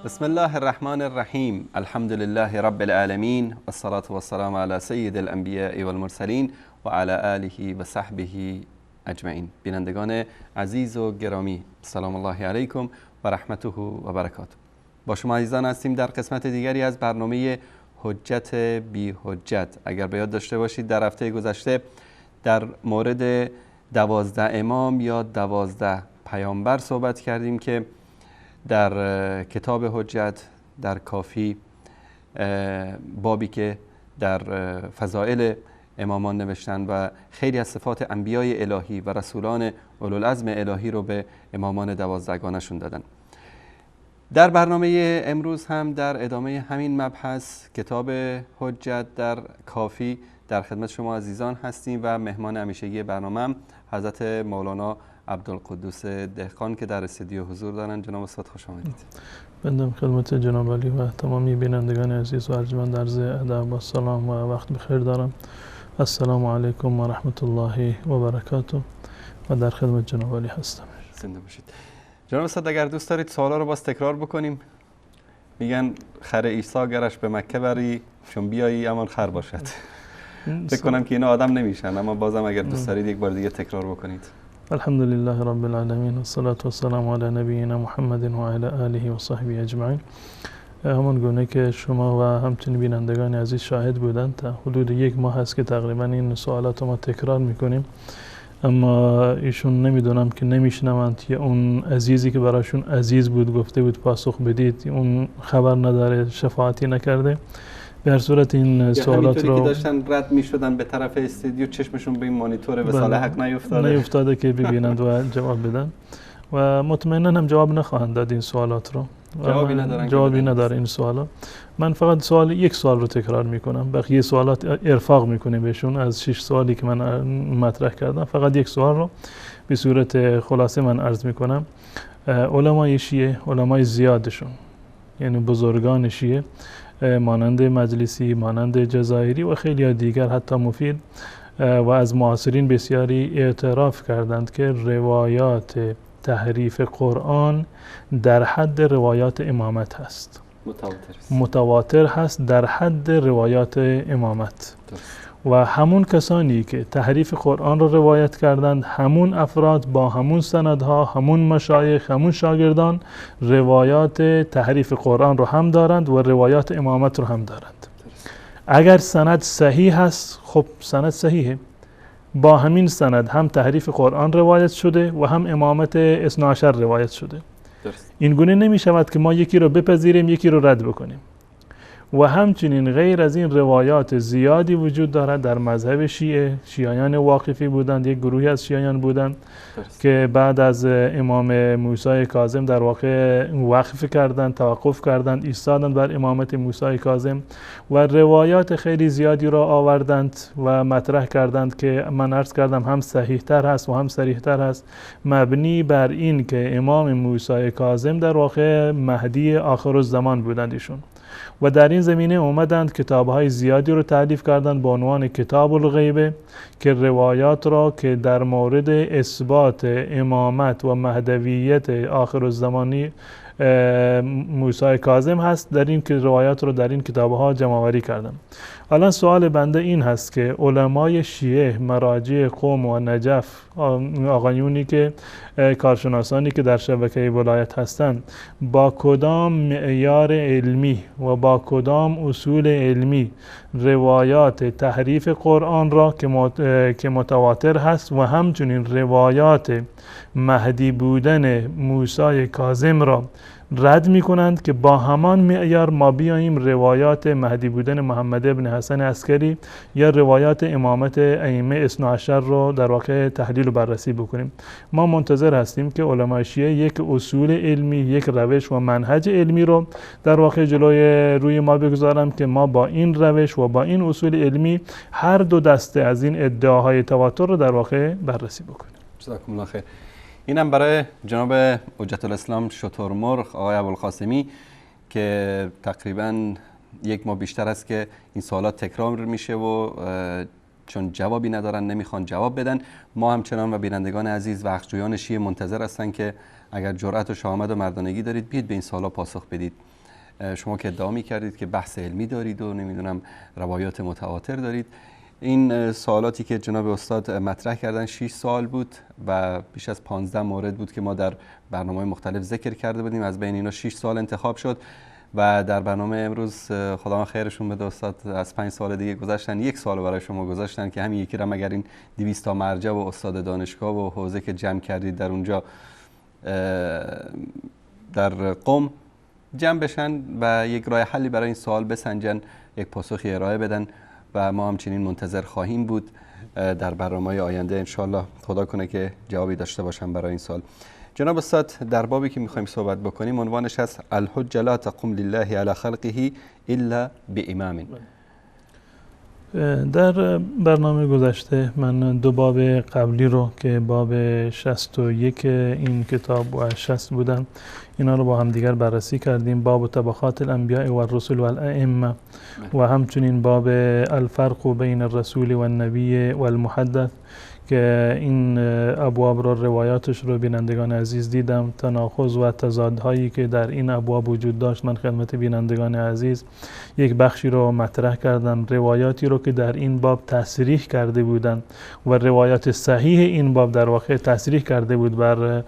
بسم الله الرحمن الرحیم. الحمد لله رب العالمین و الصلاة و السلام علی سید الانبیاء والمرسلین و علی آله و صحبه اجمعین. بینندگان عزیز و گرامی، سلام الله علیکم و رحمته و برکاته. با شما عزیزان هستیم در قسمت دیگری از برنامه حجت بی حجت. اگر به یاد داشته باشید در هفته گذشته در مورد 12 امام یا 12 پیامبر صحبت کردیم که در کتاب حجت در کافی بابی که در فضائل امامان نوشتن و خیلی از صفات انبیای الهی و رسولان اولوالعزم الهی رو به امامان 12 شون دادن. در برنامه امروز هم در ادامه همین مبحث کتاب حجت در کافی در خدمت شما عزیزان هستیم و مهمان همیشگی برنامه هم حضرت مولانا عبدالقدوس دهقان که در استودیو حضور دارن. جناب استاد خوش آمدید. بنده خدمت جناب علی و تمامی بینندگان عزیز و ارجمند عرض ادب و سلام و وقت بخیر دارم. السلام علیکم و رحمت الله و برکاته و در خدمت جناب علی هستم. زنده باشید. جناب استاد اگر دوست دارید سوالا رو باز تکرار بکنیم. میگن خر عیسی گرش به مکه بری چون بیایی امان خر باشد. فکر کنم که اینا آدم نمیشن، اما بازم اگر دوست دارید یک بار دیگه تکرار بکنید. الحمد لله رب العالمین و الصلاة و السلام علی نبینا محمد و علی آله و صحبه اجمعین. همان گونه که شما و همچنین بینندگان عزیز شاهد بودند، تا حدود یک ماه هست که تقریبا این سوالات ما تکرار میکنیم، اما ایشون نمیدونم که نمیشنوند یا اون عزیزی که براشون عزیز بود گفته بود پاسخ بدید اون خبر نداره، شفاعتی نکرده. به هر صورت این سوالات رو که داشتن رد میشدن به طرف استودیو چشمشون به این مانیتور وصال حق نیفتاده که ببینند و جواب بدن و مطمئنا هم جواب نخواهند داد این سوالات رو. جوابی نداره این سوالا. من فقط یک سوال رو تکرار میکنم، بقیه سوالات ارفاق میکنیم بهشون. از 6 سوالی که من مطرح کردم فقط یک سوال رو به صورت خلاصه من عرض میکنم. علمای شیعه، علمای زیادشون یعنی بزرگان شیعه مانند مجلسی، مانند جزایری و خیلی دیگر حتی مفید و از معاصرین بسیاری اعتراف کردند که روایات تحریف قرآن در حد روایات امامت هست. متواتر هست در حد روایات امامت. و همون کسانی که تحریف قرآن رو روایت کردند، همون افراد با همون سندها، همون مشایخ، همون شاگردان روایات تحریف قرآن رو هم دارند و روایات امامت رو هم دارند. اگر سند صحیح هست، خب سند صحیحه، با همین سند هم تحریف قرآن روایت شده و هم امامت 12 روایت شده. این گونه نمی شود که ما یکی رو بپذیریم یکی رو رد بکنیم. و همچنین غیر از این روایات زیادی وجود دارد در مذهب شیعه. شیعیان واقفی بودند، یک گروهی از شیعیان بودند که بعد از امام موسی کاظم در واقع وقف کردند، توقف کردند، ایستادند بر امامت موسی کاظم و روایات خیلی زیادی را آوردند و مطرح کردند که من عرض کردم هم صحیح تر هست و هم صریح تر هست، مبنی بر این که امام موسی کاظم در واقع مهدی آخر الزمان بودند ایشون. و در این زمینه اومدند کتاب‌های زیادی رو تألیف کردند با عنوان کتاب الغیبه که روایات را که در مورد اثبات امامت و مهدویت آخر الزمانی موسی کاظم هست، در این که روایات رو در این کتاب‌ها جمع آوری کردم. الان سوال بنده این هست که علمای شیعه، مراجع قم و نجف، آقایونی که کارشناسانی که در شبکه ولایت هستند، با کدام معیار علمی و با کدام اصول علمی روایات تحریف قرآن را که متواتر هست و همچنین روایات مهدی بودن موسی کاظم را رد می کنند که با همان معیار ما بیاییم روایات مهدی بودن محمد ابن حسن عسکری یا روایات امامت ائمه 12 رو در واقع تحلیل و بررسی بکنیم. ما منتظر هستیم که علمای شیعه یک اصول علمی، یک روش و منهج علمی رو در واقع روی ما بگذارم که ما با این روش و با این اصول علمی هر دو دسته از این ادعاهای تواتر رو در واقع بررسی بکنیم. جزاکم الله خیر. اینم برای جناب حجت الاسلام شترمرغ آقای ابوالقاسمی که تقریبا یک ماه بیشتر است که این سوالات تکرار میشه و چون جوابی ندارن نمیخوان جواب بدن. ما همچنان و بینندگان عزیز و حقجویان شیعه منتظر هستن که اگر جرأت و شهامت و مردانگی دارید بیاید به این سوالا پاسخ بدید. شما که ادعا می‌کردید که بحث علمی دارید و نمیدونم روایات متواتر دارید. این سوالاتی که جناب استاد مطرح کردن 6 سوال بود و بیش از 15 مورد بود که ما در برنامه‌های مختلف ذکر کرده بودیم. از بین اینا 6 سوال انتخاب شد و در برنامه امروز خدا خیرشون بده استاد از 5 سال دیگه گذاشتن 1 سال برای شما گذاشتن که همین یکی را مگر این 200 تا مرجع و استاد دانشگاه و حوزه که جمع کردید در اونجا در قم جمع بشن و یک راه حلی برای این سوال بسنجن، یک پاسخی ارائه بدن و ما همچنین منتظر خواهیم بود در برنامه‌های آینده انشالله. خدا کنه که جوابی داشته باشم برای این سوال. جناب استاد در بابی که میخوایم صحبت بکنیم عنوانش هست الحجه لا تقوم لله علی خلقه الا بامام. در برنامه گذشته من 2 باب قبلی رو که باب 61 این کتاب و 60 بودن اینا رو با هم دیگر بررسی کردیم. باب طبقات الانبیاء و الرسل و الائمه و همچنین باب الفرق بین الرسول و النبی و المحدث که این ابواب رو روایاتش رو بینندگان عزیز دیدم. تناقض و تضادهایی که در این ابواب وجود داشت من خدمت بینندگان عزیز یک بخشی رو مطرح کردم. روایاتی رو که در این باب تصریح کرده بودن و روایات صحیح این باب در واقع تصریح کرده بود بر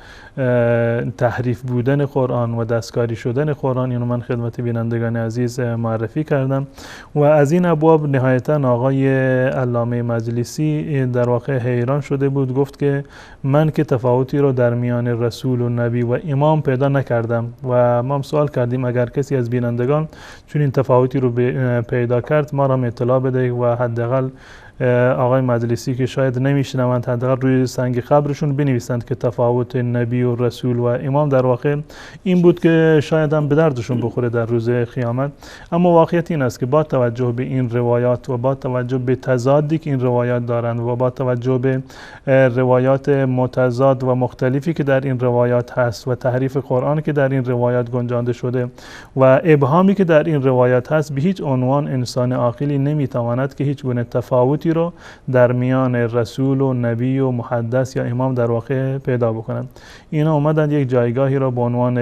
تحریف بودن قرآن و دستکاری شدن قرآن، اینو من خدمت بینندگان عزیز معرفی کردم. و از این ابواب نهایتا آقای علامه مجلسی در واقع حیران شده بود، گفت که من که تفاوتی رو در میان رسول و نبی و امام پیدا نکردم. و ما سوال کردیم اگر کسی از بینندگان چون این تفاوتی رو پیدا کرد ما را اطلاع بده و حداقل آقای مجلسی که شاید نمیشنوند حداقل روی سنگ قبرشون بنویسند که تفاوت نبی و رسول و امام در واقع این بود که شاید هم به دردشون بخوره در روز قیامت. اما واقعیت این است که با توجه به این روایات و با توجه به تضادی که این روایات دارند و با توجه به روایات متضاد و مختلفی که در این روایات هست و تحریف قرآن که در این روایات گنجانده شده و ابهامی که در این روایات هست، به هیچ عنوان انسان عاقلی نمیتواند که هیچ گونه تفاوتی رو در میان رسول و نبی و محدث یا امام در واقع پیدا بکنند. اینا اومدند یک جایگاهی رو به عنوان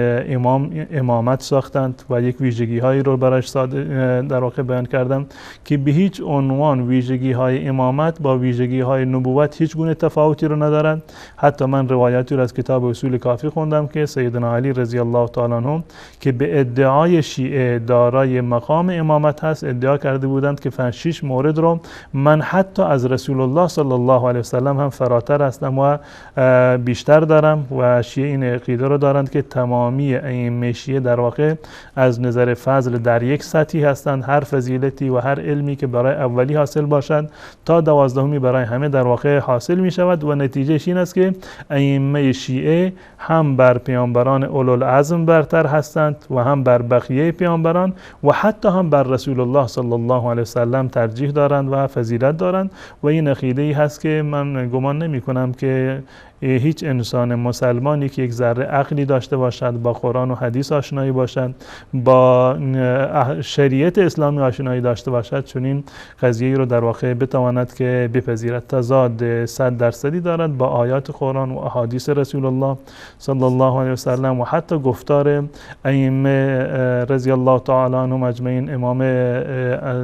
امامت ساختند و یک ویژگی هایی رو براش در واقع بیان کردند که به هیچ عنوان ویژگی های امامت با ویژگی های نبوت هیچ گونه تفاوتی رو ندارند. حتی من روایاتی رو از کتاب اصول کافی خوندم که سیدنا علی رضی الله تعالی عنه که به ادعای شیعه دارای مقام امامت هست ادعا کرده بودند که 5-6 مورد رو من حتی از رسول الله صلی الله علیه وسلم هم فراتر هستم و بیشتر دارم. و شیعه این عقیده رو دارند که تمامی ائمه شیعه در واقع از نظر فضل در یک سطحی هستند. هر فضیلتی و هر علمی که برای اولی حاصل باشد تا 12می برای همه در واقع حاصل می شود و نتیجهش این است که ائمه شیعه هم بر پیامبران اولوالعزم برتر هستند و هم بر بقیه پیامبران و حتی هم بر رسول الله صلی الله علیه وسلم ترجیح دارند و فضیلت دارند. و این عقیده ای هست که من گمان نمی کنم که هیچ انسان مسلمانی که یک ذره عقلی داشته باشد، با قرآن و حدیث آشنایی باشد، با شریعت اسلامی آشنایی داشته باشد، چون این قضیه رو در واقع بتواند که بپذیرد. تضاد 100% دارد با آیات قرآن و احادیث رسول الله صلی الله علیه وسلم و حتی گفتار ائمه رضی الله تعالی عنهم اجمعین، امام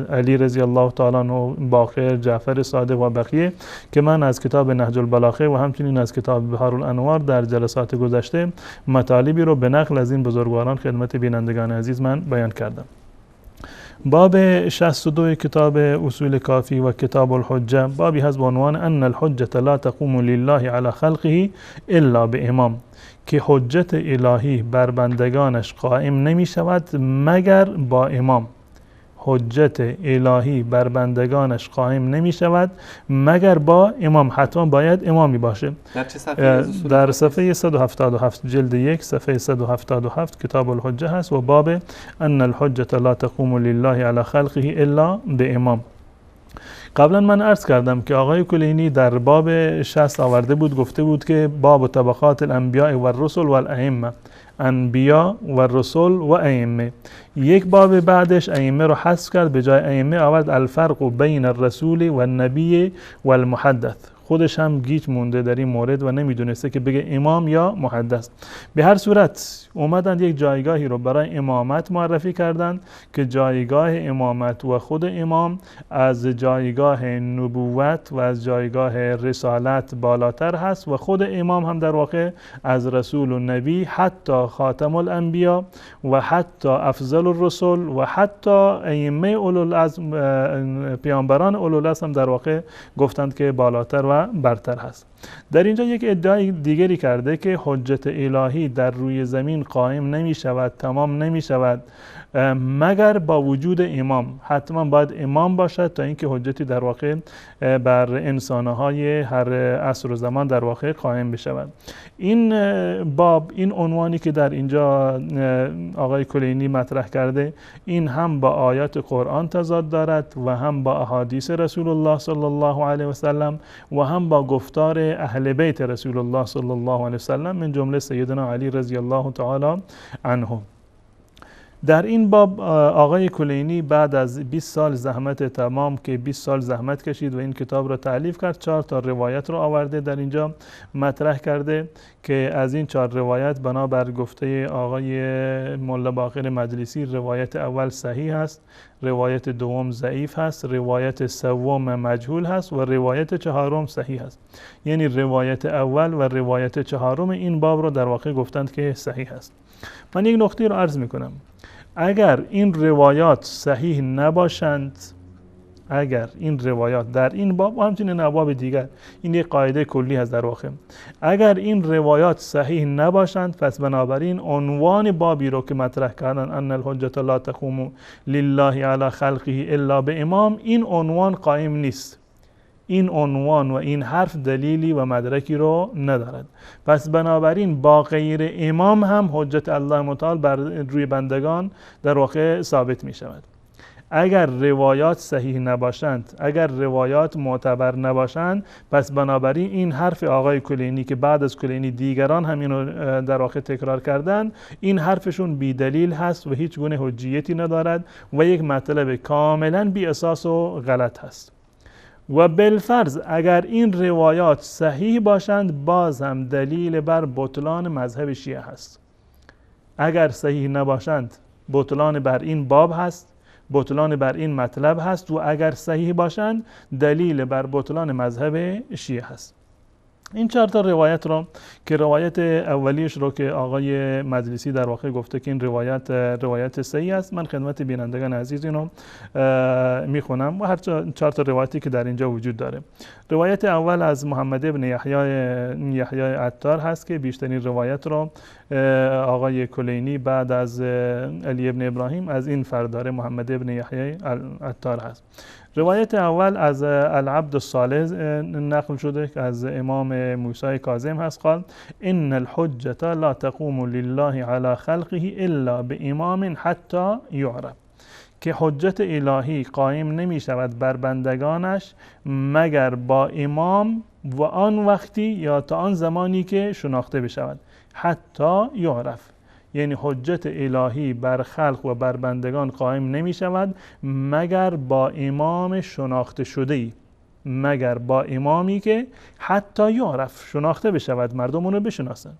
علی رضی الله تعالی عنه، باقر، جعفر صادق و بقیه که من از کتاب نهج البلاغه و همچنین از کتاب بحار الانوار در جلسات گذشته مطالبی رو به نقل از این بزرگواران خدمت بینندگان عزیز من بیان کردم. باب 62 کتاب اصول کافی و کتاب الحجه بابی هست با عنوان ان الحجه لا تقوم لله علی خلقه الا بامام، که حجت الهی بر بندگانش قائم نمی شود مگر با امام. حجت الهی بر بندگانش قائم نمی شود مگر با امام، حتما باید امامی باشه. در چه صفحه؟ در صفحه 177 جلد 1 صفحه 177 کتاب الحجه هست و باب ان الحجه لا تقوم لله علی خلقه الا بامام. قبلا من عرض کردم که آقای کلینی در باب 60 آورده بود، گفته بود که باب طبقات الانبیاء و الرسل و الائمه، انبیا و رسول و ائمه. یک باب بعدش ائمه رو حذف کرد، به جای ائمه آورد الفرق بین الرسول و النبی و المحدث. خودش هم گیج مونده در این مورد و نمیدونسته که بگه امام یا محدث. به هر صورت اومدن یک جایگاهی رو برای امامت معرفی کردن که جایگاه امامت و خود امام از جایگاه نبوت و از جایگاه رسالت بالاتر هست و خود امام هم در واقع از رسول و نبی حتی خاتم الانبیا و حتی افضل الرسل و حتی ائمه اولوالعزم پیامبران اولوالعزم هم در واقع گفتند که بالاتر و برتر هست. در اینجا یک ادعای دیگری کرده که حجت الهی در روی زمین قائم نمی شود، تمام نمی شود مگر با وجود امام. حتما باید امام باشد تا اینکه حجتی در واقع بر انسانهای هر عصر و زمان در واقع قائم بشود. این باب، این عنوانی که در اینجا آقای کلینی مطرح کرده، این هم با آیات قرآن تضاد دارد و هم با احادیث رسول الله صلی الله علیه و سلم و هم با گفتار اهل بیت رسول الله صلی الله علیه و سلم من جمله سیدنا علی رضی الله تعالی عنه. در این باب آقای کلینی بعد از 20 سال زحمت تمام که 20 سال زحمت کشید و این کتاب را تألیف کرد، 4 تا روایت را آورده در اینجا مطرح کرده که از این 4 روایت بنابر گفته آقای ملا باقر مجلسی روایت اول صحیح است، روایت دوم ضعیف هست، روایت سوم مجهول هست و روایت چهارم صحیح است. یعنی روایت اول و روایت چهارم این باب را در واقع گفتند که صحیح است. من یک نکته را عرض میکنم، اگر این روایات صحیح نباشند، اگر این روایات در این باب و همچنین ابواب دیگر، این یک قاعده کلی هست در واقع، اگر این روایات صحیح نباشند پس بنابراین عنوان بابی رو که مطرح کردن ان الحجة لا تقوم لله علی خلقه الا بامام، این عنوان قائم نیست. این عنوان و این حرف دلیلی و مدرکی رو ندارد. پس بنابراین با غیر امام هم حجت الله متعال بر روی بندگان در واقع ثابت می شود. اگر روایات صحیح نباشند، اگر روایات معتبر نباشند، پس بنابراین این حرف آقای کلینی که بعد از کلینی دیگران همین رو در واقع تکرار کردن، این حرفشون بی دلیل هست و هیچ گونه حجیتی ندارد و یک مطلب کاملا بی اساس و غلط هست. و بالفرض اگر این روایات صحیح باشند باز هم دلیل بر بطلان مذهب شیعه هست. اگر صحیح نباشند بطلان بر این باب هست، بطلان بر این مطلب هست، و اگر صحیح باشند دلیل بر بطلان مذهب شیعه هست. این 4 تا روایت رو که روایت اولیش رو که آقای مجلسی در واقع گفته که این روایت صحیح است، من خدمت بینندگان عزیز اینو میخونم و هر 4 تا روایتی که در اینجا وجود داره. روایت اول از محمد ابن یحیی عطار هست که بیشترین روایت رو آقای کلینی بعد از علی ابن ابراهیم از این فرد داره، محمد ابن یحیی عطار هست. روایت اول از العبد الصالح نقل شده که از امام موسی کاظم هست، قال ان الحجة لا تقوم لله على خلقه الا بامام حتی یعرف، که حجت الهی قائم نمی شود بر بندگانش مگر با امام و آن وقتی یا تا آن زمانی که شناخته بشود. حتی یعرف یعنی حجت الهی بر خلق و بر بندگان قائم نمی شود مگر با امام شناخته شده ای، مگر با امامی که حتی یعرف شناخته بشود، مردم اونو بشناسن.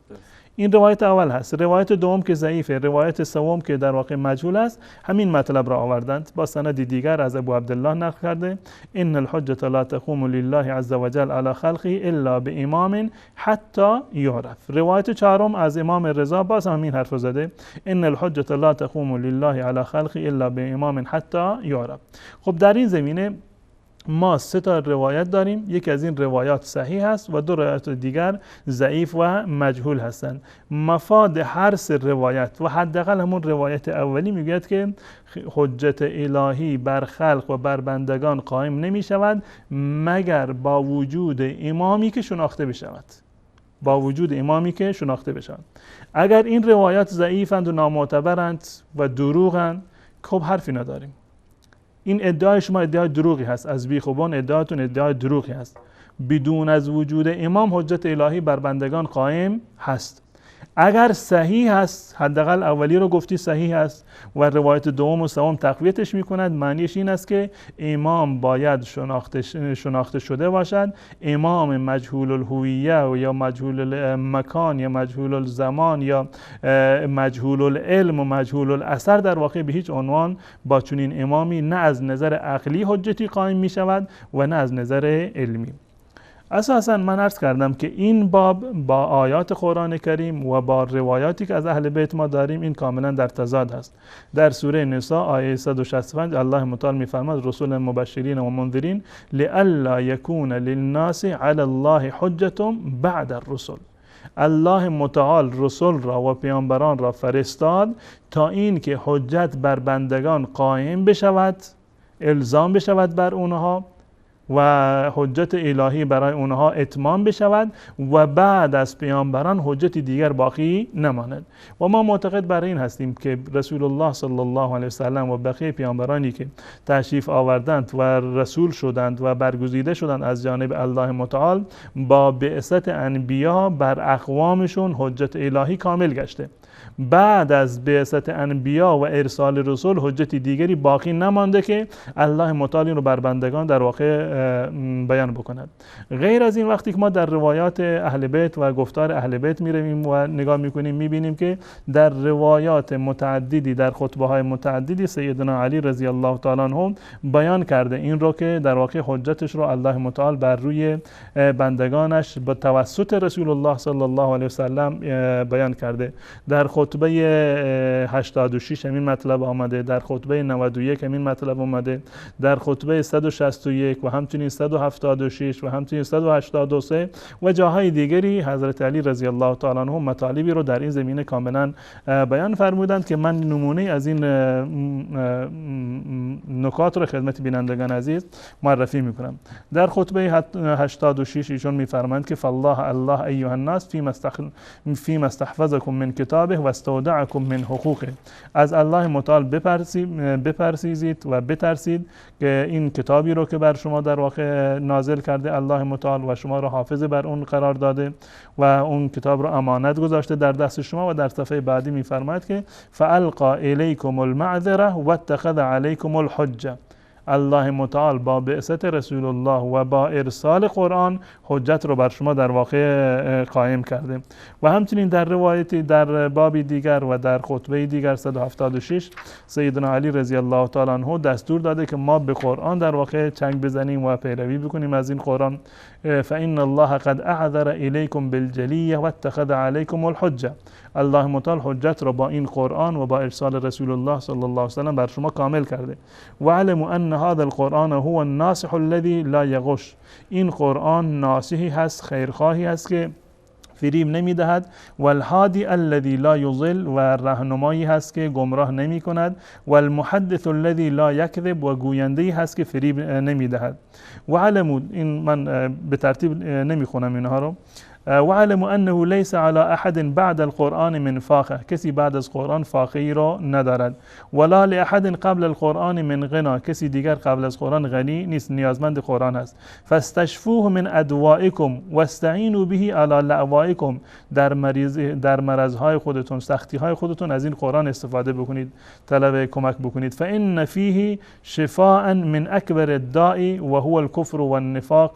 این روایت اول هست. روایت دوم که ضعیفه، روایت سوم که در واقع مجهول است، همین مطلب را آوردند با سند دیگر از ابو عبدالله نقل کرده ان الحجة لا تقوم لله عز وجل على خلقه الا بامام حتی یعرف. روایت چهارم از امام رضا باز همین حرف زده ان الحجة لا تقوم لله على خلقه الا بامام حتی یعرف. خب در این زمینه ما 3 تا روایت داریم، یکی از این روایات صحیح هست و 2 روایت دیگر ضعیف و مجهول هستند. مفاد هر 3 روایت و حداقل همون روایت اولی میگوید که حجت الهی بر خلق و بر بندگان قائم نمی شود مگر با وجود امامی که شناخته بشود، با وجود امامی که شناخته بشود. اگر این روایات ضعیفند و نامعتبرند و دروغند، خب حرفی نداریم. این ادعای شما ادعای دروغی هست، از بیخوبان ادعاتون ادعای دروغی هست. بدون از وجود امام حجت الهی بر بندگان قائم هست. اگر صحیح هست، حداقل اولی رو گفتی صحیح هست و روایت دوم و سوم تقویتش میکند، معنیش این است که امام باید شناخته شده باشد. امام مجهول الهویه یا مجهول المکان یا مجهول الزمان یا مجهول العلم و مجهول الاثر در واقع به هیچ عنوان با چنین امامی نه از نظر عقلی حجتی قائم می شود و نه از نظر علمی. اساساً من عرض کردم که این باب با آیات قرآن کریم و با روایاتی که از اهل بیت ما داریم این کاملا در تضاد است. در سوره نساء آیه 165 الله متعال می‌فرماید رسول مبشرین و منذرین لئلا یکون للناس علی الله حجة بعد الرسل. الله متعال رسول را و پیامبران را فرستاد تا این که حجت بر بندگان قائم بشود، الزام بشود بر اونها و حجت الهی برای اونها اتمام بشود و بعد از پیامبران حجت دیگر باقی نماند. و ما معتقد بر این هستیم که رسول الله صلی الله علیه وسلم و بقیه پیامبرانی که تشریف آوردند و رسول شدند و برگزیده شدند از جانب الله متعال با بعثت انبیا بر اقوامشون حجت الهی کامل گشته. بعد از بعثت انبیا و ارسال رسول حجت دیگری باقی نمانده که الله متعال رو بر بندگان در واقع بیان بکند. غیر از این وقتی که ما در روایات اهل بیت و گفتار اهل بیت میرویم و نگاه میکنیم میبینیم که در روایات متعددی در خطبه های متعددی سیدنا علی رضی الله تعالی عنه بیان کرده این رو که در واقع حجتش رو الله متعال بر روی بندگانش به توسط رسول الله صلی الله علیه وسلم بیان کرده. در خطبه 86 همین مطلب آمده، در خطبه 91 همین مطلب آمده، در خطبه 161 و همچنین 176 و همچنین 183 و جاهای دیگری حضرت علی رضی الله تعالی عنه مطالبی رو در این زمینه کاملا بیان فرمودند که من نمونه از این نکات رو خدمت بینندگان عزیز معرفی میکنم. در خطبه 86 ایشون میفرمایند که فالله الله ایها الناس فيما استحفظكم من کتابه و استودعكم من حقوقه. از الله متعال بپرسیزید و بترسید که این کتابی رو که بر شما در واقع نازل کرده الله متعال و شما را حافظ بر اون قرار داده و اون کتاب رو امانت گذاشته در دست شما. و در صفحه بعدی میفرماید که فالقى الیکم المعذره واتخذ علیکم الحجه. الله متعال با بعثت رسول الله و با ارسال قرآن حجت رو بر شما در واقع قائم کرده. و همچنین در روایتی در بابی دیگر و در خطبه دیگر 176 سیدنا علی رضی الله تعالی عنه دستور داده که ما به قرآن در واقع چنگ بزنیم و پیروی بکنیم از این قرآن. فإن الله قد اعذر الیکم بالجلیه واتخذ علیکم الحجه. الله متعال حجت را با این قرآن و با ارسال رسول الله صلی الله علیه وسلم بر شما کامل کرده. و علموا ان هذا القرآن هو الناصح الذي لا يغش. این قرآن ناصحی هست، خیرخواهی هست که فریب نمیدهد. و الهادی الذی لا یضل و راهنمایی هست که گمراه نمی کند. و المحدث الذی لا یکذب و گوینده هست که فریب نمیدهد. و علموا، این من به ترتیب نمیخونم اینها رو. وعلموا انه ليس على احد بعد القرآن من فاقه. کسی بعد از قرآن فاقه‌ای را ندارد. ولا لاحد قبل القرآن من غنا. کسی دیگر قبل از قرآن غنی نیست، نیازمند قرآن است. فاستشفوه من ادوائکم واستعینوا به علی لأوائکم. در مرضهای خودتون، سختیهای خودتون از این قرآن استفاده بکنید، طلب کمک بکنید. فإن فيه شفاء من اکبر الداء وهو الكفر والنفاق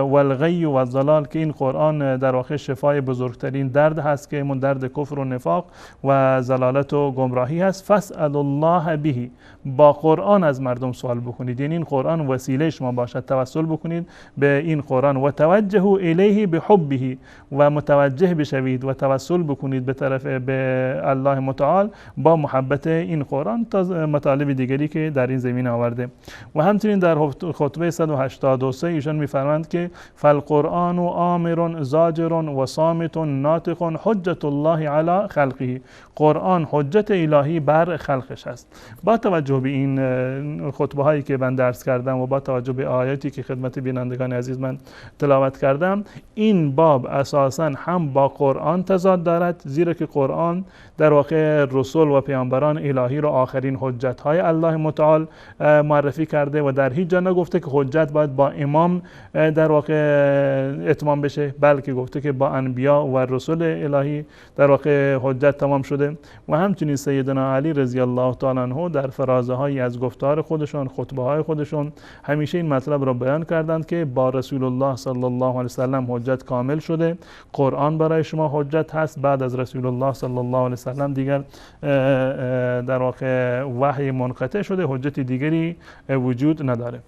والغی و الضلال. که این قرآن در واقع شفای بزرگترین درد هست که من درد کفر و نفاق و ضلالت و گمراهی هست. فاسأل الله به. با قرآن از مردم سوال بکنید، یعنی این قرآن وسیله شما باشد، توسل بکنید به این قرآن. و توجه الیه بحبه. و متوجه بشوید و توسل بکنید به طرف به الله متعال با محبت این قرآن تا مطالب دیگری که در این زمینه آورده. و همچنین در خطبه 183 ایشان میفرمایند که فالقرآن آمر زاجر و صامت ناطق حجت الله علی خلقه. قرآن حجت الهی بر خلقش است. با توجه به این خطبه هایی که من درس کردم و با توجه به آیاتی که خدمت بینندگان عزیز من تلاوت کردم، این باب اساساً هم با قرآن تضاد دارد، زیرا که قرآن در واقع رسول و پیامبران الهی را آخرین حجت های الله متعال معرفی کرده و در هیچ جا نگفته که حجت باید با امام در واقع اتمام بشه، که گفته که با انبیا و رسول الهی در واقع حجت تمام شده. و همچنین سیدنا علی رضی الله تعالی عنه در فرازه هایی از گفتار خودشون، خطبه های خودشون همیشه این مطلب را بیان کردند که با رسول الله صلی الله علیه و سلم حجت کامل شده، قرآن برای شما حجت هست، بعد از رسول الله صلی الله علیه و سلم دیگر در واقع وحی منقطع شده، حجت دیگری وجود نداره.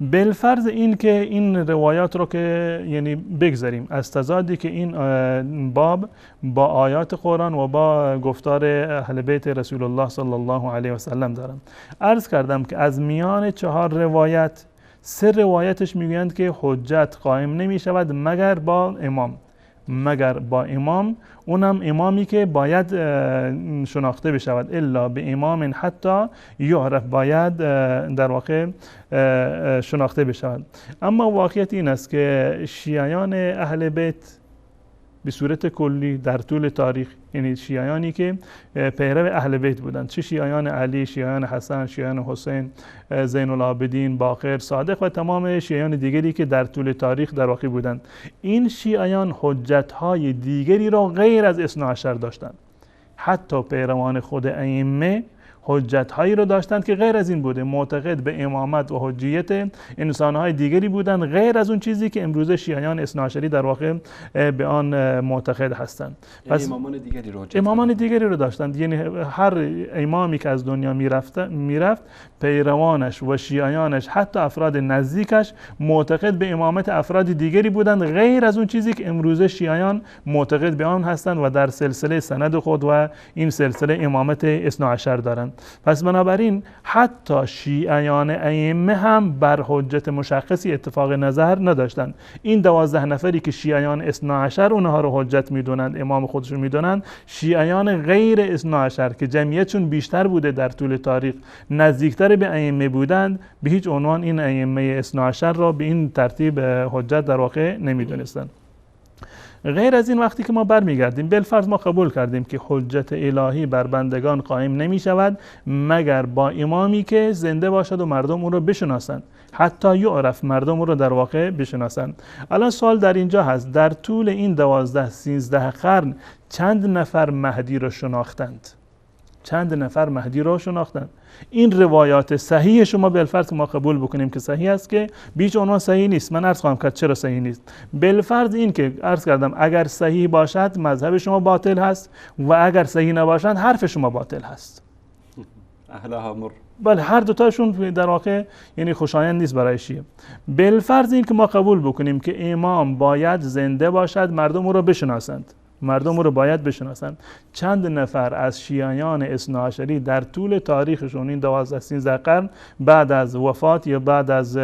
بالفرض این که این روایات رو که یعنی بگذاریم از تضادی که این باب با آیات قرآن و با گفتار اهل بیت رسول الله صلی الله علیه و سلم دارم، عرض کردم که از میان 4 روایت 3 روایتش میگویند که حجت قائم نمی شود مگر با امام، اونم امامی که باید شناخته بشود، الا به امام حتی یعرف، باید در واقع شناخته بشود. اما واقعیت این است که شیعیان اهل بیت به صورت کلی در طول تاریخ، یعنی شیعیانی که پیرو اهل بیت بودند، چه شیعیان علی، شیعیان حسن، شیعیان حسین، زین العابدین، باقر، صادق و تمام شیعیان دیگری که در طول تاریخ در واقع بودند، این شیعیان حجت‌های دیگری را غیر از اثنا عشر داشتند. حتی پیروان خود ائمه حجت‌هایی رو داشتند که غیر از این بوده، معتقد به امامت و حجیت انسان‌های دیگری بودند غیر از اون چیزی که امروزه شیعیان اثناعشری در واقع به آن معتقد هستند. یعنی پس امامان دیگری رو داشتند، یعنی هر امامی که از دنیا میرفت پیروانش و شیعیانش حتی افراد نزدیکش معتقد به امامت افراد دیگری بودند غیر از اون چیزی که امروزه شیعیان معتقد به آن هستند و در سلسله سند خود و این سلسله امامت اثناعشر دارند. پس بنابراین حتی شیعیان ائمه هم بر حجت مشخصی اتفاق نظر نداشتند. این 12 نفری که شیعیان اثنا عشر اونها رو حجت میدونند، امام خودشون میدونند، شیعیان غیر اثنا عشر که جمعیتشون بیشتر بوده در طول تاریخ، نزدیکتر به ائمه بودند، به هیچ عنوان این ائمه اثنا عشر را به این ترتیب حجت در واقع نمیدونستند. غیر از این وقتی که ما برمیگردیم، بالفرض ما قبول کردیم که حجت الهی بر بندگان قائم نمی شود مگر با امامی که زنده باشد و مردم او را بشناسند، حتی یعرف، مردم او را در واقع بشناسند. الان سوال در اینجا هست، در طول این 12-13 قرن چند نفر مهدی را شناختند؟ چند نفر مهدی را شناختند؟ این روایات صحیح شما بالفرض ما قبول بکنیم که صحیح است که بیچ عنوان صحیح نیست. من عرض خواهم کرد چرا صحیح نیست. بالفرض این که عرض کردم اگر صحیح باشد مذهب شما باطل هست و اگر صحیح نباشد حرف شما باطل هست. اهلها مر. بله، هر دوتاشون در واقع یعنی خوشایند نیست برای شیعه. بالفرض این که ما قبول بکنیم که امام باید زنده باشد، مردم او را بشناسند، مردم رو باید بشناسند. چند نفر از شیعیان اثنا عشری در طول تاریخشون این 12-13 قرن بعد از وفات یا بعد از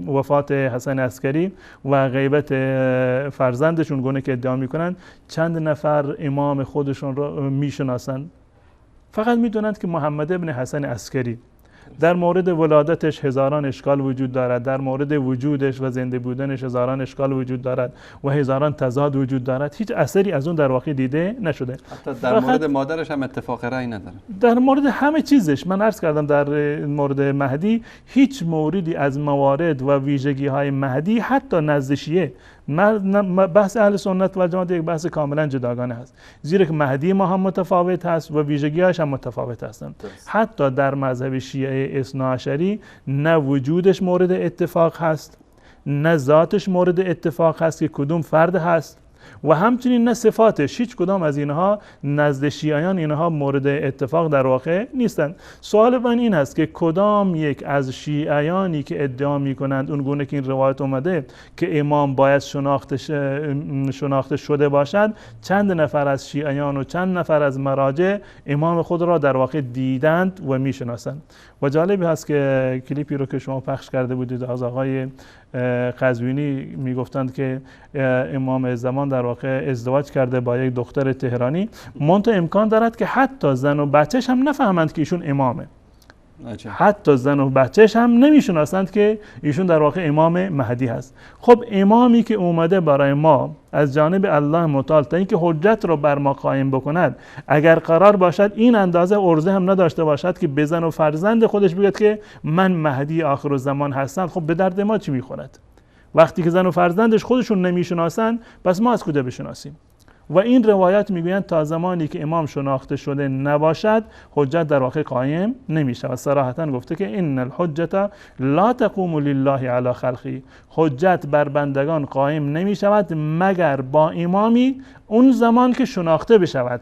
وفات حسن عسکری و غیبت فرزندشون گونه که ادعا میکنند، چند نفر امام خودشون رو میشناسند؟ فقط میدونند که محمد ابن حسن عسکری در مورد ولادتش هزاران اشکال وجود دارد، در مورد وجودش و زنده بودنش هزاران اشکال وجود دارد و هزاران تضاد وجود دارد. هیچ اثری از اون در واقع دیده نشده. حتی در مورد مادرش هم اتفاق رأی نداره. در مورد همه چیزش من عرض کردم، در مورد مهدی هیچ موردی از موارد و ویژگی های مهدی حتی نزد شیعه، بحث اهل سنت و جماعت یک بحث کاملا جداگانه هست، زیرا که مهدی ما هم متفاوت هست و ویژگی‌هاش هم متفاوت هستند. حتی در مذهب شیعه اثنا عشری نه وجودش مورد اتفاق هست، نه ذاتش مورد اتفاق هست که کدوم فرد هست، و همچنین نه صفاتش. هیچ کدام از اینها نزد شیعیان اینها مورد اتفاق در واقع نیستند. سوال من این هست که کدام یک از شیعیانی که ادعا میکنند اون گونه که این روایت اومده که امام باید شناخته شده باشد، چند نفر از شیعیان و چند نفر از مراجع امام خود را در واقع دیدند و میشناسند؟ و جالبی هست که کلیپی رو که شما پخش کرده بودید از آقای قزوینی میگفتند که امام زمان در واقع ازدواج کرده با یک دختر تهرانی، منتها امکان دارد که حتی زن و بچهش هم نفهمند که ایشون امامه. حتی زن و بچهش هم نمیشناسند که ایشون در واقع امام مهدی هست. خب امامی که اومده برای ما از جانب الله متعال تا اینکه حجت رو بر ما قائم بکند، اگر قرار باشد این اندازه عرضه هم نداشته باشد که بزن و فرزند خودش بگه که من مهدی آخر الزمان هستم، خب به درد ما چی میخورد؟ وقتی که زن و فرزندش خودشون نمیشناسن، پس ما از کجا بشناسیم؟ و این روایات میگویند تا زمانی که امام شناخته شده نباشد حجت در واقع قائم نمیشه و صراحتا گفته که ان الحجة لا تقوم لله علی خلقه، حجت بر بندگان قائم نمیشود مگر با امامی اون زمان که شناخته بشود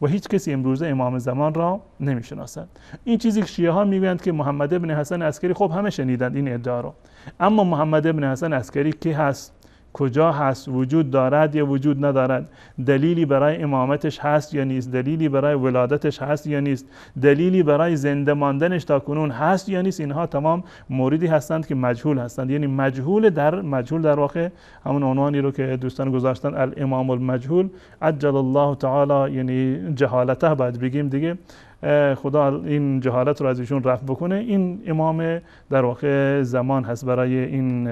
و هیچ کسی امروزه امام زمان را نمیشناسد. این چیزی که شیعه ها میگویند که محمد ابن حسن عسکری، خب همه شنیدند این ادعا را، اما محمد ابن حسن عسکری کی هست؟ کجا هست؟ وجود دارد یا وجود ندارد؟ دلیلی برای امامتش هست یا نیست؟ دلیلی برای ولادتش هست یا نیست؟ دلیلی برای زنده ماندنش تا کنون هست یا نیست؟ اینها تمام موردی هستند که مجهول هستند. یعنی مجهول در واقع همون عنوانی رو که دوستان گذاشتن الامام المجهول عجل الله تعالی، یعنی جهالته باید بگیم دیگه، خدا این جهالت رو از ایشون رفع بکنه. این امام در واقع زمان هست برای این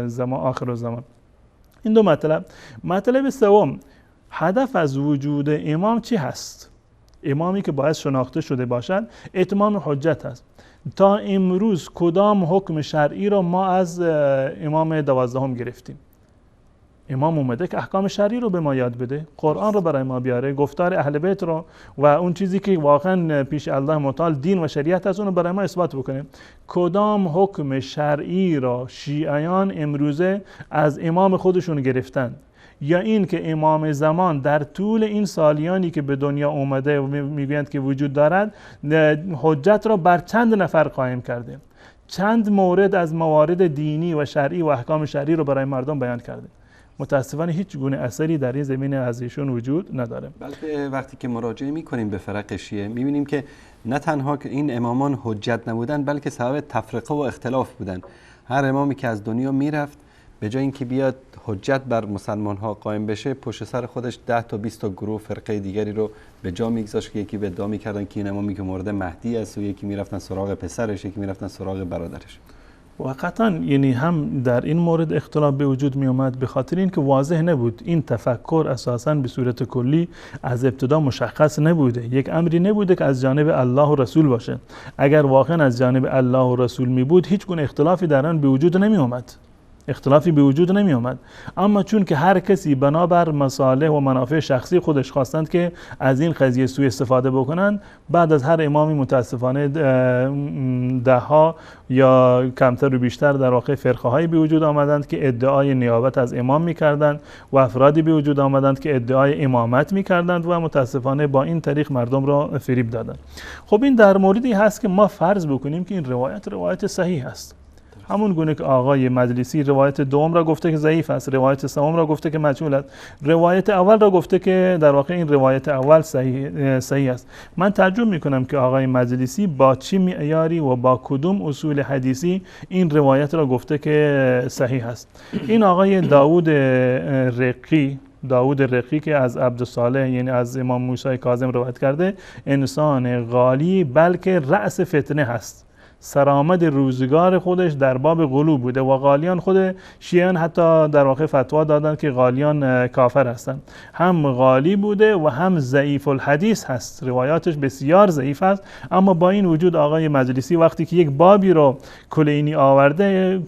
زمان، آخر الزمان. این دو مطلب. مطلب سوم، هدف از وجود امام چی هست؟ امامی که باید شناخته شده باشد اتمام حجت هست. تا امروز کدام حکم شرعی رو ما از امام 12 گرفتیم؟ امام اومده که احکام شرعی رو به ما یاد بده، قرآن رو برای ما بیاره، گفتار اهل بیت رو و اون چیزی که واقعا پیش الله متعال دین و شریعت از اون رو برای ما اثبات بکنه. کدام حکم شرعی را شیعیان امروزه از امام خودشون گرفتن؟ یا این که امام زمان در طول این سالیانی که به دنیا اومده و میگویند که وجود دارد حجت را بر چند نفر قائم کرده، چند مورد از موارد دینی و شرعی و احکام شرعی رو برای مردم بیان کرده. متاسفانه هیچ گونه اثری در این زمینه از ایشون وجود نداره. بلکه وقتی که مراجعه می‌کنیم به فرق شیعه می‌بینیم که نه تنها که این امامان حجت نبودن بلکه سبب تفرقه و اختلاف بودن. هر امامی که از دنیا میرفت به جای اینکه بیاد حجت بر مسلمان ها قائم بشه، پشت سر خودش 10 تا 20 تا گروه فرقه دیگری رو به جا میگذاشت که یکی به ادعا می‌کردن که این امامی که مورد مهدی است و یکی میرفتن سراغ پسرش، یکی میرفتن سراغ برادرش. و قطعا یعنی هم در این مورد اختلاف به وجود می اومد به خاطر اینکه واضح نبود. این تفکر اساساً به صورت کلی از ابتدا مشخص نبوده، یک امری نبوده که از جانب الله و رسول باشه. اگر واقعا از جانب الله و رسول می بود هیچ گونه اختلافی در آن به وجود نمی اومد، اختلافی به وجود نمی آمد. اما چون که هر کسی بنابر مصالح و منافع شخصی خودش خواستند که از این قضیه سوء استفاده بکنند، بعد از هر امامی متاسفانه دهها یا کمتر و بیشتر در واقع فرقه هایی به وجود آمدند که ادعای نیابت از امام میکردند و افرادی به وجود آمدند که ادعای امامت میکردند و متاسفانه با این طریق مردم را فریب دادند. خب این در موردی هست که ما فرض بکنیم که این روایت صحیح است، همون گونه که آقای مجلسی روایت دوم را گفته که ضعیف است، روایت سوم را گفته که مجهول است، روایت اول را گفته که در واقع این روایت اول صحیح است. من تعجب میکنم که آقای مجلسی با چه معیاری و با کدوم اصول حدیثی این روایت را گفته که صحیح است. این آقای داوود رقی که از عبدالصالح یعنی از امام موسی کاظم روایت کرده، انسان غالی بلکه رأس فتنه هست. سرآمد روزگار خودش در باب غلو بوده و غالیان خود شیعیان حتی در واقع فتوا دادن که غالیان کافر هستند. هم غالی بوده و هم ضعیف الحدیث هست، روایاتش بسیار ضعیف است. اما با این وجود آقای مجلسی وقتی که یک بابی رو کلینی آورده،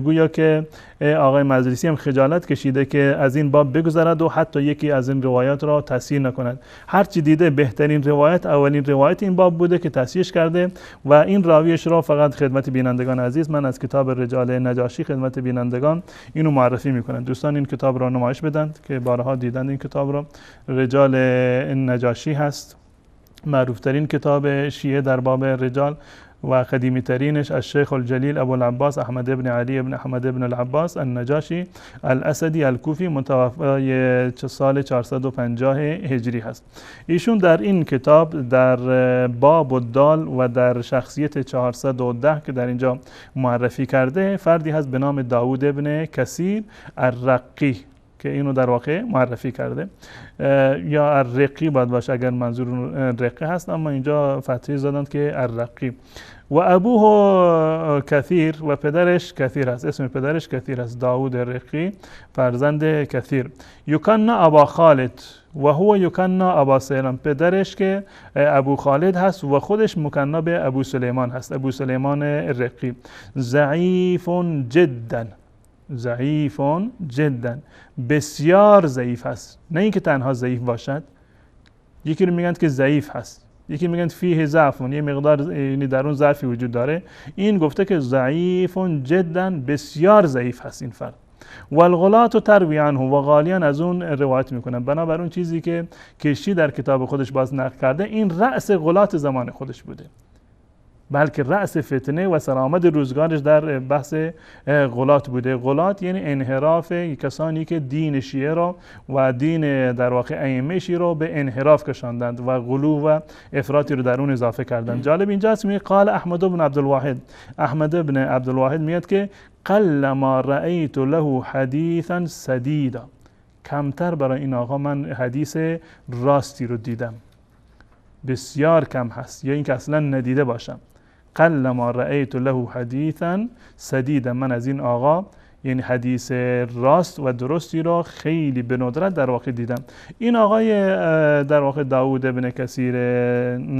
گویا که آقای مجلسی هم خجالت کشیده که از این باب بگذرد و حتی یکی از این روایات را تصحیح نکند. هرچی دیده بهترین روایت اولین روایت این باب بوده که تصحیحش کرده و این راویش را فقط خدمت بینندگان عزیز من از کتاب رجال نجاشی خدمت بینندگان اینو معرفی میکنم. دوستان این کتاب را نمایش بدن که بارها دیدن این کتاب را. رجال نجاشی هست، معروف ترین کتاب شیعه در باب رجال و قدیمی ترینش از شیخ الجلیل ابو العباس احمد ابن علی ابن احمد ابن العباس النجاشی الاسدی الکوفی متوفای سال 450 هجری هست. ایشون در این کتاب در باب الدال و در شخصیت 410 که در اینجا معرفی کرده فردی هست به نام داوود ابن کثیر الرقی که اینو در واقع معرفی کرده، یا الرقی باید باشه اگر منظور رقی هست، اما اینجا فتحی زدن که الرقی. و ابوه کثیر و پدرش کثیر است، اسم پدرش کثیر است، داوود الرقی فرزند کثیر. یکن ابا خالد و هو یکن ابا سلیمان، پدرش که ابو خالد هست و خودش مکنا به ابو سلیمان هست، ابو سلیمان الرقی. ضعیف جدا، ضعیف جدا، بسیار ضعیف هست، نه اینکه تنها ضعیف باشد. یکی رو میگن که ضعیف هست، یکی میگن فیه ضعف، یه مقدار یعنی در اون ضعفی وجود داره. این گفته که ضعیف جدا، بسیار ضعیف هست این فرد. والغلات تروی عنه، و غالیان از اون روایت میکنن. بنابر اون چیزی که کشتی در کتاب خودش باز نقل کرده، این رأس غلات زمان خودش بوده، بلکه رأس فتنه و سرآمد روزگارش در بحث غلات بوده. غلات یعنی انحراف کسانی که دین شیعه را و دین در واقع ائمه شیعه را به انحراف کشاندند و غلو و افراطی رو در اون اضافه کردند. جالب اینجاست میگه قال احمد بن عبدالواحد، احمد بن عبدالواحد میاد که قل ما رأیت له حدیثا سدیدا، کمتر برای این آقا من حدیث راستی رو دیدم، بسیار کم هست، یا اینکه اصلا ندیده باشم. قل ما رأیت له حدیثا سدیدا، من از این آقا یعنی حدیث راست و درستی را خیلی به ندرت در واقع دیدم. این آقای در واقع داوود ابن کثیر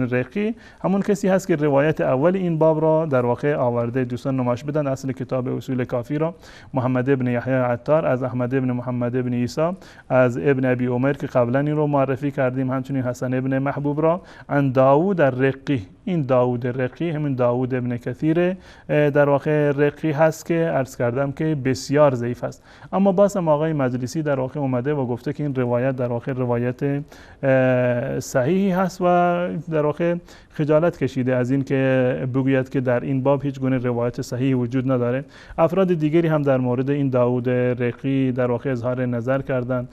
رقی همون کسی هست که روایت اول این باب را در واقع آورده. دوستان نمایش بدن اصل کتاب اصول کافی را محمد ابن یحیی عطار از احمد ابن محمد ابن عیسی از ابن ابی عمر که قبلا این رو معرفی کردیم، همچنین حسن ابن محبوب را عن داوود الرقی. این داوود رقی همین داوود ابن کثیر در واقع رقی هست که عرض کردم که بسیار ضعیف است. اما باز هم آقای مجلسی در واقع اومده و گفته که این روایت در واقع روایت صحیحی هست و در واقع خجالت کشیده از این که بگوید که در این باب هیچ گونه روایت صحیحی وجود نداره. افراد دیگری هم در مورد این داوود رقی در واقع اظهار نظر کردند.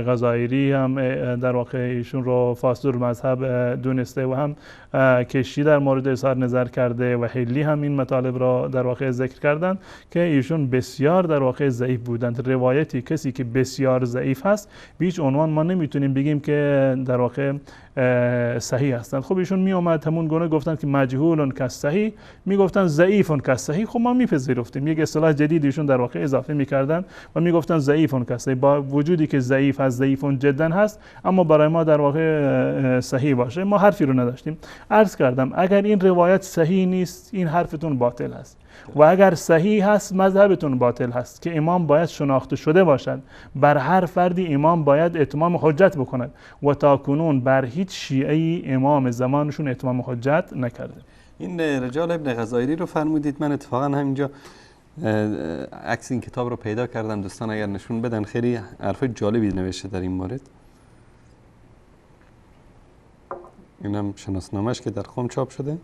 غزایری هم در واقع ایشون رو فاسد المذهب دونسته و هم کشی در مورد اظهار نظر کرده و حلی هم این مطالب را در واقع ذکر کردند که ایشون بسیار در واقع ضعیف بودند. روایتی کسی که بسیار ضعیف هست به هیچ عنوان ما نمیتونیم بگیم که در واقع صحیح هستند. خب ایشون می اومد همون گونه گفتن که مجهول کالصحیح، میگفتن ضعیف کالصحیح. خب ما میپذیرفتیم، یک اصطلاح جدید ایشون در واقع اضافه میکردن و میگفتن ضعیف کالصحیح، با وجودی که ضعیف هست، ضعیف جدا هست، اما برای ما در واقع صحیح باشه ما حرفی رو نداشتیم. عرض کردم اگر این روایت صحیح نیست این حرفتون باطل است، و اگر صحیح هست مذهبتون باطل هست که امام باید شناخته شده باشد. بر هر فردی امام باید اتمام حجت بکند و تاکنون بر هیچ شیعی امام زمانشون اتمام حجت نکرده. این رجال ابن غزایری رو فرمودید، من اتفاقا همینجا عکس این کتاب رو پیدا کردم، دوستان اگر نشون بدن، خیلی حرفای جالبی نوشته در این مورد. اینم شناسنامه‌اش که در قم چاپ شده.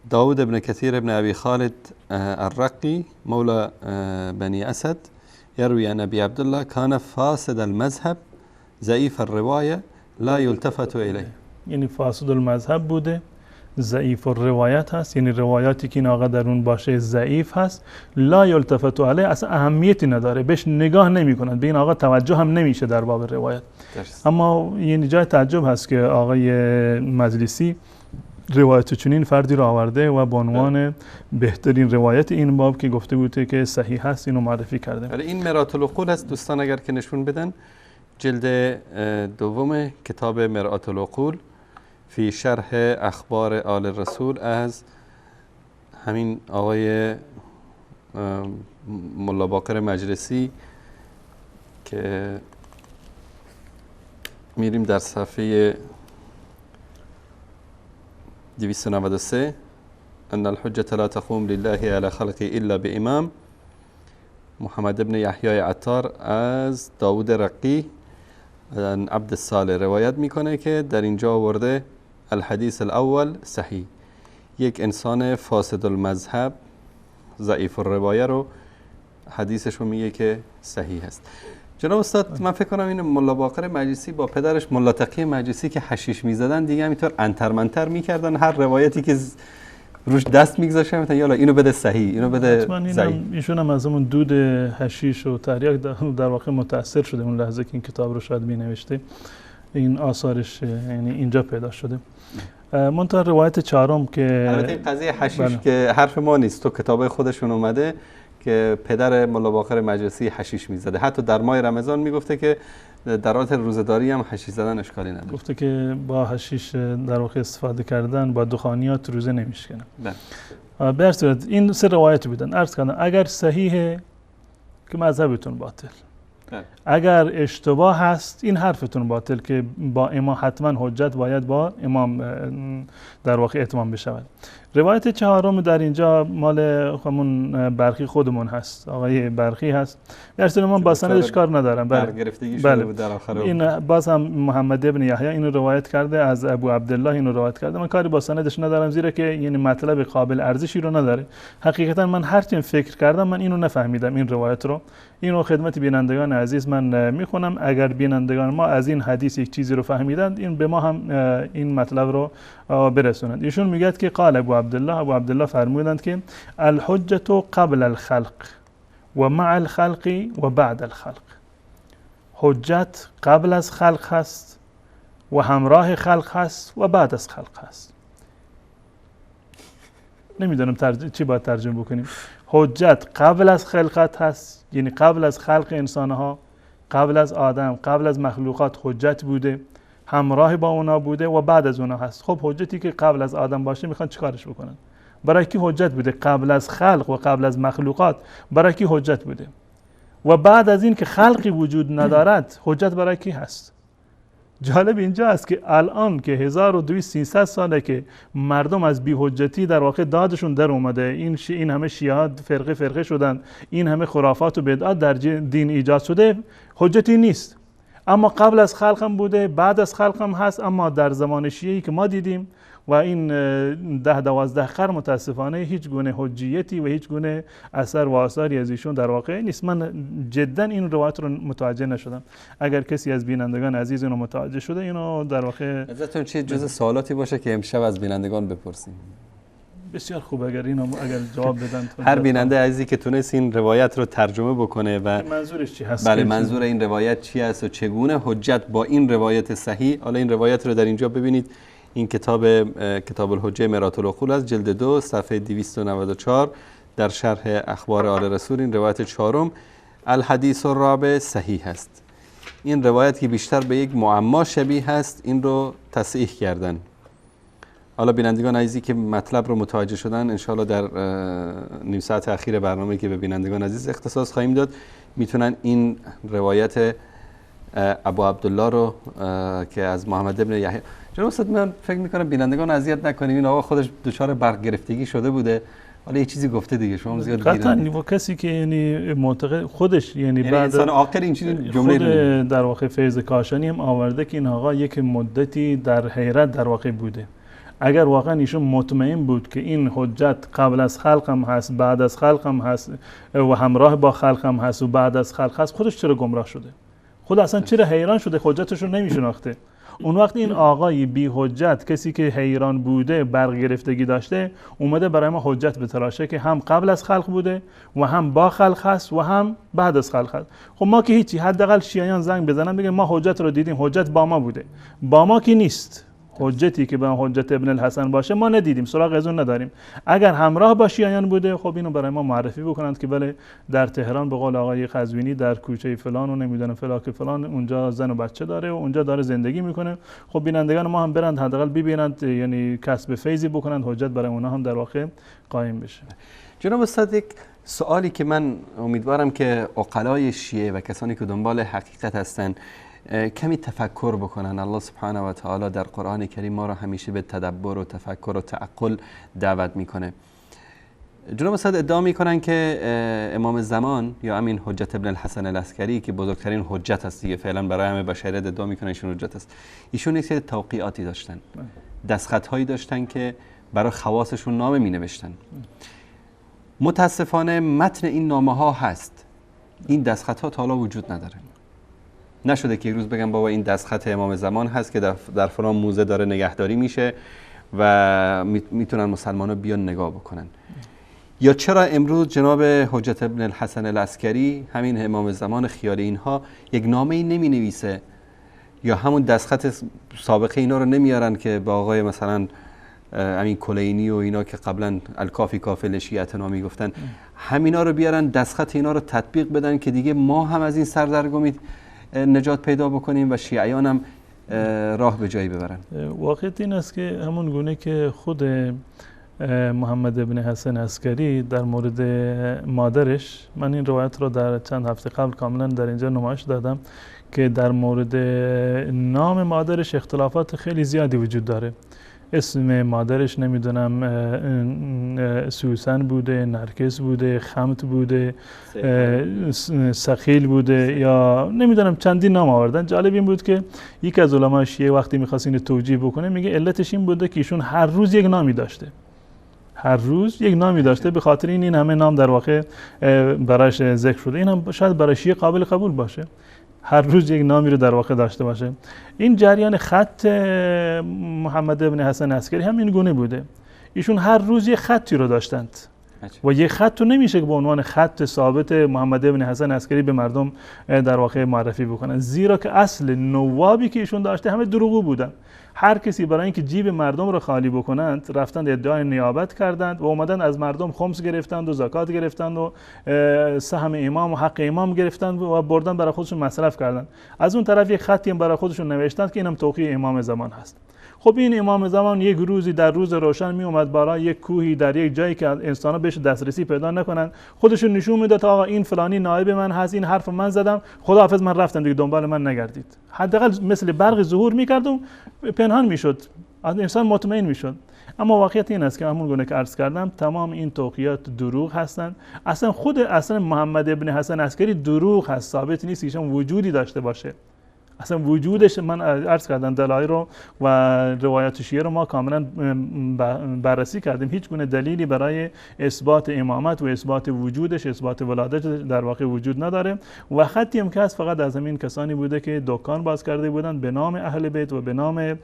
داود ابن كثير ابن أبي خالد الرقي مولى بني أسد يروي عن أبي عبد الله كان فاسد المذهب ضعيف الرواية لا يلتفت إليه. یعنی فاسد المذهب بوده، ضعیف الروایت هست، یعنی روایاتی که این آقا در اون باشه ضعیف هست. لا یلتفت علیه، اصلا اهمیتی نداره، بهش نگاه نمی کنند، به این آقا توجه هم نمیشه در باب روایت. اما یعنی جای تعجب هست که آقای مجلسی روایت چنین فردی رو آورده و به عنوان بهترین روایت این باب که گفته بوده که صحیح هست اینو معرفی کرده. این مرآة العقول است دوستان، اگر که نشون بدن، جلد دوم کتاب مرآة العقول فی شرح اخبار آل الرسول از همین آقای ملا باقر مجلسی که میریم در صفحه 293 ان الحجة لا تقوم لله على خلقه الا بامام. محمد ابن یحیی عطار از داود رقی عبد الصالح روایت میکنه که در اینجا آورده الحدیث الاول صحیح، یک انسان فاسد المذهب ضعیف الروایه رو حدیثش رو میگه که صحیح هست. جناب استاد من فکر کنم این ملا باقر مجلسی با پدرش ملا تقی مجلسی که حشیش میزدن دیگه همینطور انترمنتر میکردن، هر روایتی که روش دست میگذاشتن مثلا یالا اینو بده صحیح، اینو بده ضعیف. ایشون هم از اون دود حشیش و تریاک در واقع متاثر شده اون لحظه که این کتاب رو شاید مینوشته، این آثارش یعنی اینجا پیدا شده. منتها روایت چهارم که البته این قضیه حشیش که حرف ما نیست، تو کتاب خودشون اومده که پدر ملا باقر مجلسی حشیش میزده، حتی در ماه رمضان میگفته که در حالت روزداری هم حشیش زدن اشکالی نداره. گفته که با حشیش در واقع استفاده کردن با دخانیات روزه نمیشکنه. به هر صورت این سه روایت بودن. عرض کردم اگر صحیح که مذهبتون باطل. اگر اشتباه هست این حرفتون باطل که با امام حتما حجت باید با امام در واقع اتمام بشود. روایت چهارم در اینجا مال همون برخی خودمون هست، آقای برخی هست. در من با سندش کار ندارم. بله. در آخر این باز هم محمد ابن یحیی اینو روایت کرده، از ابو عبدالله اینو روایت کرده. من کاری با سندش ندارم زیرا که یعنی مطلب قابل ارزشی رو نداره. حقیقتا من هرچی فکر کردم من اینو نفهمیدم این روایت رو. اینو خدمت بینندگان عزیز من میخونم. اگر بینندگان ما از این حدیث یک چیزی رو فهمیدند این به ما هم این مطلب رو برسونند. ایشون میگه که قال ابو عبدالله فرمودند که الحجة قبل الخلق و مع الخلق و بعد الخلق. حجت قبل از خلق هست و همراه خلق هست و بعد از خلق هست. نمیدونم چی باید ترجمه بکنیم. حجت قبل از خلقت هست، یعنی قبل از خلق انسانها، قبل از آدم، قبل از مخلوقات حجت بوده، همراه با اونا بوده و بعد از اونا هست. خب حجتی که قبل از آدم باشه میخوان چیکارش بکنن؟ برای کی حجت بوده؟ قبل از خلق و قبل از مخلوقات برای کی حجت بوده؟ و بعد از این که خلقی وجود ندارد حجت برای کی هست؟ جالب اینجا است که الان که 1200 ساله که مردم از بی‌حجتی در واقع دادشون در اومده، این همه شیعه فرقه شدن، این همه خرافات و بدعات در دین ایجاد شده، حجتی نیست. اما قبل از خلق هم بوده، بعد از خلق هم هست. اما در زمان شیعی که ما دیدیم و این 10-12 قرن متاسفانه هیچ گونه حجیتی و هیچ گونه اثر و آثاری از ایشون در واقع نیست. من جدا این روایت رو متوجه نشدم. اگر کسی از بینندگان عزیز اینو متوجه شده اینو در واقع ازتون چه جزء سوالاتی باشه که امشب از بینندگان بپرسیم. بسیار خوب اگر جواب بدن. هر بیننده عزیزی که تونست این روایت رو ترجمه بکنه و منظورش چی هست؟ بله، منظور این روایت چی است و چگونه حجت با این روایت صحیح. حالا این روایت رو در اینجا ببینید. این کتاب الحجه مرات العقول از جلد 2 صفحه 294 در شرح اخبار آل رسول این روایت چهارم الحدیث الرابع صحیح است. این روایت که بیشتر به یک معما شبیه است این رو تصحیح کردن. حالا بینندگان عزیزی که مطلب رو متوجه شدن انشاءالله در نیم ساعت اخیر برنامه که به بینندگان عزیز اختصاص خواهیم داد میتونن این روایت ابو عبدالله رو که از محمد ابن یحیی. جناب استاد من فکر میکنم بینندگان اذیت نکنیم، این آقا خودش دچار برق گرفتگی شده بوده، حالا یه چیزی گفته دیگه شما زیاد قطعا و کسی که یعنی معتقد خودش یعنی بعد انسان عاقل این جمله در واقع فیض کاشانی هم آورده که این آقا یک مدتی در حیرت در واقع بوده. اگر واقعا ایشون مطمئن بود که این حجت قبل از خلق هم هست، بعد از خلق هم هست و همراه با خلق هم هست و بعد از خلق هست، خودش چرا گمراه شده؟ خود اصلا چرا حیران شده؟ حجتش رو نمیشناخته. اون وقت این آقای بی حجت، کسی که حیران بوده، برق گرفتگی داشته، اومده برای ما حجت بتراشه که هم قبل از خلق بوده و هم با خلق هست و هم بعد از خلق هست. خب ما که هیچی، حداقل شیعیان زنگ بزنن بگن ما حجت رو دیدیم، حجت با ما بوده. با ما که نیست. حجتی که به حجت ابن الحسن باشه ما ندیدیم، سراغ از اون نداریم. اگر همراه با شیعیان بوده خب اینو برای ما معرفی بکنند که بله در تهران به قول آقای قزوینی در کوچه فلان و نمیدونم فلاک فلان اونجا زن و بچه داره و اونجا داره زندگی میکنه. خب بینندگان ما هم برند حداقل ببینند، یعنی کسب فیضی بکنند، حجت برای اونها هم در واقع قائم بشه. جناب استاد یک سوالی که من امیدوارم که عقلای شیعه و کسانی که دنبال حقیقت هستن کمی تفکر بکنن. الله سبحانه و تعالی در قرآن کریم ما را همیشه به تدبر و تفکر و تعقل دعوت میکنه. جناب استاد ادعا میکنن که امام زمان یا همین حجت ابن الحسن العسکری که بزرگترین حجت هست دیگه فعلا برای همه بشریت ادعا میکنن ایشون حجت است، ایشون یک سری توقیعاتی داشتن، دستخط هایی داشتن که برای خواصشون نامه می نوشتن. متاسفانه متن این نامه ها هست، این دستخط ها تا حالا وجود نداره. نشده که یک روز بگم بابا این دستخط امام زمان هست که در فلان موزه داره نگهداری میشه و میتونن مسلمان ها بیان نگاه بکنن. یا چرا امروز جناب حجت ابن الحسن العسکری همین امام زمان خیال اینها یک نامه ای نمی نویسه یا همون دستخط سابقه اینا رو نمیارن که با آقای مثلا همین کلینی و اینا که قبلا الکافی کافل شیعه نامی گفتن همینا رو بیارن دستخط اینا رو تطبیق بدن که دیگه ما هم از این سردرگمی نجات پیدا بکنیم و شیعیان هم راه به جایی ببرن. واقعیت این است که همون گونه که خود محمد ابن حسن عسکری در مورد مادرش، من این روایت رو در چند هفته قبل کاملا در اینجا نمایش دادم که در مورد نام مادرش اختلافات خیلی زیادی وجود داره. اسم مادرش نمیدونم سوسن بوده، نرگس بوده، خمت بوده، سخیل بوده یا نمیدونم چندین نام آوردن. جالب این بود که یک از علما شیعه وقتی می‌خواست اینو توجیه بکنه میگه علتش این بوده که ایشون هر روز یک نامی داشته، هر روز یک نامی داشته، به خاطر این همه نام در واقع براش ذکر شده. این هم شاید برای شیعه قابل قبول باشه، هر روز یک نامی رو در واقع داشته باشه. این جریان خط محمد ابن حسن عسکری هم این گونه بوده، ایشون هر روز یک خطی رو داشتند و یک خط رو نمیشه که به عنوان خط ثابت محمد ابن حسن عسکری به مردم در واقع معرفی بکنن، زیرا که اصل نوابی که ایشون داشته همه دروغگو بودن. هر کسی برای اینکه جیب مردم رو خالی بکنند رفتند ادعای نیابت کردند و اومدن از مردم خمس گرفتند و زکات گرفتند و سهم امام و حق امام گرفتند و بردن برای خودشون مصرف کردند. از اون طرف یک خطی هم برای خودشون نوشتند که اینم توقیع امام زمان هست. خب این امام زمان یک روزی در روز روشن می اومد بالا یک کوهی در یک جایی که انسانا بهش دسترسی پیدا نکنن، خودشون نشون میداد آقا این فلانی نایب من هست، این حرف من زدم، خداحافظ من رفتم دیگه دنبال من نگردید. حداقل مثل برق ظهور میکرد و پنهان میشد، از انسان مطمئن میشد. اما واقعیت این است که همون گونه که عرض کردم تمام این توقیات دروغ هستند. اصلا محمد ابن حسن عسکری دروغ هست، ثابت نیست که وجودی داشته باشه. اصلا وجودش، من عرض کردم دلایل رو و روایات شیعه رو ما کاملا بررسی کردیم، هیچ گونه دلیلی برای اثبات امامت و اثبات وجودش، اثبات ولادت در واقع وجود نداره. و خطی هم که هست فقط از همین کسانی بوده که دکان باز کرده بودند به نام اهل بیت و به نام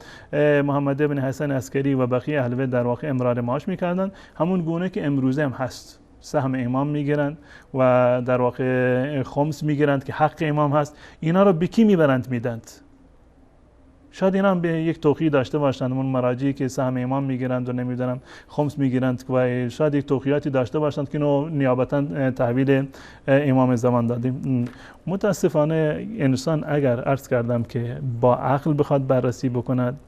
محمد ابن حسن عسکری و بقیه اهل بیت در واقع امرار معاش میکردن، همون گونه که امروزه هم هست. سهم امام میگیرند و در واقع خمس میگیرند که حق امام هست. اینا رو به کی میبرند میدند؟ شاید اینا هم به یک توقیع داشته باشند، اون مراجعی که سهم امام میگیرند و نمیدونم خمس میگیرند و شاید یک توقیعاتی داشته باشند که اینو نیابتا تحویل امام زمان دادیم. متاسفانه انسان اگر عرض کردم که با عقل بخواد بررسی بکند،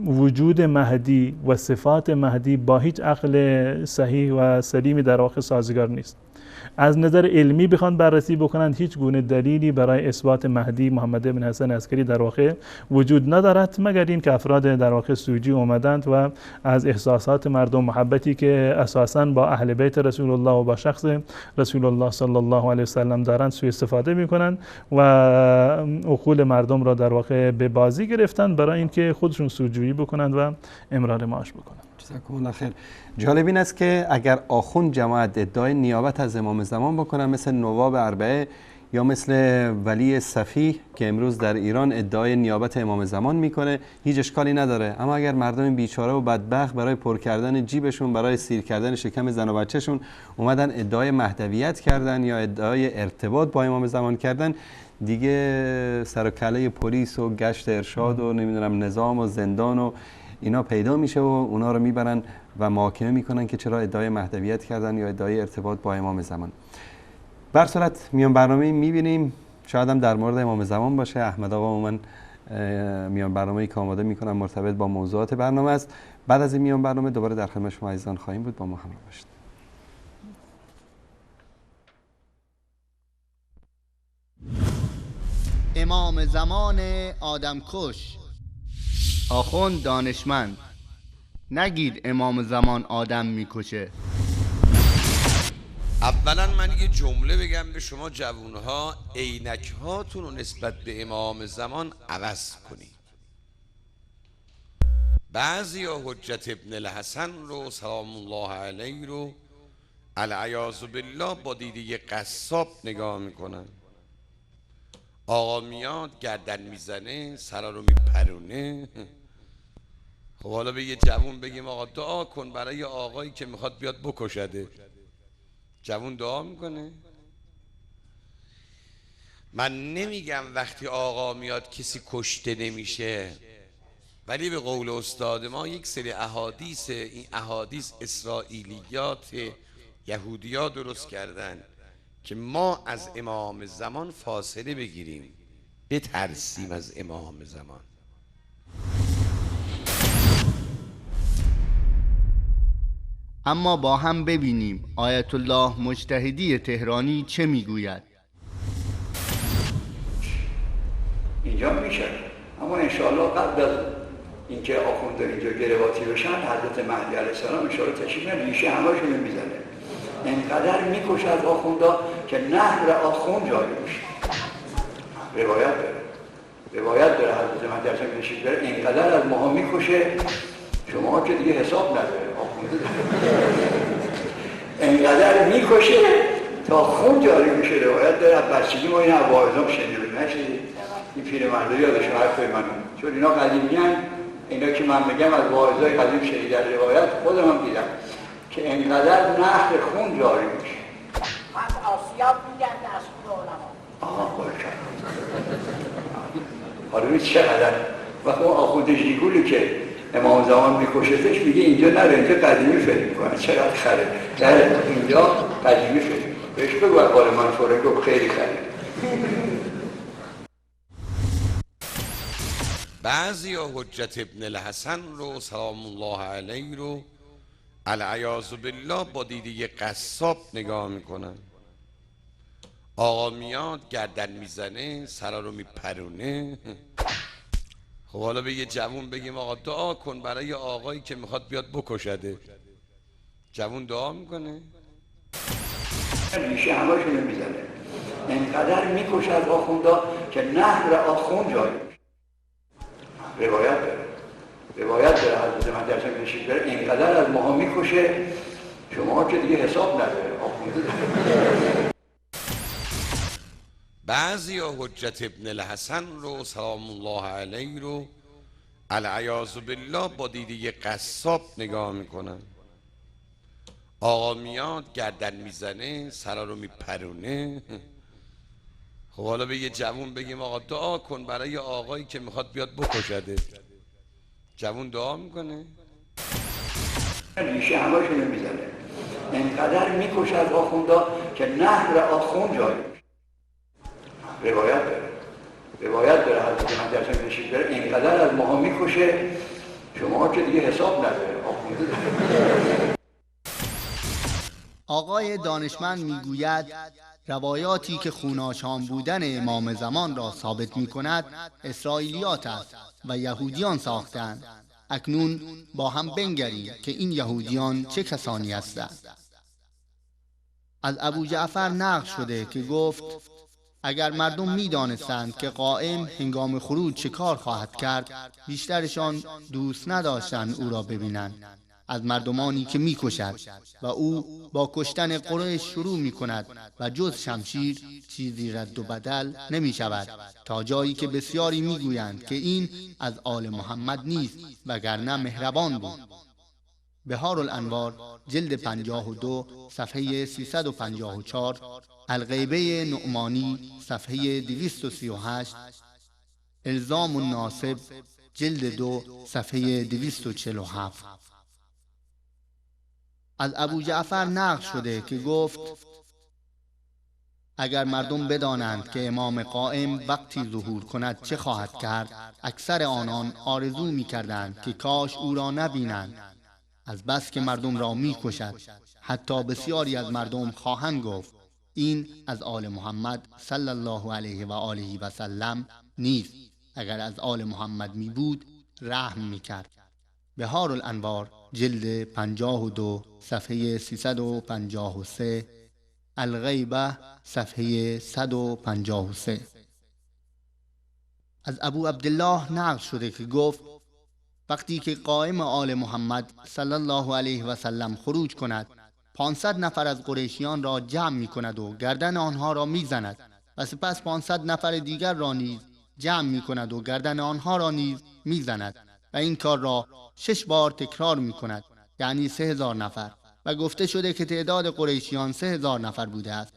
وجود مهدی و صفات مهدی با هیچ عقل صحیح و سلیمی در واقع سازگار نیست. از نظر علمی بخوان بررسی بکنند هیچ گونه دلیلی برای اثبات مهدی محمد بن حسن عسکری در واقع وجود ندارد، مگر این که افراد در واقع سوجی اومدند و از احساسات مردم، محبتی که اساساً با اهل بیت رسول الله و با شخص رسول الله صلی الله علیه و سلم دارند سوء استفاده میکنند و عقول مردم را در واقع به بازی گرفتند برای اینکه خودشون سوجویی بکنند و امرار معاش بکنند. جزاکم الله خیر. جالب این است که اگر آخوند جماعت ادعای نیابت از امام زمان بکنن مثل نواب اربعه یا مثل ولی صفیح که امروز در ایران ادعای نیابت امام زمان میکنه، هیچ اشکالی نداره. اما اگر مردم بیچاره و بدبخت برای پر کردن جیبشون، برای سیر کردن شکم زن و بچهشون اومدن ادعای مهدویت کردن یا ادعای ارتباط با امام زمان کردن، دیگه سر و کله پلیس و گشت ارشاد و نمیدونم نظام و زندان و اینا پیدا میشه و اونا رو میبرن و محاکمه میکنن که چرا ادعای مهدویت کردن یا ادعای ارتباط با امام زمان. بر صورت میان برنامه میبینیم، شاید هم در مورد امام زمان باشه. احمد آقا من میان برنامه‌ای که آماده میکنم مرتبط با موضوعات برنامه است. بعد از این میان برنامه دوباره در خدمت شما عزیزان خواهیم بود، با ما همراه باشید. امام زمان آدمکش. آخوند دانشمند، نگید امام زمان آدم میکشه. اولا من یه جمله بگم به شما جوانها، عینک هاتون رو نسبت به امام زمان عوض کنید. بعضی ها حجت ابن الحسن رو سلام الله علیه رو العیاذ بالله با دیده قصاب نگاه میکنن. آقا میاد گردن میزنه، سرا رو میپرونه. خب حالا به یه جوون بگیم آقا دعا کن برای آقایی که میخواد بیاد بکشده، جوون دعا میکنه؟ من نمیگم وقتی آقا میاد کسی کشته نمیشه، ولی به قول استاد ما یک سری احادیث، این احادیث اسرائیلیات یهودیا درست کردن که ما از امام زمان فاصله بگیریم، بترسیم از امام زمان. اما با هم ببینیم آیت الله مجتهدی تهرانی چه میگوید. اینجا میشه، اما انشاءالله قبل از اینکه آخوندان اینجا گرواتی بشن حضرت مهدی علیه السلام انشاءالله تشریف میاره، ریشه همه‌شون میزنه، انقدر میکشه از آخوندا که نهر آخوند جاری میشه. روایت داره حضرت مهدی علیه السلام تشریف بیاره انقدر از ماها میکشه شما که دیگه حساب نداره، آخونده انقدر میکشه تا خون جاری میشه. روایت داره از بچگی ما این واعظام شنیدیم، نشدید؟ این پیرمردا یادشون حرفای منو، چون اینا قدیمیان، اینا که من میگم از واعظای قدیم شنیدن روایت، خودم هم دیدم که انقدر نهر خون جاری میشه. از آسیاب میگن از خود علما. باشد. حالا ببین چقدر وقت اون آخوند ژیگولی که امام زمان میکشتش میگه اینجا نره، اینجا قدیمی فکر میکنه، چقدر خره در اینجا قدیمی فکر میکنه. بهش بگو اقبال من فوره گفت خیلی خره. بعضی ها حجت ابن الحسن رو سلام الله علیه رو العیاذ بالله با دیده قصاب نگاه میکنن. آقا میاد گردن میزنه، سرا رو میپرونه. خب حالا به یه جوون بگیم آقا دعا کن برای آقایی که میخواد بیاد بکشده، جوون دعا میکنه؟ ریشه همه‌شون میزنه، انقدر میکشه از آخوندا که نهر آخوند جاری میشه. روایت داره حضرت مهدی علیه السلام تشریف بیاره انقدر از ماها میکشه شما که دیگه حساب نداره، آخونده داره. بعضی ها حجت ابن الحسن رو سلام الله علیه رو العیاذ بالله با دیده قصاب نگاه میکنن. آقا میاد گردن میزنه، سرا رو میپرونه. خب حالا به یه جوون بگیم آقا دعا کن برای آقایی که میخواد بیاد بکشده، جوون دعا میکنه؟ ریشه همه‌شون میزنه، انقدر میکشه از آخوندا که نهر آخوند جاری میشه. روایت داره حضرت مهدی علیه السلام تشریف بیاره انقدر از ماها میکشه شما که دیگه حساب نداره، آخونده داره. آقای دانشمند میگوید روایاتی که خوناشام بودن امام زمان را ثابت می کند اسرائیلیات است و یهودیان ساختند. اکنون با هم بنگریم که این یهودیان چه کسانی هستند. از ابو جعفر نقل شده که گفت اگر مردم می دانستند که قائم هنگام خروج چه کار خواهد کرد، بیشترشان دوست نداشتند او را ببینند. از مردمانی که می کشد و او با کشتن قریش شروع می کند و جز شمشیر چیزی رد و بدل نمی شود، تا جایی که بسیاری می گویند که این از آل محمد نیست وگرنه مهربان بود. بهار الانوار جلد 52 صفحه 354، الغیبه نعمانی صفحه 238، الزام الناصب جلد 2 صفحه 247. از ابو جعفر نقل شده که گفت اگر مردم بدانند که امام قائم وقتی ظهور کند چه خواهد کرد، اکثر آنان آرزو می کردند که کاش او را نبینند، از بس که مردم را می کشد. حتی بسیاری از مردم خواهند گفت این از آل محمد صلی الله علیه و آله و سلم نیست، اگر از آل محمد می بود رحم می کرد. بهار الانوار جلد 52 صفحه 353، الغیبه صفحه 153. از ابو عبدالله نقل شده که گفت وقتی که قائم آل محمد صلی الله علیه و سلم خروج کند، 500 نفر از قریشیان را جمع می کند و گردن آنها را می زند و سپس 500 نفر دیگر را نیز جمع می کند و گردن آنها را نیز می زند و این کار را 6 بار تکرار می کند، یعنی 3000 نفر، و گفته شده که تعداد قریشیان 3000 نفر بوده است.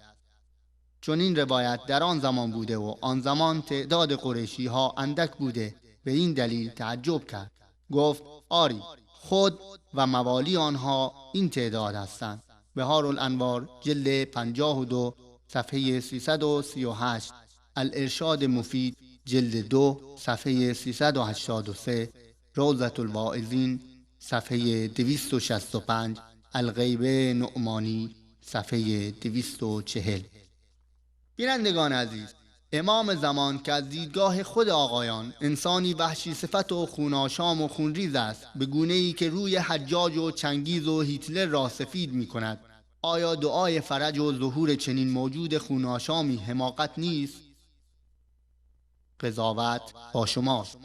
چون این روایت در آن زمان بوده و آن زمان تعداد قریشی ها اندک بوده، به این دلیل تعجب کرد. گفت آری، خود و موالی آنها این تعداد هستند. بهار الانوار جلد 52 صفحه 338، الارشاد مفید جلد 2 صفحه 383، روضة الواعظین صفحه 265، الغیبه نعمانی صفحه 240. بینندگان عزیز، امام زمان که از دیدگاه خود آقایان انسانی وحشی صفت و خوناشام و خونریز است، به گونه‌ای که روی حجاج و چنگیز و هیتلر را سفید می کند، آیا دعای فرج و ظهور چنین موجود خوناشامی حماقت نیست؟ قضاوت با شماست.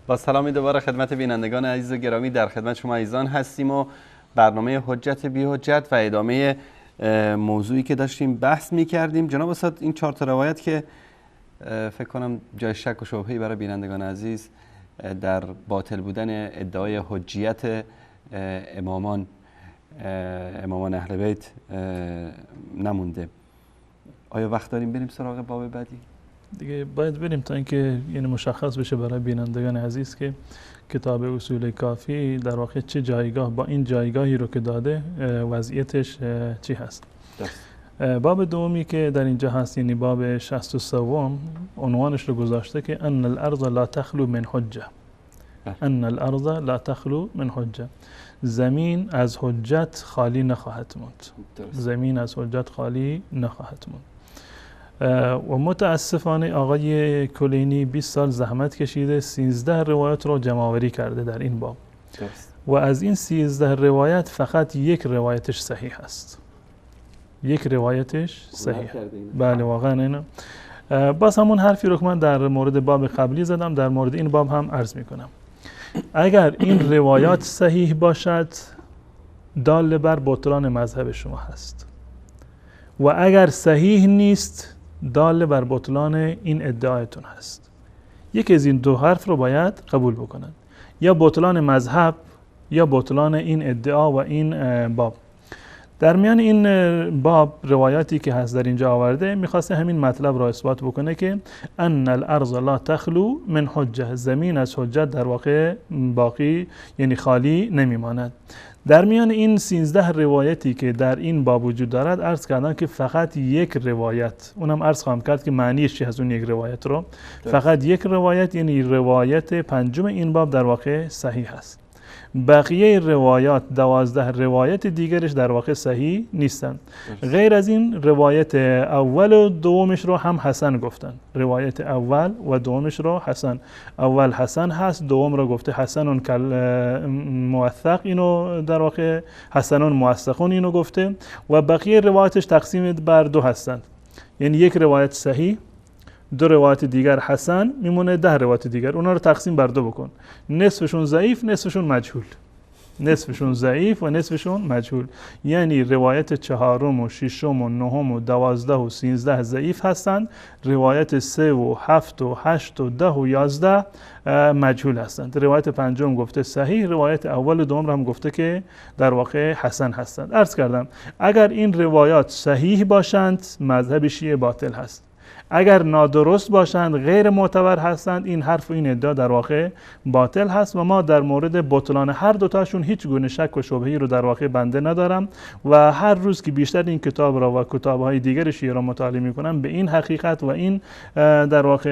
با سلامی دوباره خدمت بینندگان عزیز و گرامی، در خدمت شما عزیزان هستیم و برنامه حجت بی حجت و ادامه موضوعی که داشتیم بحث می کردیم. جناب استاد، این 4 تا روایت که فکر کنم جای شک و شبهه‌ای برای بینندگان عزیز در باطل بودن ادعای حجیت امامان اهل بیت نمونده. آیا وقت داریم بریم سراغ باب بعدی؟ دیگه باید بریم تا اینکه یعنی مشخص بشه برای بینندگان عزیز که کتاب اصول کافی در واقع چه جایگاه با این جایگاهی رو که داده وضعیتش چی هست. باب دومی که در اینجا هست، یعنی باب 63، عنوانش رو گذاشته که ان الارض لا تخلو من حجه. ان الارض لا تخلو من حجه. زمین از حجت خالی نخواهد موند. زمین از حجت خالی نخواهد موند. و متاسفانه آقای کلینی 20 سال زحمت کشیده 13 روایت رو جمع‌آوری کرده در این باب و از این 13 روایت فقط یک روایتش صحیح است. یک روایتش صحیح. بله واقعا اینا. باز همون حرفی رو که من در مورد باب قبلی زدم در مورد این باب هم عرض میکنم. اگر این روایات صحیح باشد دال بر بطلان مذهب شما هست و اگر صحیح نیست دال بر بطلان این ادعایتون هست. یکی از این دو حرف رو باید قبول بکنند، یا بطلان مذهب یا بطلان این ادعا و این باب. در میان این باب روایاتی که هست در اینجا آورده میخواسته همین مطلب را اثبات بکنه که ان الارض لا تخلو من حجه، زمین از حجت در واقع باقی یعنی خالی نمیماند. در میان این 13 روایتی که در این باب وجود دارد عرض کردم که فقط یک روایت، اونم عرض خواهم کرد که معنیش چی هست اون یک روایت رو، فقط یک روایت یعنی روایت 5 این باب در واقع صحیح است. بقیه روایات 12 روایت دیگرش در واقع صحیح نیستند. غیر از این روایت اول و دومش رو هم حسن گفتن. روایت اول و دومش رو حسن، اول حسن هست، دوم رو گفته حسن کل موثق، اینو در واقع حسنون موثقون اینو گفته و بقیه روایتش تقسیم بر 2 هستند. یعنی یک روایت صحیح، 2 روایت دیگر حسن، میمونه 10 روایت دیگر. اونا رو تقسیم بر 2 بکن، نصفشون ضعیف نصفشون مجهول، نصفشون ضعیف و نصفشون مجهول. یعنی روایت 4 و 6 و 9 و 12 و 13 ضعیف هستند، روایت 3 و 7 و 8 و 10 و 11 مجهول هستند. روایت 5 گفته صحیح، روایت اول و دوم هم گفته که در واقع حسن هستند. عرض کردم اگر این روایات صحیح باشند مذهب شیعه باطل هست، اگر نادرست باشند، غیر معتبر هستند، این حرف و این ادعا در واقع باطل هست و ما در مورد بطلان هر دوتاشون هیچ گونه شک و شبهه‌ای رو در واقع بنده ندارم و هر روز که بیشتر این کتاب را و کتاب‌های دیگر شیعه را مطالعه می‌کنم به این حقیقت و این در واقع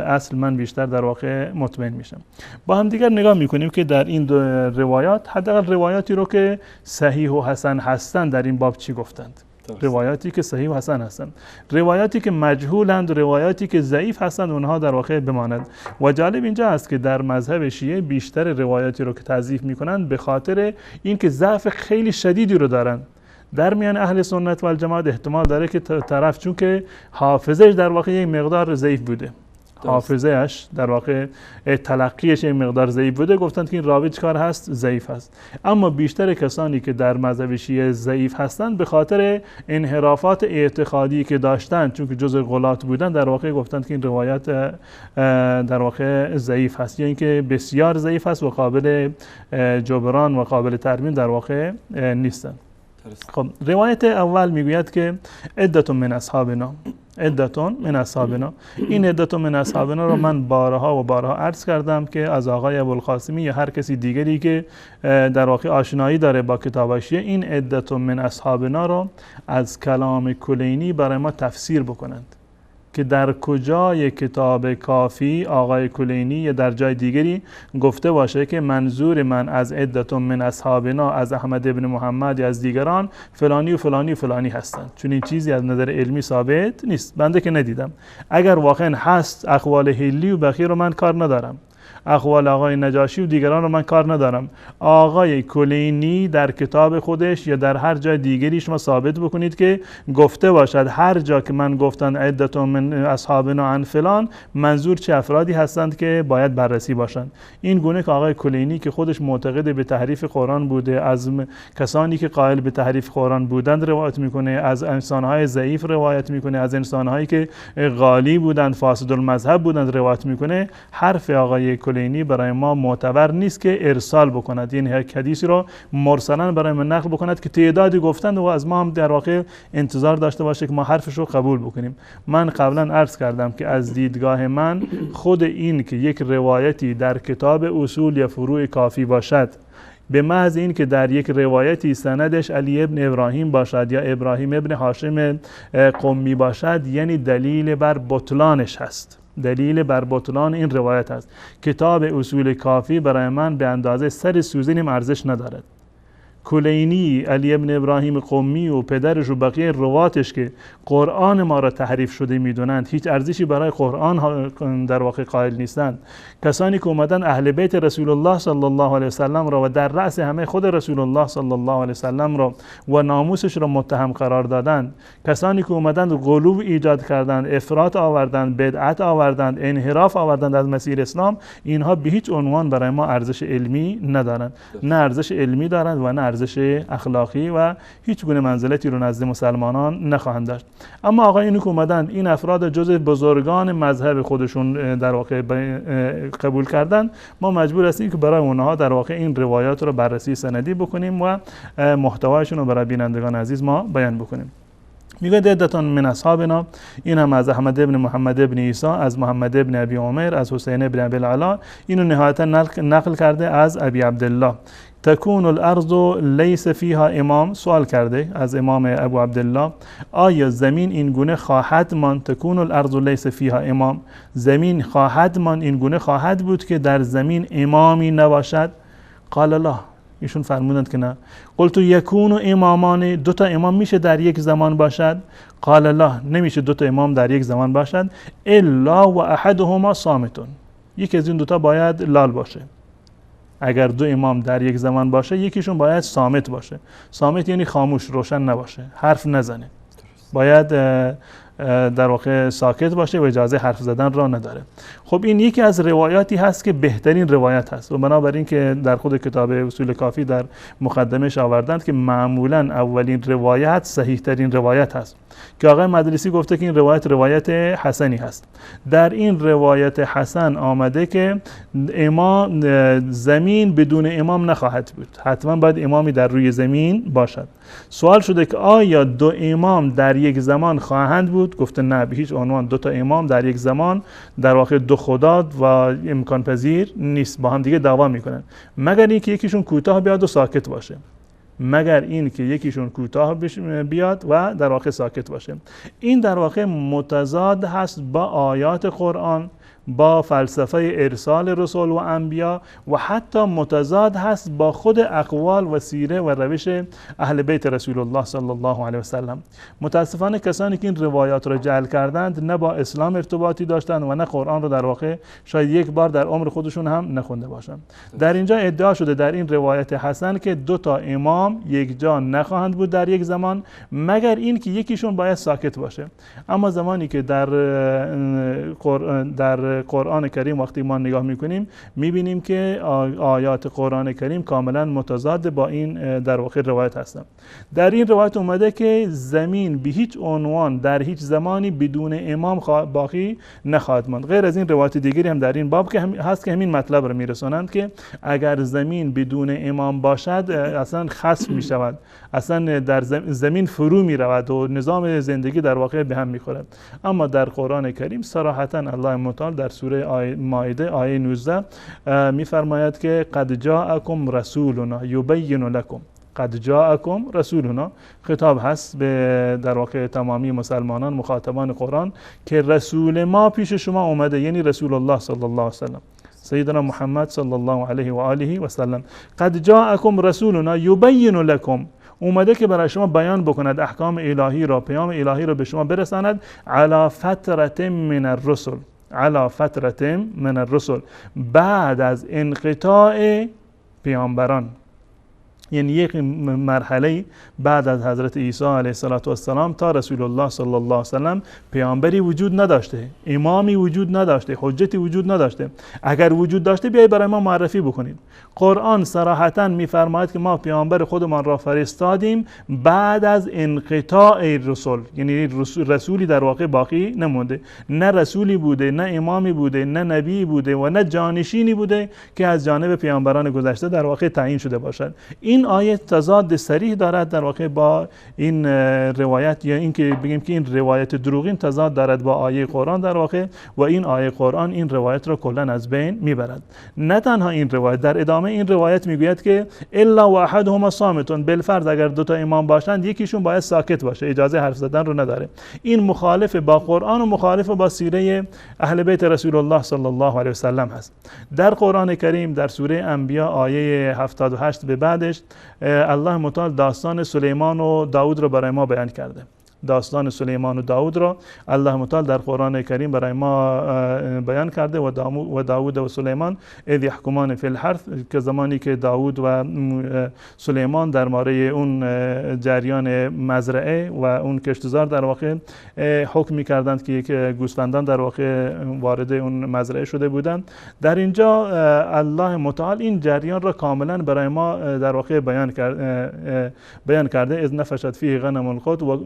اصل من بیشتر در واقع مطمئن میشم. با هم دیگر نگاه می‌کنیم که در این دو روایات، حداقل روایاتی رو که صحیح و حسن هستند در این باب چی گفتند. روایاتی که صحیح و حسن هستند، روایاتی که مجهولند، روایاتی که ضعیف هستند اونها در واقع بماند. و جالب اینجا است که در مذهب شیعه بیشتر روایاتی رو که تضعیف میکنند به خاطر اینکه ضعف خیلی شدیدی رو دارند. در میان اهل سنت و الجماعت احتمال داره که طرف چون که حافظش در واقع یک مقدار ضعیف بوده، حافظه‌اش در واقع تلقیش این مقدار ضعیف بوده، گفتند که این راوی چکار هست؟ ضعیف هست. اما بیشتر کسانی که در مذهب شیعه ضعیف هستند به خاطر انحرافات اعتقادی که داشتند، چون که جزء غلات بودن، در واقع گفتند که این روایت در واقع ضعیف هست یا اینکه بسیار ضعیف هست و قابل جبران و قابل ترمیم در واقع نیستند. خب روایت اول میگوید که عدة من اصحابنا، عدة من اصحابنا. این عدة من اصحابنا رو من بارها و بارها عرض کردم که از آقای ابوالقاسمی یا هر کسی دیگری که در واقع آشنایی داره با کتاب شیعه این عدة من اصحابنا رو از کلام کلینی برای ما تفسیر بکنند که در کجای کتاب کافی آقای کلینی یا در جای دیگری گفته باشه که منظور من از عدة من اصحابنا از احمد ابن محمد یا از دیگران فلانی و فلانی و فلانی هستند. چون این چیزی از نظر علمی ثابت نیست، بنده که ندیدم. اگر واقعا هست اقوال هلی و بخیر رو من کار ندارم، اقوال آقای نجاشی و دیگران رو من کار ندارم. آقای کلینی در کتاب خودش یا در هر جای دیگری شما ثابت بکنید که گفته باشد هر جا که من گفتن عدة من اصحابنا عن فلان منظور چه افرادی هستند که باید بررسی باشند. این گونه که آقای کلینی که خودش معتقد به تحریف قرآن بوده، از کسانی که قائل به تحریف قرآن بودند روایت میکنه، از انسانهای ضعیف روایت میکنه، از انسانهایی که غالی بودند، فاسد المذهب بودند روایت میکنه، حرف آقای کلینی برای ما معتبر نیست که ارسال بکند، یعنی یک حدیثی رو مرسلا برای ما نقل بکند که تعدادی گفتند و از ما هم در واقع انتظار داشته باشه که ما حرفش رو قبول بکنیم. من قبلا عرض کردم که از دیدگاه من خود این که یک روایتی در کتاب اصول یا فروع کافی باشد به محض این که در یک روایتی سندش علی ابن ابراهیم باشد یا ابراهیم ابن هاشم قمی باشد، یعنی دلیل بر بطلانش هست، دلیل بر بطلان این روایت است. کتاب اصول کافی برای من به اندازه سر سوزنیم ارزش ندارد. کلینی، علی ابن ابراهیم قمی و پدرش و بقیه رواتش که قرآن ما را تحریف شده میدونند، هیچ ارزشی برای قرآن در واقع قائل نیستند. کسانی که اومدن اهل بیت رسول الله صلی الله علیه وسلم را و در رأس همه خود رسول الله صلی الله علیه وسلم را و ناموسش را متهم قرار دادند، کسانی که اومدن غلو ایجاد کردند، افراط آوردند، بدعت آوردند، انحراف آوردند از مسیر اسلام، اینها به هیچ عنوان برای ما ارزش علمی ندارند. نه ارزش علمی دارند و نه ارزش اخلاقی و هیچ گونه منزلتی رو نزد مسلمانان نخواهند داشت. اما آقایونی که اومدن این افراد جزء بزرگان مذهب خودشون در واقع قبول کردن، ما مجبور هستیم که برای اونها در واقع این روایات رو بررسی سندی بکنیم و محتوایشون رو برای بینندگان عزیز ما بیان بکنیم. میگه عدة من اصحابنا، این هم از احمد ابن محمد ابن عیسی، از محمد ابن ابی عمر، از حسین ابن ابی العلا، اینو نهایتا نقل کرده از ابی عبدالله. تکون الارض لیس فیها امام، سوال کرده از امام ابو عبدالله، آیا زمین این گونه خواهد ماند؟ تکون الارض لیس فیها امام، زمین خواهد ماند، این گونه خواهد بود که در زمین امامی نباشد؟ قال لا، ایشون فرمودند که نه. قلت یکون امامان، دو تا امام میشه در یک زمان باشد؟ قال لا، نمیشه دو تا امام در یک زمان باشد الا و احدهما صامتون، یکی از این دوتا باید لال باشه. اگر دو امام در یک زمان باشه یکیشون باید صامت باشه. صامت یعنی خاموش، روشن نباشه، حرف نزنه، باید در واقع ساکت باشه و اجازه حرف زدن را نداره. خب این یکی از روایاتی هست که بهترین روایت هست و بنابراین که در خود کتاب اصول کافی در مقدمش آوردند که معمولا اولین روایت صحیح ترین روایت هست که آقای مدرسی گفته که این روایت حسنی هست. در این روایت حسن آمده که امام زمین بدون امام نخواهد بود، حتما باید امامی در روی زمین باشد. سوال شده که آیا دو امام در یک زمان خواهند بود؟ بود؟ گفته نه، به هیچ عنوان دو تا امام در یک زمان در واقع دو خدا و امکان پذیر نیست، با هم دیگه دعوا میکنن، مگر اینکه یکیشون کوتاه بیاد و ساکت باشه. مگر این که یکیشون کوتاه بیاد و در واقع ساکت باشه. این در واقع متضاد هست با آیات قرآن، با فلسفه ارسال رسول و انبیا، و حتی متضاد هست با خود اقوال و سیره و روش اهل بیت رسول الله صلی الله علیه و سلم. متاسفانه کسانی که این روایات را جعل کردند نه با اسلام ارتباطی داشتند و نه قرآن رو در واقع شاید یک بار در عمر خودشون هم نخونده باشند. در اینجا ادعا شده در این روایت حسن که دو تا امام یک جا نخواهند بود در یک زمان، مگر این که یکیشون باید ساکت باشه. اما زمانی که در قرآن کریم وقتی ما نگاه میکنیم میبینیم که آیات قرآن کریم کاملا متضاد با این در واقع روایت هستند. در این روایت اومده که زمین به هیچ عنوان در هیچ زمانی بدون امام باقی نخواهد ماند. غیر از این روایت دیگری هم در این باب که هست که همین مطلب رو میرسونند که اگر زمین بدون امام باشد اصلا خسف میشود، اصلا در زمین فرو میرود و نظام زندگی در واقع به هم میخورد. اما در قرآن کریم صراحتا الله متعال در سوره مائده آیه 19 میفرماید که قد جاءکم رسولنا یبین لکم. قد جاءکم رسولنا خطاب هست به در واقع تمامی مسلمانان مخاطبان قرآن که رسول ما پیش شما اومده، یعنی رسول الله صلی الله علیه و سلم، سیدنا محمد صلی الله علیه و آله و سلم. قد جاءکم رسولنا یبین لکم، اومده که برای شما بیان بکند احکام الهی را، پیام الهی را به شما برساند. علی فترة من الرسل، علی فترة من الرسل، بعد از انقطاع پیامبران، یعنی یک مرحله بعد از حضرت عیسی علیه السلام تا رسول الله صلی الله علیه وسلم پیامبری وجود نداشته، امامی وجود نداشته، حجتی وجود نداشته. اگر وجود داشته بیایید برای ما معرفی بکنید. قرآن صراحتا میفرماید که ما پیامبر خودمان را فرستادیم بعد از انقطاع رسول، یعنی رسولی در واقع باقی نمونده، نه رسولی بوده، نه امامی بوده، نه نبی بوده و نه جانشینی بوده که از جانب پیامبران گذشته در واقع تعیین شده باشد. این آیه تضاد صریح دارد در واقع با این روایت، یا اینکه بگیم که این روایت دروغین تضاد دارد با آیه قرآن در واقع، و این آیه قرآن این روایت را کلا از بین میبرد. نه تنها این روایت، در ادامه این روایت میگوید که الا و احدهما صامتون، بالفرض اگر دو تا امام باشند یکیشون باید ساکت باشه، اجازه حرف زدن رو نداره. این مخالف با قرآن و مخالف با سیره اهل بیت رسول الله صلی الله علیه و سلم هست. در قرآن کریم در سوره انبیا آیه 78 به بعدش الله متعال داستان سلیمان و داود رو برای ما بیان کرده. داستان سلیمان و داود را الله متعال در قرآن کریم برای ما بیان کرده و داود و سلیمان اذ یحکمان فی الحرث، که زمانی که داود و سلیمان در مورد اون جریان مزرعه و اون کشتزار در واقع حکم می‌کردند که یک گوسفندان در واقع وارد اون مزرعه شده بودند. در اینجا الله متعال این جریان را کاملا برای ما در واقع بیان کرده. اذ نفشت فیه غنم القوت و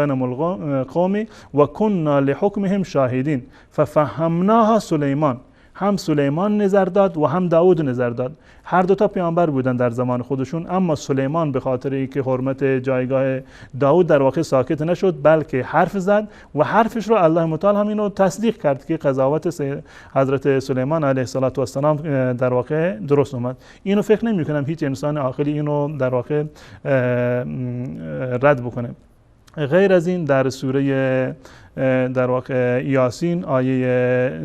غنم القوم و كنا لحکمهم شاهدین ففهمناها سلیمان. هم سلیمان نظر داد و هم داود نظر داد. هر دو تا پیامبر بودن در زمان خودشون، اما سلیمان به خاطر اینکه حرمت جایگاه داود در واقع ساکت نشد بلکه حرف زد و حرفش رو الله متعال هم اینو تصدیق کرد که قضاوت حضرت سلیمان علیه السلام در واقع درست اومد. اینو فکر نمی کنم هیچ انسان عاقلی اینو در واقع رد بکنه. غیر از این در سوره در واقع یاسین آیه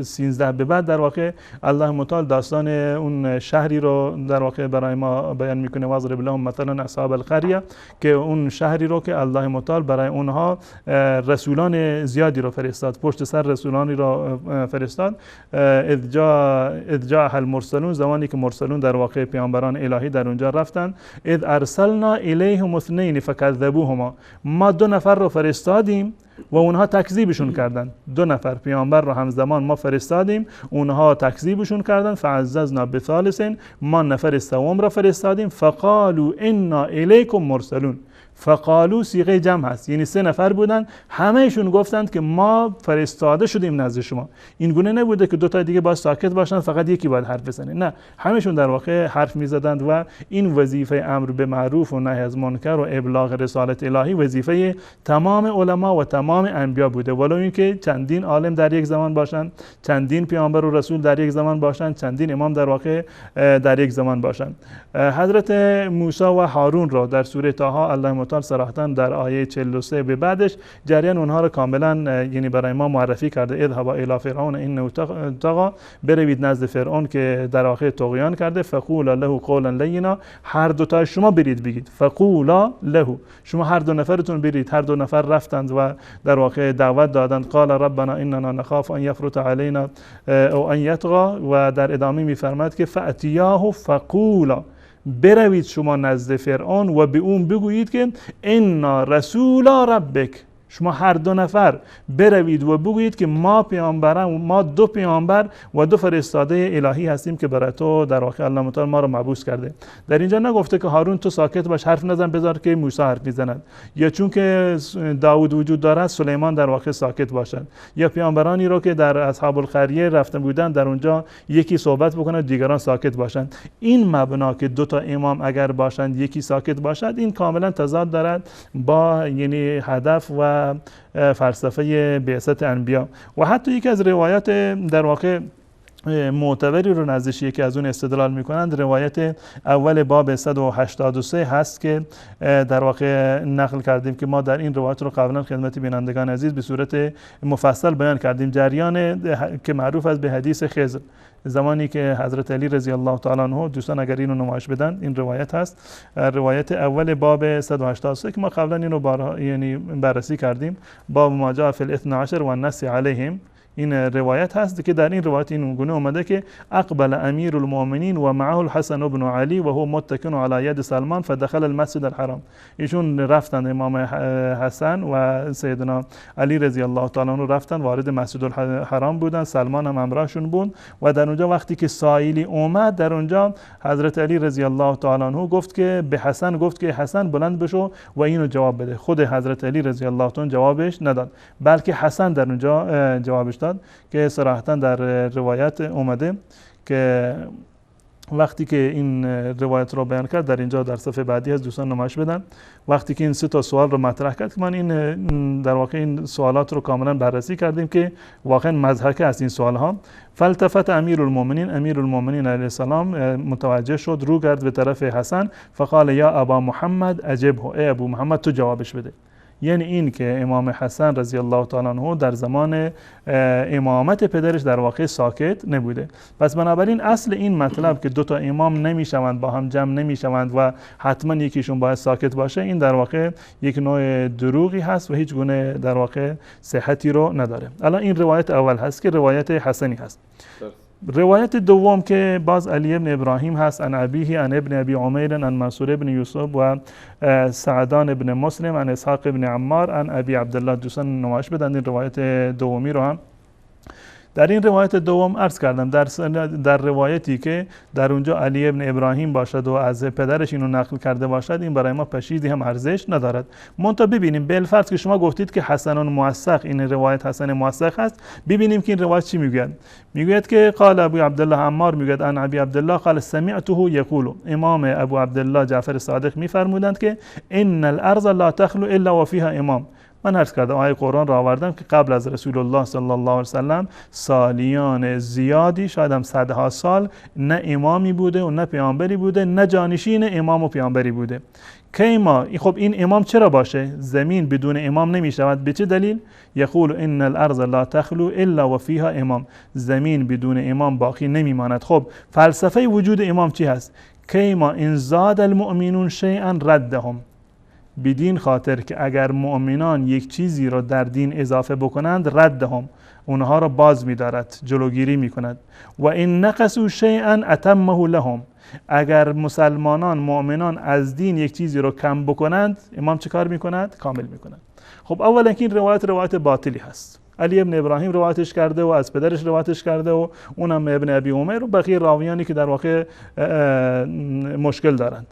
13 به بعد در واقع الله متعال داستان اون شهری رو در واقع برای ما بیان میکنه. واضرب لهم مثلا اصحاب القريه، که اون شهری رو که الله متعال برای اونها رسولان زیادی رو فرستاد، پشت سر رسولانی رو فرستاد. اذ جاء المرسلون، زمانی که مرسلون در واقع پیامبران الهی در اونجا رفتن. اذ ارسلنا الیهم اثنین فکذبوهما، ما دو نفر رو فرستادیم و اونها تکذیبشون کردن. دو نفر پیامبر رو همزمان ما فرستادیم، اونها تکذیبشون کردن. فعززنا بثالث، ما نفر سوم را فرستادیم. فقالوا انا الیکم مرسلون، فقالو صیغه جمع هست، یعنی سه نفر بودن، همهشون گفتند که ما فرستاده شدیم نزد شما. این گونه نبوده که دو تا دیگه باید ساکت باشن فقط یکی باید حرف بزنه، نه، همهشون در واقع حرف میزدند. و این وظیفه امر به معروف و نهی از منکر و ابلاغ رسالت الهی وظیفه تمام علما و تمام تمام انبیا بوده، ولو اینکه چندین عالم در یک زمان باشند، چندین پیامبر و رسول در یک زمان باشند، چندین امام در واقع در یک زمان باشند. حضرت موسی و هارون را در سوره طه الله متعال صراحتاً در آیه 43 به بعدش جریان اونها رو کاملا یعنی برای ما معرفی کرده. اذهبا الی فرعون انه طغى، بروید نزد فرعون که در واقع طغیان کرده. فقولا له قولا لینا، هر دو تا شما برید بگید. فقولا له، شما هر دو نفرتون برید. هر دو نفر رفتند و در واقع دعوت دادند. قال ربنا اننا نخاف ان یفرط علینا او ان یطغى، و در ادامه میفرماد که فاتیاه فقولا، بروید شما نزد فرعون و به اون بگویید که انا رسول ربک، شما هر دو نفر بروید و بگویید که ما دو پیامبر و دو فرستاده الهی هستیم که برای تو در واقع الله متعال ما رو مبعوث کرده. در اینجا نگفته که هارون تو ساکت باش، حرف نزن، بذار که موسی حرف میزند، یا چون که داوود وجود دارد سلیمان در واقع ساکت باشد، یا پیامبرانی رو که در اصحاب القریه رفته بودند در اونجا یکی صحبت بکنه دیگران ساکت باشند. این مبنا که دو تا امام اگر باشند یکی ساکت باشد، این کاملا تضاد دارد با یعنی هدف و فلسفه بعثت انبیا. و حتی یکی از روایات در واقع معتبری رو نزد شیعه که از اون استدلال میکنند، روایت اول باب 183 هست که در واقع نقل کردیم که ما در این روایت رو قبلا خدمت بینندگان عزیز به صورت مفصل بیان کردیم. جریان که معروف است به حدیث خضر، زمانی که حضرت علی رضی الله تعالی عنه، دوستان اگر اینو نمایش بدن، این روایت هست، روایت اول باب 183 که ما قبلا اینو یعنی بررسی کردیم، باب ما جاء فی الاثنی عشر و النص علیهم. این روایت هست که در این روایت این گونه اومده که اقبل امیر المؤمنین و معه الحسن بن علی و هو متکن علی ید سلمان فدخل المسجد الحرام. ایشون رفتن، امام حسن و سیدنا علی رضی الله تعالی عنه رفتن وارد مسجد الحرام بودن، سلمان هم همراهشون بود. و در اونجا وقتی که سائلی اومد، در اونجا حضرت علی رضی الله تعالی عنه گفت که به حسن گفت که حسن بلند بشو و اینو جواب بده. خود حضرت علی رضی الله تعالی جوابش نداد، بلکه حسن در اونجا جوابش داد که صراحتا در روایت اومده که وقتی که این روایت رو بیان کرد، در اینجا در صفحه بعدی از دوستان نمایش بدن، وقتی که این 3 تا سوال رو مطرح کرد که من این در واقع این سوالات رو کاملا بررسی کردیم که واقعا مضحکه است این سوال ها. فالتفت امیر المؤمنین علیه السلام متوجه شد، رو کرد به طرف حسن، فقال یا ابا محمد اجبه، ای ابو محمد تو جوابش بده. یعنی این که امام حسن رضی الله تعالی عنه در زمان امامت پدرش در واقع ساکت نبوده. پس بنابراین اصل این مطلب که دو تا امام نمیشوند، با هم جمع نمیشوند و حتما یکیشون باید ساکت باشه، این در واقع یک نوع دروغی هست و هیچ گونه در واقع صحتی رو نداره. الان این روایت اول هست که روایت حسنی هست. روایت دوم که باز علی ابن ابراهیم هست، عن ابیه عن ابن ابی عمیر عن منصور ابن یوسف و سعدان ابن مسلم عن اسحاق ابن عمار عن ابی عبدالله. دوستان نمایش بدن این روایت دومی رو هم. در این روایت دوم عرض کردم در روایتی که در اونجا علی ابن ابراهیم باشد و از پدرش اینو نقل کرده باشد، این برای ما پشیزی هم ارزش ندارد. منتها ببینیم بالفرض که شما گفتید که حسن موثق، این روایت حسن موثق هست، ببینیم که این روایت چی میگوید. میگوید که قال ابو عبدالله عمار میگوید ان ابی عبدالله قال سمعته یقول، امام ابو عبدالله جعفر صادق میفرمودند که ان الارض لا تخلو الا وفيها امام. من عرض کردم آیه قرآن را آوردم که قبل از رسول الله صلی الله علیه وسلم سالیان زیادی، شاید هم صدها سال، نه امامی بوده و نه پیامبری بوده، نه جانشین امام و پیامبری بوده. کیما، خب این امام چرا باشه؟ زمین بدون امام نمی شود. به چه دلیل؟ یقول ان الارض لا تخلو الا وفيها امام، زمین بدون امام باقی نمی ماند. خب فلسفه وجود امام چی هست؟ کیما ان زاد المؤمنون شیئا ردهم، بدین خاطر که اگر مؤمنان یک چیزی را در دین اضافه بکنند، ردهم، اونها را باز می‌دارد، جلوگیری می‌کند. و این نقصوا شیئا اتمه لهم، اگر مسلمانان مؤمنان از دین یک چیزی را کم بکنند، امام چه کار می‌کند؟ کامل می‌کند. خب اولا که این روایت باطلی هست. علی ابن ابراهیم روایتش کرده و از پدرش روایتش کرده و اونم ابن ابی عمر و بقیه راویانی که در واقع مشکل دارند.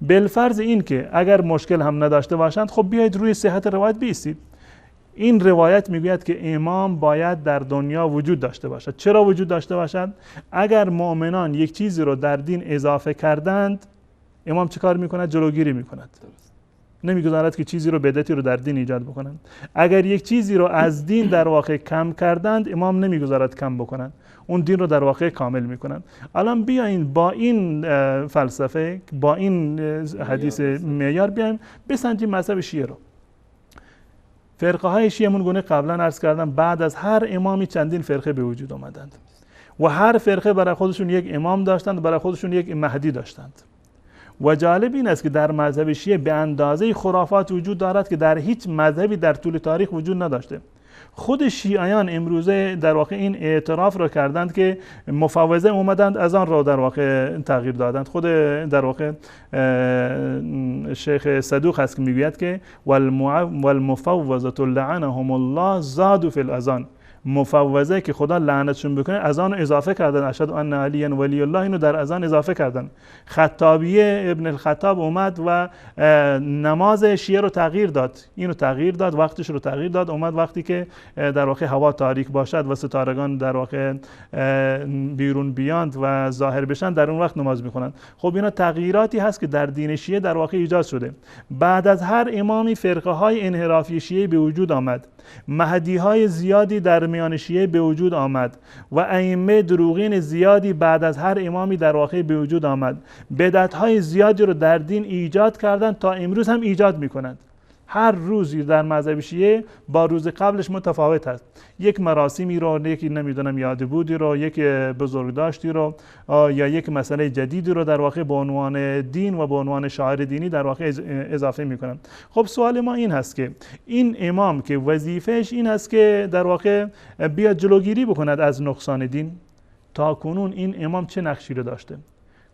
بالفرض این که اگر مشکل هم نداشته باشند، خب بیایید روی صحت روایت بیستید. این روایت میگوید که امام باید در دنیا وجود داشته باشد. چرا وجود داشته باشد؟ اگر مؤمنان یک چیزی رو در دین اضافه کردند، امام چه کار میکند؟ جلوگیری میکند. نمیگذارد که چیزی رو بدعتی رو در دین ایجاد بکنند. اگر یک چیزی رو از دین در واقع کم کردند، امام نمیگذارد کم بکنند، اون دین رو در واقع کامل میکنند. الان بیاین با این فلسفه، با این حدیث معیار بیایم بسنجیم مذهب شیعه رو. فرقه های شیعه من گونه قبلا عرض کردم بعد از هر امامی چندین فرقه به وجود آمدند و هر فرقه برای خودشون یک امام داشتند و برای خودشون یک مهدی داشتند. و جالب این است که در مذهب شیعه به اندازه خرافات وجود دارد که در هیچ مذهبی در طول تاریخ وجود نداشته. خود شیعیان امروزه در واقع این اعتراف را کردند که مفوضه اومدند از آن را در واقع تغییر دادند. خود در واقع شیخ صدوق هست که میگوید که والمفوضة لعنهم الله زادوا فی الاذان، مفوضه که خدا لعنتشون بکنه از آن اضافه کردن، اشهد ان علی ولی الله، اینو در اذان اضافه کردن. خطابیه ابن الخطاب اومد و نماز شیعه رو تغییر داد، اینو تغییر داد، وقتش رو تغییر داد. اومد وقتی که در واقع هوا تاریک باشد و ستارگان در واقع بیرون بیاند و ظاهر بشن در اون وقت نماز میخونن. خب اینا تغییراتی هست که در دین شیعه در واقع ایجاد شده. بعد از هر امامی فرقه های انحرافی شیعه به وجود آمد، مهدی های زیادی در میان شیعه به وجود آمد و ائمه دروغین زیادی بعد از هر امامی در واقع به وجود آمد. بدعت های زیادی رو در دین ایجاد کردند، تا امروز هم ایجاد میکنند. هر روزی در مذهب شیعه با روز قبلش متفاوت است. یک مراسمی رو، یکی نمیدونم یاد بودی رو، یک بزرگداشتی رو یا یک مسئله جدیدی رو در واقع به عنوان دین و به عنوان شعار دینی در واقع اضافه میکنن. خب سوال ما این هست که این امام که وظیفهش این هست که در واقع بیاد جلوگیری بکند از نقصان دین، تا کنون این امام چه نقشی رو داشته؟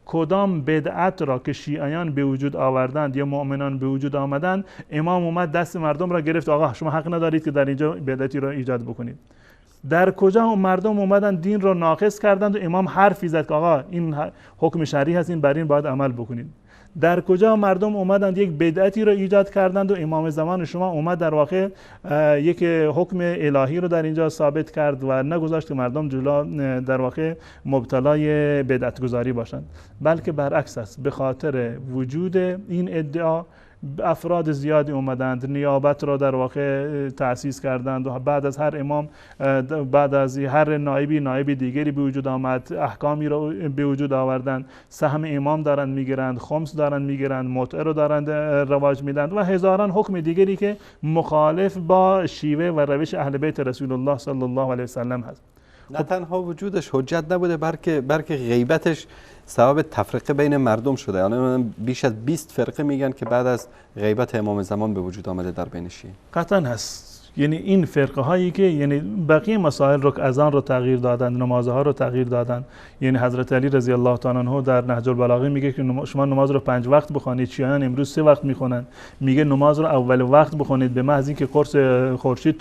کدام بدعت را که شیعیان به وجود آوردند یا مؤمنان به وجود آمدند، امام اومد دست مردم را گرفت، آقا شما حق ندارید که در اینجا بدعتی را ایجاد بکنید؟ در کجا مردم اومدن دین را ناقص کردند و امام حرفی زد که آقا این حکم شرعی هست، این بر این باید عمل بکنید؟ در کجا مردم اومدند یک بدعتی را ایجاد کردند و امام زمان شما اومد در واقع یک حکم الهی رو در اینجا ثابت کرد و نگذاشت که مردم جلو در واقع مبتلای بدعت گذاری باشند؟ بلکه برعکس است. به خاطر وجود این ادعا افراد زیادی اومدند، نیابت را در واقع تأسیس کردند و بعد از هر امام، بعد از هر نایبی دیگری به وجود آمد، احکامی را به وجود آوردند. سهم امام دارند میگیرند، خمس دارند میگیرند، متعه رو دارند رواج میدند و هزاران حکم دیگری که مخالف با شیوه و روش اهل بیت رسول الله صلی الله علیه وسلم هست. نه تنها وجودش حجت نبوده، بلکه غیبتش سبب تفرقه بین مردم شده. یعنی بیش از 20 فرقه میگن که بعد از غیبت امام زمان به وجود آمده در بین شیعه. قطعا هست. یعنی این فرقه هایی که یعنی بقیه مسائل رو، اذان رو تغییر دادن، نمازها رو تغییر دادن. یعنی حضرت علی رضی الله تعالی عنه در نهج البلاغه میگه که شما نماز رو 5 وقت بخونید، شیعیان امروز 3 وقت میخونن. میگه نماز رو اول وقت بخونید به محض اینکه قرص خورشید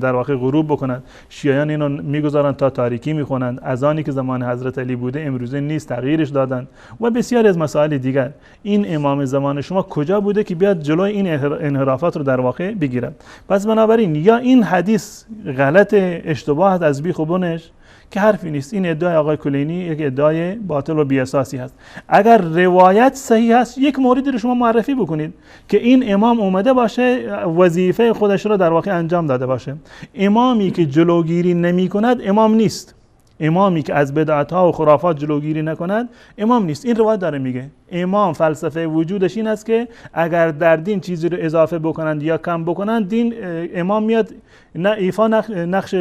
در واقع غروب بکنند. شیعیان اینو میگذارن تا تاریکی میخونن. اذانی که زمان حضرت علی بوده امروزه نیست، تغییرش دادن و بسیاری از مسائل دیگر. این امام زمان شما کجا بوده که بیاد جلوی این انحرافات رو در واقع بگیره؟ پس بنابراین یا این حدیث غلط، اشتباه از بیخ و بنش که حرفی نیست. این ادعای آقای کلینی یک ادعای باطل و بی اساسی هست. اگر روایت صحیح است، یک موردی رو شما معرفی بکنید که این امام اومده باشه وظیفه خودش رو در واقع انجام داده باشه. امامی که جلوگیری نمی کند امام نیست. امامی که از بدعت‌ها و خرافات جلوگیری نکند امام نیست. این روایت داره میگه امام فلسفه وجودش این است که اگر در دین چیزی رو اضافه بکنند یا کم بکنند، دین امام میاد نقش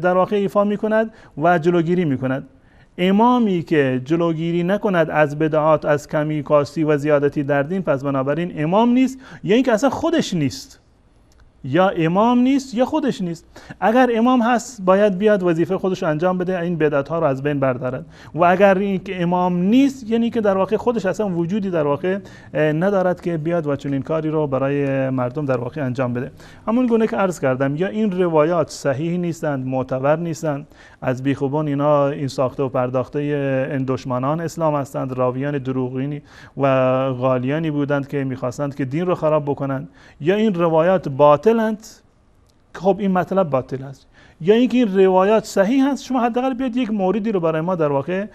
در واقع ایفا میکند و جلوگیری میکند. امامی که جلوگیری نکند از بدعات، از کمی کاستی و زیادتی در دین، پس بنابراین امام نیست، یا اینکه اصلا خودش نیست. یا امام نیست یا خودش نیست. اگر امام هست باید بیاد وظیفه خودش انجام بده، این بدعت ها رو از بین بردارد. و اگر این که امام نیست، یعنی که در واقع خودش اصلا وجودی در واقع ندارد که بیاد و چنین کاری رو برای مردم در واقع انجام بده. همون گونه که عرض کردم، یا این روایات صحیح نیستند، معتبر نیستند، از بیخوبان اینا این ساخته و پرداخته این دشمنان اسلام هستند، راویان دروغینی و غالیانی بودند که میخواستند که دین رو خراب بکنند، یا این روایات باطلند، خب این مطلب باطل است، یا اینکه این روایات صحیح هست، شما حداقل بیاد یک موردی رو برای ما در واقع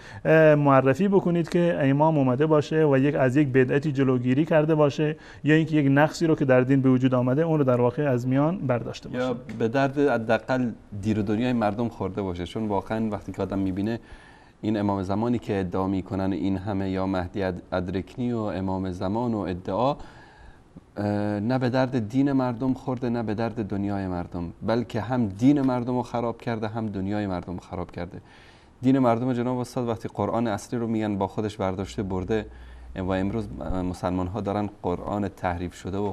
معرفی بکنید که امام اومده باشه و از یک بدعتی جلوگیری کرده باشه، یا اینکه یک نقصی رو که در دین به وجود آمده اون رو در واقع از میان برداشته باشه، یا به درد حداقل دیر و دنیای مردم خورده باشه. چون واقعا وقتی که آدم میبینه این امام زمانی که ادعا میکنن این همه یا مهدی ادرکنی و امام زمان و ادعا، نه به درد دین مردم خورده نه به درد دنیای مردم، بلکه هم دین مردم رو خراب کرده هم دنیای مردم رو خراب کرده. دین مردم جناب استاد وقتی قرآن اصلی رو میگن با خودش برداشته برده و امروز مسلمان ها دارن قرآن تحریف شده و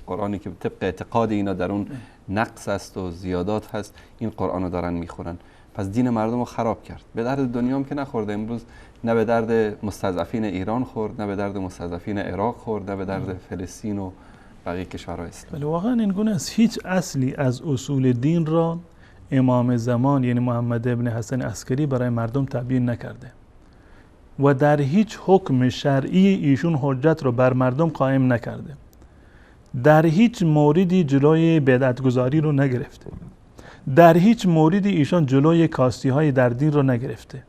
قرآنی که طبق اعتقاد اینا در اون نقص است و زیادات هست، این قرآن رو دارن میخورن. پس دین مردم رو خراب کرد. به درد دنیا هم که نخورده. امروز نه به درد مستضعفین ایران خورد، نه به درد مستضعفین عراق خورد، نه به درد فلسطین و بقیه کشورهای اسلامی. ولی واقعا این گونه از هیچ اصلی از اصول دین را امام زمان یعنی محمد ابن حسن عسکری برای مردم تبیین نکرده و در هیچ حکم شرعی ایشون حجت رو بر مردم قائم نکرده، در هیچ موردی جلوی بدعتگذاری رو نگرفته، در هیچ موردی ایشان جلوی کاستی های در دین رو نگرفته،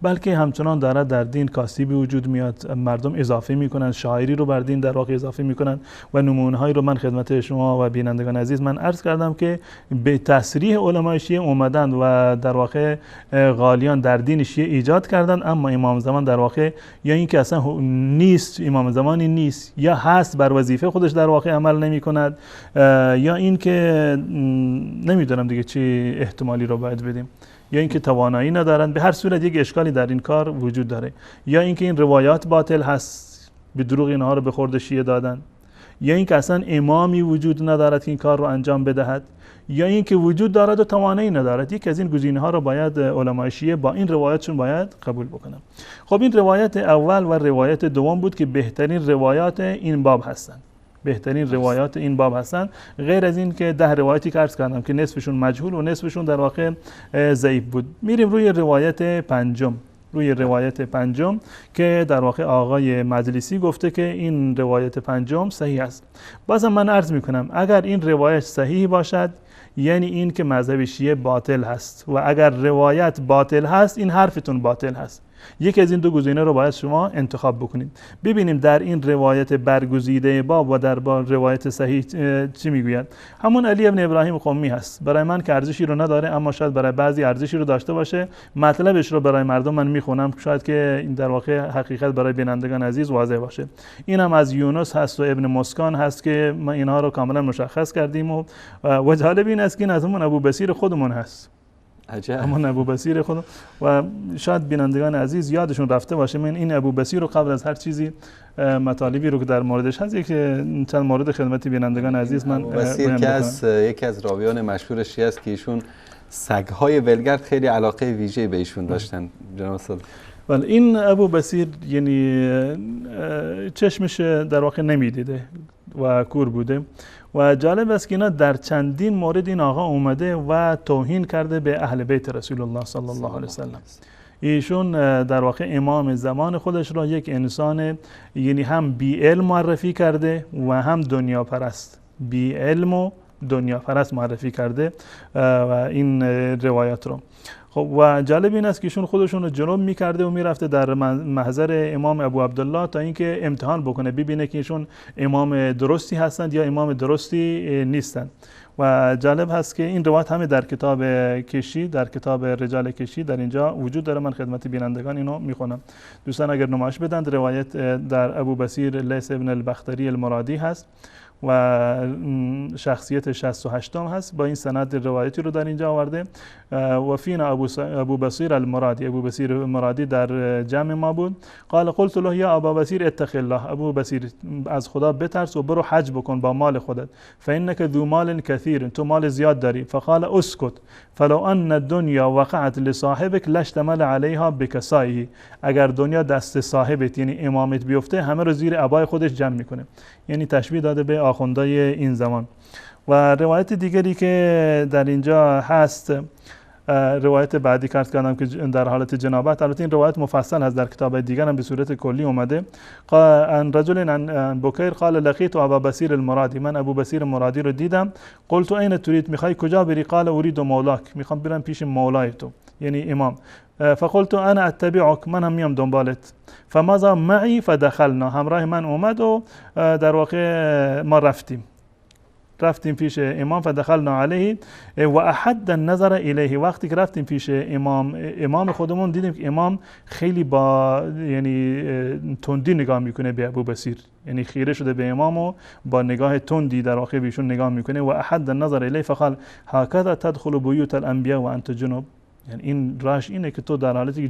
بلکه همچنان داره در دین کاستی به وجود میاد، مردم اضافه میکنن، شاعری رو بر دین در واقع اضافه میکنن و نمونه هایی رو من خدمت شما و بینندگان عزیز من عرض کردم که به تصریح علمای شیعه اومدن و در واقع غالیان در دین شیعه ایجاد کردن، اما امام زمان در واقع یا اینکه اصلا نیست، امام زمانی نیست، یا هست بر وظیفه خودش در واقع عمل نمی کند، یا اینکه نمیدونم دیگه چه احتمالی رو باید بدیم، یا اینکه توانایی ندارن. به هر صورت یک اشکالی در این کار وجود داره، یا اینکه این روایات باطل هست، به دروغ اینها رو به خورد شیعه دادن، یا اینکه اصلا امامی وجود ندارد که این کار رو انجام بدهد، یا اینکه وجود دارد و توانایی ندارد. یک از این گزینه‌ها رو باید علمای شیعه با این روایتشون باید قبول بکنن. خب این روایت اول و روایت دوم بود که بهترین روایات این باب هستند، بهترین روایات این باب هستند، غیر از این که 10 روایتی که عرض کردم که نصفشون مجهول و نصفشون در واقع ضعیف بود. میریم روی روایت پنجم که در واقع آقای مجلسی گفته که این روایت پنجم صحیح است. بازم من عرض میکنم اگر این روایت صحیح باشد یعنی این که مذهب شیعه باطل هست، و اگر روایت باطل هست این حرفتون باطل هست. یکی از این دو گزینه رو باید شما انتخاب بکنید. ببینیم در این روایت برگزیده باب و در روایت صحیح چی میگوید. همون علی ابن ابراهیم قمی هست. برای من که ارزشی رو نداره، اما شاید برای بعضی ارزشی رو داشته باشه. مطلبش رو برای مردم من میخونم، شاید که این در واقع حقیقت برای بینندگان عزیز واضح باشه. این هم از یونس هست و ابن مسکان هست که ما اینها رو کاملا مشخص کردیم و جالب این است که این از همون ابو بصیر خودمون هست. همون ابو بصیر خود، و شاید بینندگان عزیز یادشون رفته باشه من این ابو بصیر رو قبل از هر چیزی مطالبی رو که در موردش هست چند مورد خدمت بینندگان عزیز من بصیر که یکی از راویان مشهور شیعه است که ایشون سگ‌های ولگرد خیلی علاقه ویژه‌ای به ایشون داشتن جناب استاد. ولی این ابو بصیر یعنی چشمش در واقع نمیدیده و کور بوده و جالب است که اینا در چندین مورد این آقا اومده و توهین کرده به اهل بیت رسول الله صلی الله علیه وسلم. ایشون در واقع امام زمان خودش را یک انسان یعنی هم بی علم معرفی کرده و هم دنیا پرست، بی علم و دنیا پرست معرفی کرده و این روایات رو. خب و جالب این است که ایشون خودشون رو جنوب میکرده و میرفته در محضر امام ابو عبدالله تا اینکه امتحان بکنه ببینه که ایشون امام درستی هستند یا امام درستی نیستند. و جالب هست که این روایت همه در کتاب کشی، در کتاب رجال کشی در اینجا وجود داره. من خدمت بینندگان اینو میخونم، دوستان اگر نمایش بدن. روایت در ابو بصیر لیث ابن البختری المرادی هست و شخصیت 68 هست. با این سند روایتی رو در اینجا آورده. و فینا ابو بصیر المرادی، ابو بصیر المرادی در جمع ما بود. قال قلت له یا ابو بصیر اتق الله، ابو بصیر از خدا بترس و برو حج بکن با مال خودت، فانك ذو مال كثير، تو مال زیاد داری. فقال اسكت فلو ان الدنيا وقعت لصاحبك لاشتمل عليها بكسائه، اگر دنیا دست صاحبت یعنی امامت بیفته همه رو زیر عبای خودش جمع میکنه. یعنی تشبیه داده به آخوندای این زمان. و روایت دیگری که در اینجا هست روایت بعدی کرد کردم که در حالت جنابت. البته این روایت مفصل هست، در کتاب دیگر هم به صورت کلی اومده. ان رجل عن بکیر قال لقیت ابا بصیر المرادی، من ابو بصیر مرادی رو دیدم. قلت این تريد، میخوای کجا بری؟ قال اريد مولاک، میخوام برم پیش مولای تو، یعنی امام. فقلت انا اتبعك، من هم میام دنبالت. فمضى معي فدخلنا، همراه من اومد و در واقع ما رفتیم پیش امام. فدخلنا علیه و احد النظر الیه، وقتی که رفتیم پیش امام خودمون دیدیم که امام خیلی با یعنی تندی نگاه میکنه به ابو بصیر، یعنی خیره شده به امام و با نگاه تندی در واقع بهشون نگاه میکنه. و احد النظر الیه فقال هكذا تدخل بیوت الانبیاء و انت جنوب، یعنی این راش اینه که تو در حالتی که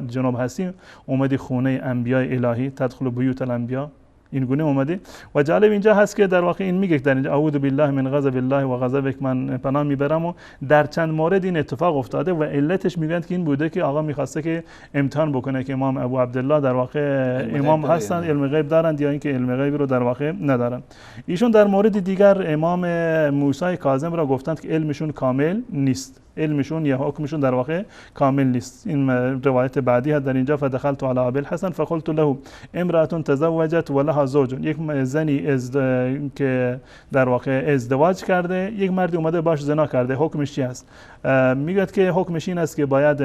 جنوب هستی اومدی خونه انبیاء الهی، تدخل بیوت الانبیاء، این گونه اومده. و جالب اینجا هست که در واقع این میگه در اینجا اعوذ بالله من غضب الله و غضبک، من پناه میبرم، و در چند مورد این اتفاق افتاده و علتش میگن که این بوده که آقا میخواسته که امتحان بکنه که امام ابو عبدالله در واقع امام هستن، علم غیب دارند یا اینکه علم غیب رو در واقع ندارن. ایشون در مورد دیگر امام موسی کاظم را گفتند که علمشون کامل نیست، علمشون یا حکمشون در واقع کامل نیست. این روایت بعدی هست در اینجا. فدخلت على ابي الحسن فقلت له امراه تزوجت ولها زوج، یک زنی که در واقع ازدواج کرده، یک مردی اومده باش زنا کرده، حکمش چی است؟ میگه که حکمش این است که باید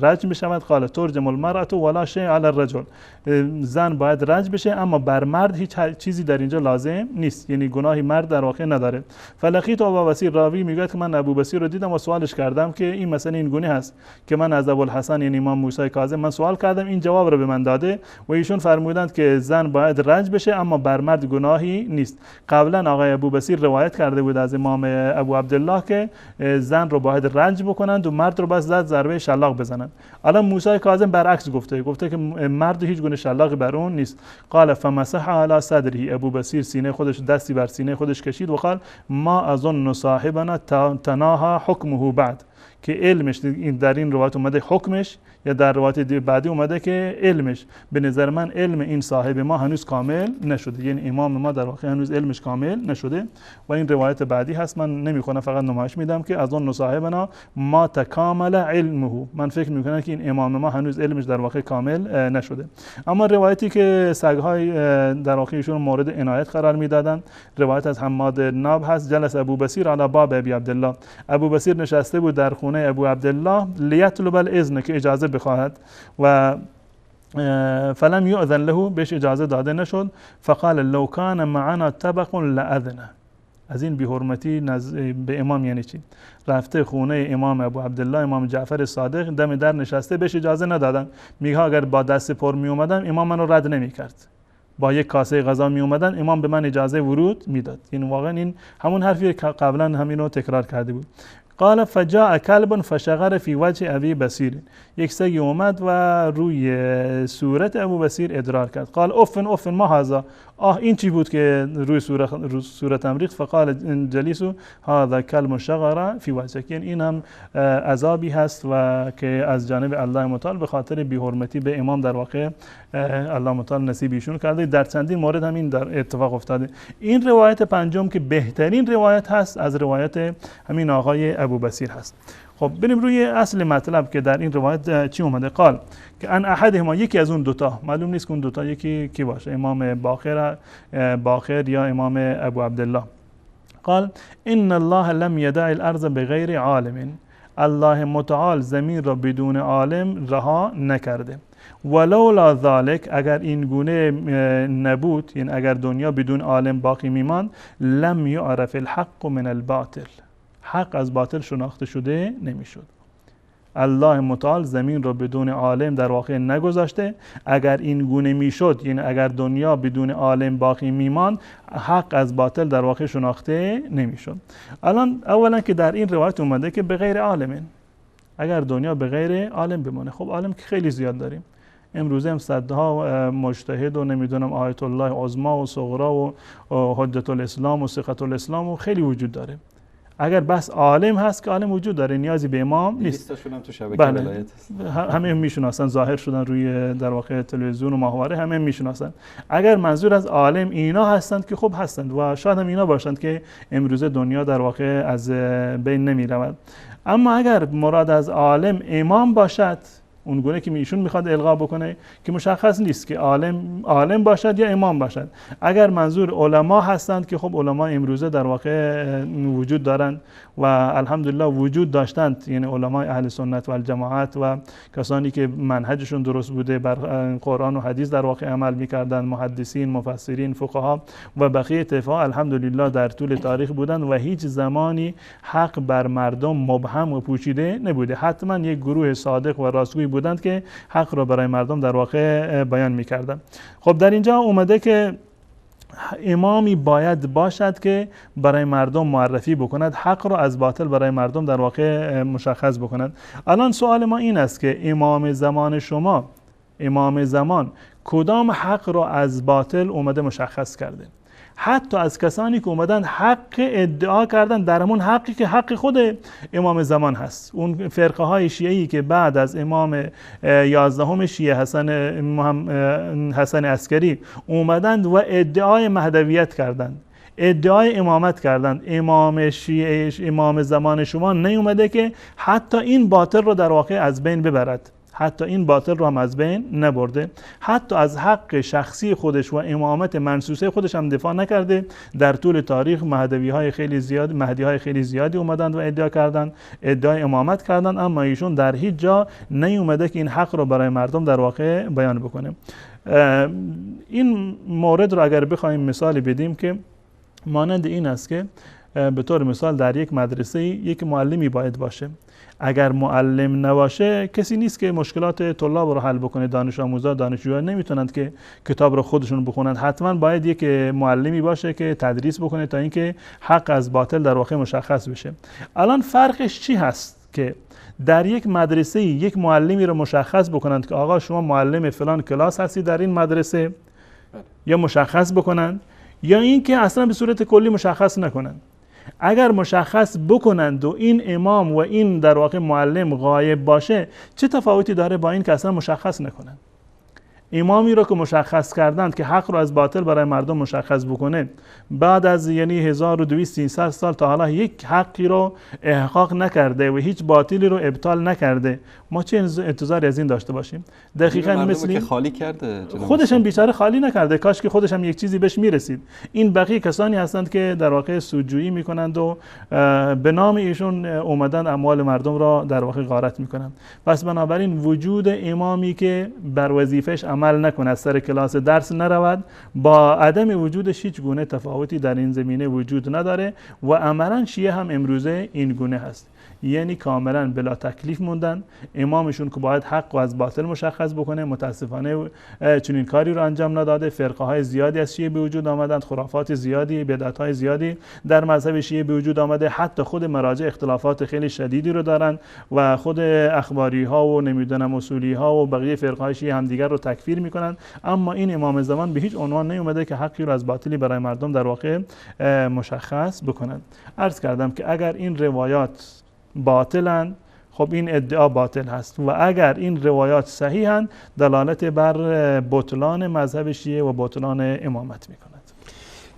رجم بشود. قال ترجم المرأة ولا شيء على الرجل، زن باید رجم بشه اما بر مرد هیچ چیزی در اینجا لازم نیست، یعنی گناهی مرد در واقع نداره. فلقیت ابو بصیر، راوی میگه که من ابو بصیر رو دیدم و سوالش کردم که این مسئله این گونه هست که من از ابوالحسن یعنی امام موسی کاظم من سوال کردم، این جواب رو به من داده و ایشون فرمودند که زن باید رجم بشه اما بر مرد گناهی نیست. قبلا آقای ابو بصیر روایت کرده بود از امام ابو عبدالله که زن رو باید رجم بکنند و مرد رو بس زد ضربه شلاق بزنند. الان موسی کاظم برعکس گفته که مرد هیچ گونه شلاقی بر اون نیست. قال فمسح على صدره، ابو بصیر سینه خودش دستی بر سینه خودش کشید و قال ما اظن صاحبنا تناها حکمه بعد، که علمش در این روایت اومده حکمش، یا در روایت بعدی اومده که علمش، به نظر من علم این صاحب ما هنوز کامل نشده، یعنی امام ما در واقع هنوز علمش کامل نشده. و این روایت بعدی هست، من نمیخونم فقط نمایش میدم که از اون صاحبنا ما تکامل علمه، من فکر میکنم که این امام ما هنوز علمش در واقع کامل نشده. اما روایتی که سگهای در واقع ایشون مورد عنایت قرار میدادن، روایت از حماد ناب هست. جلس ابو بصیر علی باب ابی عبدالله، ابو بصیر نشسته بود در خونه ابو عبدالله لیطلب الاذن، که اجازه بخواهد، و فلم یؤذن له، بهش اجازه داده نشد. فقال لو کان معنا طبق لاذن، از این بی‌حرمتی به امام یعنی چی؟ رفته خونه امام ابو عبدالله امام جعفر صادق، دم در نشسته، بهش اجازه ندادن. میگه اگر با دست پر می اومدم امام منو رد نمی‌کرد، با یک کاسه غذا می اومدن امام به من اجازه ورود میداد. این واقعا این همون حرفی که قبلا همینو تکرار کرده بود. قال فجاء كلب فشغر في وجه ابي بصير، یک سگی اومد و روی صورت ابو بصیر ادرار کرد. قال اوفن ما هذا، این چی بود که روی صورتم ریخت؟ فقال جلیس هذا کلب شغر في وجهك، یعنی این هم عذابی هست و که از جانب الله متعال به خاطر بی‌حرمتی به امام در واقع الله متعال نصیبیشون کرده. در چندین مورد همین در اتفاق افتاده. این روایت پنجم که بهترین روایت هست از روایت همین آقای ابو بصیر هست. خب بریم روی اصل مطلب که در این روایت چی اومده. قال که ان احدهما، یکی از اون دوتا، معلوم نیست که اون دوتا یکی کی باشه، امام باقر یا امام ابو عبدالله. قال ان الله لم یدع الارض بغیر عالم، الله متعال زمین را بدون عالم رها نکرده. ولولا ذلك، اگر این گونه نبود، یعنی اگر دنیا بدون عالم باقی میماند، لم یعرف الحق من الباطل، حق از باطل شناخته شده نمیشد. الله متعال زمین رو بدون عالم در واقع نگذاشته. اگر این گونه میشد، یعنی اگر دنیا بدون عالم باقی میماند، حق از باطل در واقع شناخته نمیشد. الان اولا که در این روایت اومده که به غیر عالم، اگر دنیا به غیر عالم بمانه. خب عالم که خیلی زیاد داریم، امروزه هم صدها مجتهد و نمیدونم آیت الله عظما و صغرا و حجت الاسلام و ثقة الاسلام و خیلی وجود داره. اگر بس عالم هست که عالم وجود داره، نیازی به امام نیست. لیستشون هم تو شبکه بله. ولایت هست. همه میشناسن، ظاهر شدن روی در واقع تلویزیون و ماهواره، همه میشناسن. اگر منظور از عالم اینا هستند که خوب هستند و شاید هم اینا باشند که امروزه دنیا در واقع از بین نمی رود. اما اگر مراد از عالم امام باشد، اون گونه که ایشون میخواد القا بکنه که مشخص نیست که عالم باشد یا امام باشد. اگر منظور علما هستند که خب علما امروزه در واقع وجود دارند و الحمدلله وجود داشتند، یعنی علمای اهل سنت و الجماعت و کسانی که منهجشون درست بوده، بر قرآن و حدیث در واقع عمل میکردند، محدثین، مفسرین، فقها و بقیه طیفه الحمدلله در طول تاریخ بودند و هیچ زمانی حق بر مردم مبهم و پوشیده نبوده. حتما یک گروه صادق و راستگوی بودند که حق را برای مردم در واقع بیان میکردند. خب در اینجا اومده که امامی باید باشد که برای مردم معرفی بکند، حق را از باطل برای مردم در واقع مشخص بکند. الان سوال ما این است که امام زمان شما، امام زمان کدام حق را از باطل اومده مشخص کرده؟ حتی از کسانی که اومدن حق ادعا کردن در همون حقی که حق خود امام زمان هست، اون فرقه های شیعی که بعد از امام 11 شیعه حسن عسکری اومدند و ادعای مهدویت کردند، ادعای امامت کردند. امام شیعه، امام زمان شما نیومده که حتی این باطل رو در واقع از بین ببرد، حتی این باطل رو هم از بین نبرده، حتی از حق شخصی خودش و امامت منصوصه خودش هم دفاع نکرده. در طول تاریخ مهدی های خیلی زیادی اومدند و ادعا کردند، ادعای امامت کردند، اما ایشون در هیچ جا نیومده که این حق رو برای مردم در واقع بیان بکنه. این مورد رو اگر بخوایم مثال بدیم که مانند این است که به طور مثال در یک مدرسه یک معلمی باید باشه. اگر معلم نباشه کسی نیست که مشکلات طلاب رو حل بکنه. دانش آموزا، دانشجوها نمیتونند که کتاب رو خودشون بخونند. حتما باید یک معلمی باشه که تدریس بکنه تا اینکه حق از باطل در واقع مشخص بشه. الان فرقش چی هست که در یک مدرسه یک معلمی رو مشخص بکنند که آقا شما معلم فلان کلاس هستی در این مدرسه، یا مشخص بکنند، یا اینکه اصلا به صورت کلی مشخص نکنند؟ اگر مشخص بکنند و این امام و این در واقع معلم غایب باشه، چه تفاوتی داره با این که اصلا مشخص نکنند؟ امامی رو که مشخص کردند که حق رو از باطل برای مردم مشخص بکنه، بعد از یعنی 1200 سال تا حالا یک حقی رو احقاق نکرده و هیچ باطلی رو ابطال نکرده، ما چه انتظاری از این داشته باشیم؟ دقیقاً مثل که خالی کرده، خودش هم بیچاره خالی نکرده، کاش که خودش هم یک چیزی بهش میرسید. این بقیه کسانی هستند که در واقع سودجویی میکنند و به نام ایشون اومدن اموال مردم را در واقع غارت میکنند. پس بنابراین وجود امامی که بر وظیفهش عمل نکنه، سر کلاس درس نرود، با عدم وجودش هیچ گونه تفاوتی در این زمینه وجود نداره و عملا شیعه هم امروزه این گونه هست، یعنی کاملا بلا تکلیف موندن. امامشون که باید حق و از باطل مشخص بکنه متاسفانه چنین کاری رو انجام نداده. فرقه های زیادی از شیعه به وجود آمدند، خرافات زیادی، بدعت های زیادی در مذهب شیعه به وجود آمده. حتی خود مراجع اختلافات خیلی شدیدی رو دارن و خود اخباری ها و نمیدونم اصولی ها و بقیه فرقه های شیعه همدیگر رو تکفیر میکنن. اما این امام زمان به هیچ عنوان نیومده که حقی رو از باطلی برای مردم در واقع مشخص بکنند. عرض کردم که اگر این روایات باطلند، خب این ادعا باطل هست، و اگر این روایات صحیحند دلالت بر بطلان مذهب شیعه و بطلان امامت میکند.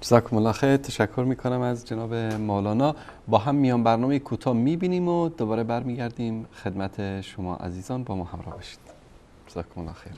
جزاکم الله خیر. تشکر میکنم از جناب مولانا. با هم میان برنامه کوتاه میبینیم و دوباره برمیگردیم خدمت شما عزیزان. با ما همراه باشید. جزاکم الله خیر.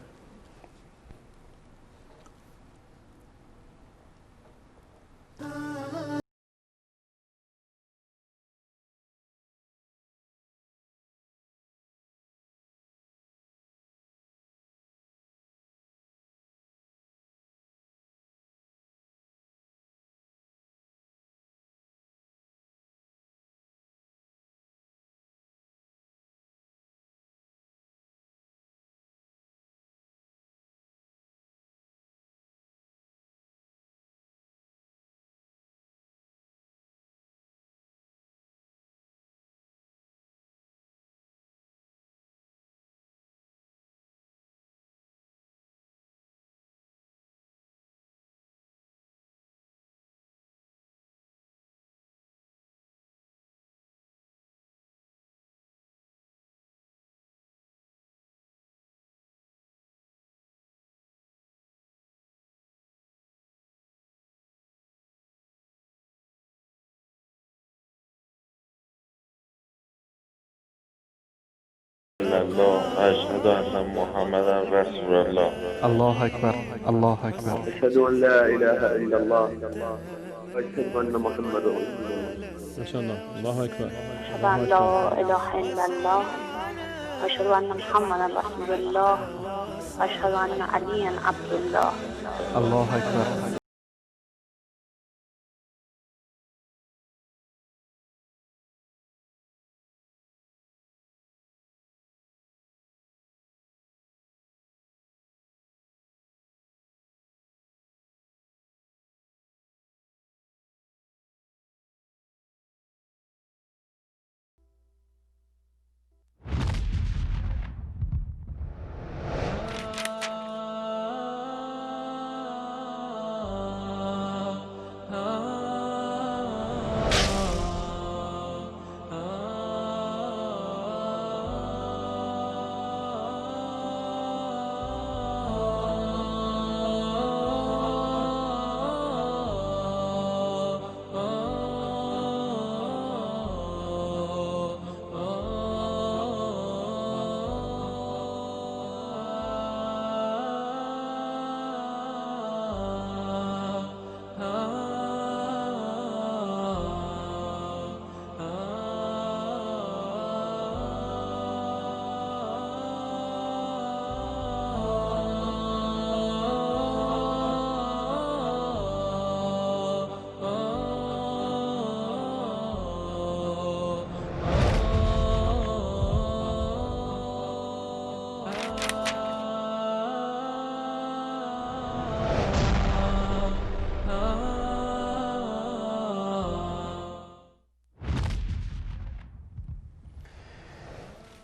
الله و اشهد ان محمدا رسول الله. الله اکبر. الله اکبر. اشهد ان لا اله الا الله و اشهد ان محمد رسول الله. ماشاءالله. الله اکبر. اشهد ان لا اله الا الله و اشهد ان محمدا رسول الله و اشهد ان علی عبدالله. الله اکبر.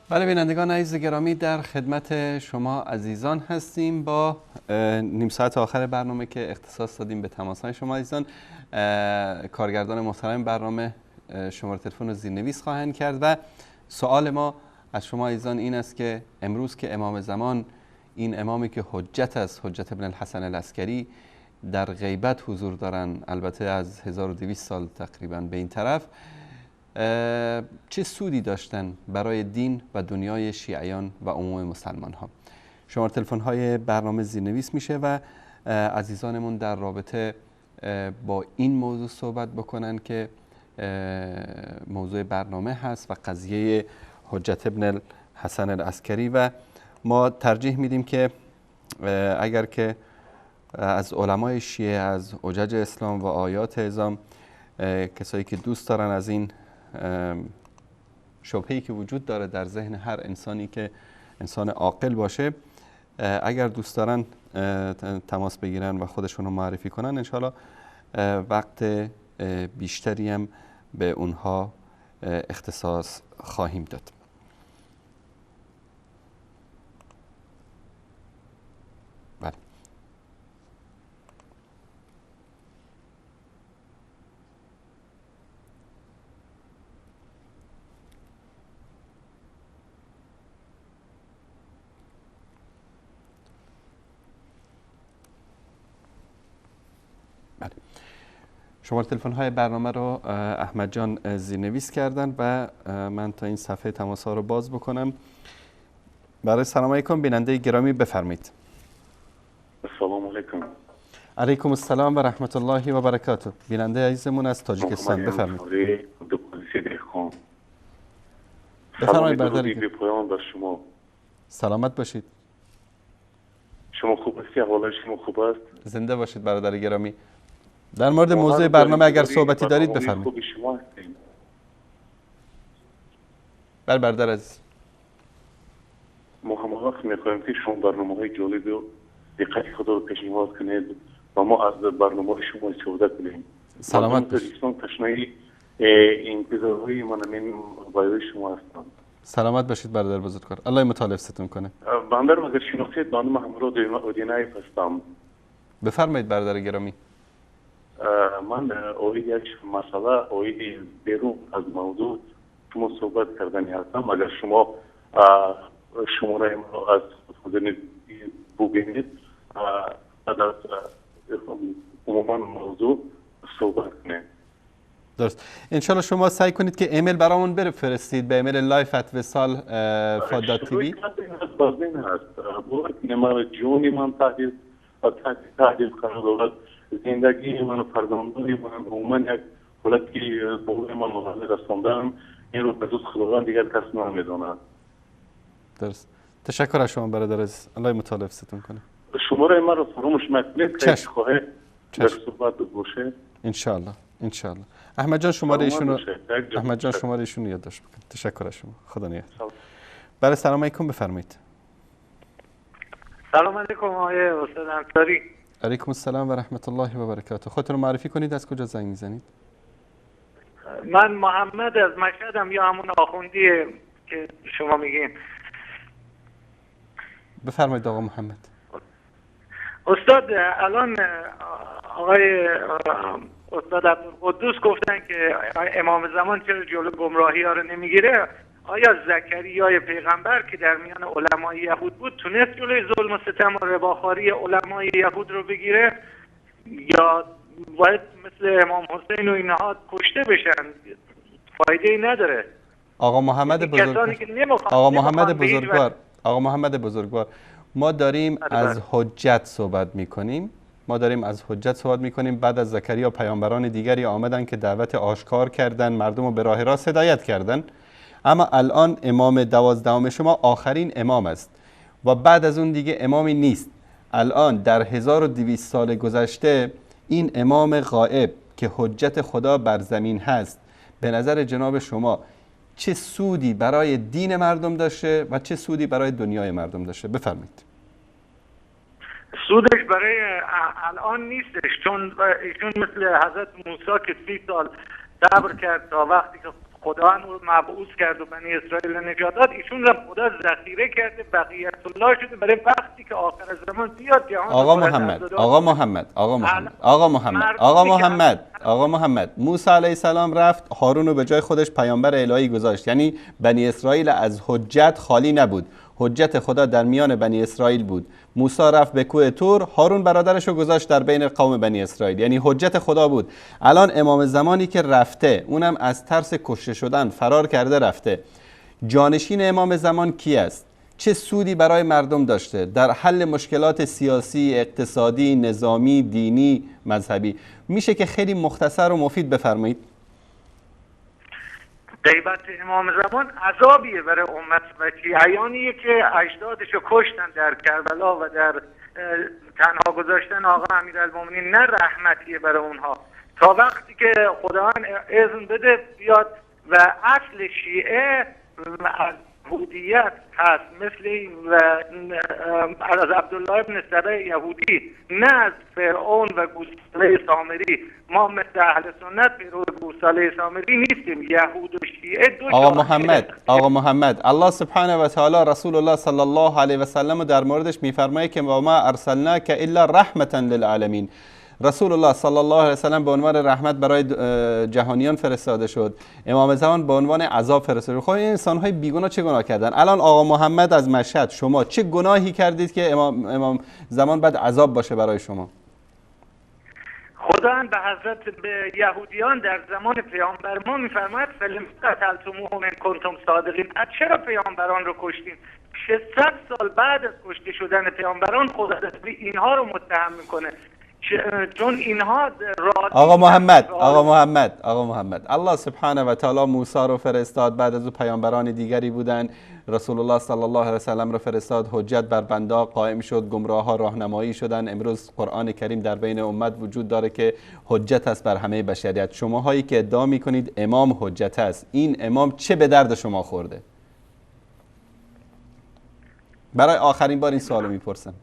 بله بینندگان عزیز گرامی، در خدمت شما عزیزان هستیم با نیم ساعت آخر برنامه که اختصاص دادیم به تماس‌های شما عزیزان. کارگردان محترم برنامه شماره تلفن رو زیرنویس خواهند کرد و سوال ما از شما عزیزان این است که امروز که امام زمان، این امامی که حجت است، حجت ابن الحسن العسکری، در غیبت حضور دارن، البته از 1200 سال تقریبا به این طرف، چه سودی داشتن برای دین و دنیای شیعیان و عموم مسلمان ها؟ شماره تلفن های برنامه زیرنویس میشه و عزیزانمون در رابطه با این موضوع صحبت بکنن که موضوع برنامه هست و قضیه حجت ابن الحسن العسکری. و ما ترجیح میدیم که اگر که از علمای شیعه، از حجج اسلام و آیات اعظام، کسایی که دوست دارن از این شبهه‌ای که وجود داره در ذهن هر انسانی که انسان عاقل باشه، اگر دوست دارن تماس بگیرن و خودشون رو معرفی کنن، انشاءالله وقت بیشتری هم به اونها اختصاص خواهیم داد. بله. شماره تلفن های برنامه رو احمد جان زیرنویس کردن و من تا این صفحه تماس ها رو باز بکنم. برای سلام علیکم بیننده گرامی بفرمایید. السلام علیکم. علیکم السلام و رحمت الله و برکاته. بیننده عزیزمون از تاجیکستان بفرمایید. بفرمایید برادر. شما سلامت باشید. شما خوب هستی؟ احوال شما خوب است؟ زنده باشید برادر گرامی. در مورد موضوع برنامه اگر صحبتی دارید بفرمایید. بله برادر عزیز. ما هم وقت می‌خوایم که شما برنامه‌های جالب و دقت خود رو پیشنهاد کنید و ما از برنامه شما استفاده کنیم. سلامت باشید. تشنه انتظارهای من من وایده شما هستم. سلامت باشید برادر بزرگوار. الله مطالب ستون کنه. بنده رو اگر شناختید بنده محمود اودینایی هستم. بفرمایید برادر گرامی. من اوید یک مسئله اوید بیرون از موضوع شما صحبت کردنی هستم. اگر شما شماره ما از خود ببینید بعد از عموما موضوع صحبت کنید. درست. انشالله شما سعی کنید که ایمیل برامون بفرستید به ایمیل life@wisal.tv. بازین هست بود نمار جونی من تحلیل قرار زندگی من و فرزندانی من عموما یک حالتی بوده من مغلق رساندم. این رو به دوست خداوند دیگر کس نمیدونه. درست. تشکر از شما برادر عزیز. الله مطالب ستون کنه. شماره من رو فراموش نکنید که خواهد در صحبت باشه. انشالله. احمد جان شماره ایشون رو یادداشت بکنید. تشکر از شما. خدا نگهدار. برای سلام علیکم بفرمایید. سلام علیکم آقای استاد انصاری. علیکم السلام و رحمت الله و برکاته. خودتون رو معرفی کنید، از کجا زنگ میزنید؟ من محمد از مشهدم، یا همون آخوندی که شما میگین. بفرمایید آقا محمد. استاد الان آقای استاد عبدالقدوس گفتن که امام زمان چرا جلو گمراهی ها رو نمیگیره. آیا زکریای پیغمبر که در میان علمای یهود بود تونست جلوی ظلم و ستم و رباخواری علمای یهود رو بگیره، یا باید مثل امام حسین و اینها کشته بشن؟ فایده ای نداره. آقا محمد بزرگوار ما داریم از حجت صحبت میکنیم. بعد از زکریا پیامبران دیگری آمدن که دعوت آشکار کردن، مردم رو به راه راست هدایت کردن. اما الان امام 12 شما آخرین امام است و بعد از اون دیگه امامی نیست. الان در 1200 سال گذشته این امام غائب که حجت خدا بر زمین هست، به نظر جناب شما چه سودی برای دین مردم داشته و چه سودی برای دنیای مردم داشته؟ بفرمایید. سودش برای الان نیستش، چون ایشون مثل حضرت موسی که 30 سال صبر کرد تا وقتی که خدا رو مبعوث کرد و بنی اسرائیل نجات داد، ایشون را خدا ذخیره کرده، بقیت الله شده برای وقتی که آخر زمان بیاد جهان. آقا محمد موسی علیه السلام رفت هارون رو به جای خودش پیامبر الهی گذاشت، یعنی بنی اسرائیل از حجت خالی نبود، حجت خدا در میان بنی اسرائیل بود. موسی رفت به کوه طور، هارون برادرش رو گذاشت در بین قوم بنی اسرائیل، یعنی حجت خدا بود. الان امام زمانی که رفته، اونم از ترس کشته شدن فرار کرده رفته، جانشین امام زمان کی است؟ چه سودی برای مردم داشته در حل مشکلات سیاسی، اقتصادی، نظامی، دینی، مذهبی؟ میشه که خیلی مختصر و مفید بفرمایید؟ غیبت امام زمان عذابیه برای امت و شیعیانیه که اجدادشو کشتن در کربلا و در تنها گذاشتن آقا امیرالمومنین، نه رحمتیه برای اونها. تا وقتی که خداوند اذن بده بیاد و اصل شیعه از یهودیت هست، مثل این و از عبدالله ابن سبع یهودی، نه از فرعون و گوساله سامری. ما مثل اهل سنت پیرو گوساله سامری نیستیم، یهود و شیعه دو. آقا محمد الله سبحانه و تعالی رسول الله صلی الله علیه و سلم در موردش میفرمایه که ما ارسلناک الا رحمتا للعالمین. رسول الله صلی الله علیه و سلم به عنوان رحمت برای جهانیان فرستاده شد، امام زمان به عنوان عذاب فرستاده شد. خب این انسان‌های بیگناه چه گناه کردن؟ الان آقا محمد از مشهد، شما چه گناهی کردید که امام زمان بعد عذاب باشه برای شما؟ خداوند به حضرت به یهودیان در زمان پیامبر ما میفرماید فلم قتلتموهم ان کنتم صادقین. چرا پیامبران رو کشتین؟ 600 سال بعد از کشته شدن پیامبران خدا اینها رو متهم میکنه، چون اینها آقا محمد الله سبحانه و تعالی موسی رو فرستاد، بعد از او پیامبران دیگری بودن، رسول الله صلی الله علیه و سلم رو فرستاد، حجت بر بندا قائم شد، گمراه ها راهنمایی شدن. امروز قرآن کریم در بین امت وجود داره که حجت است بر همه بشریت. شماهایی که ادعا میکنید امام حجت است، این امام چه به درد شما خورده؟ برای آخرین بار این سوالو میپرسم.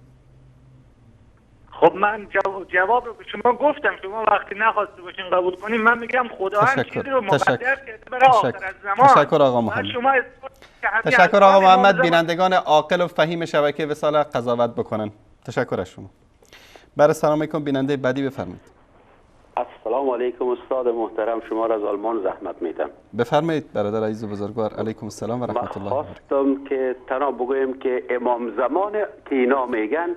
خب من جواب رو به شما گفتم، شما وقتی نخواسته باشین قبول کنین، من میگم خداوند چیزی رو مقدر کرده برای آخر زمان. تشکر آقا محمد. تشکر آقا محمد. بینندگان عاقل و فهیم شبکه وصال قضاوت بکنن. تشکر از شما. برای سلام علیکم بیننده بعدی بفرمایید. السلام علیکم استاد محترم، شما را از آلمان زحمت میدم. بفرمایید برادر عزیز و بزرگوار. علیکم السلام و رحمت الله. خواستم که تنها بگویم که امام زمان که اینا میگن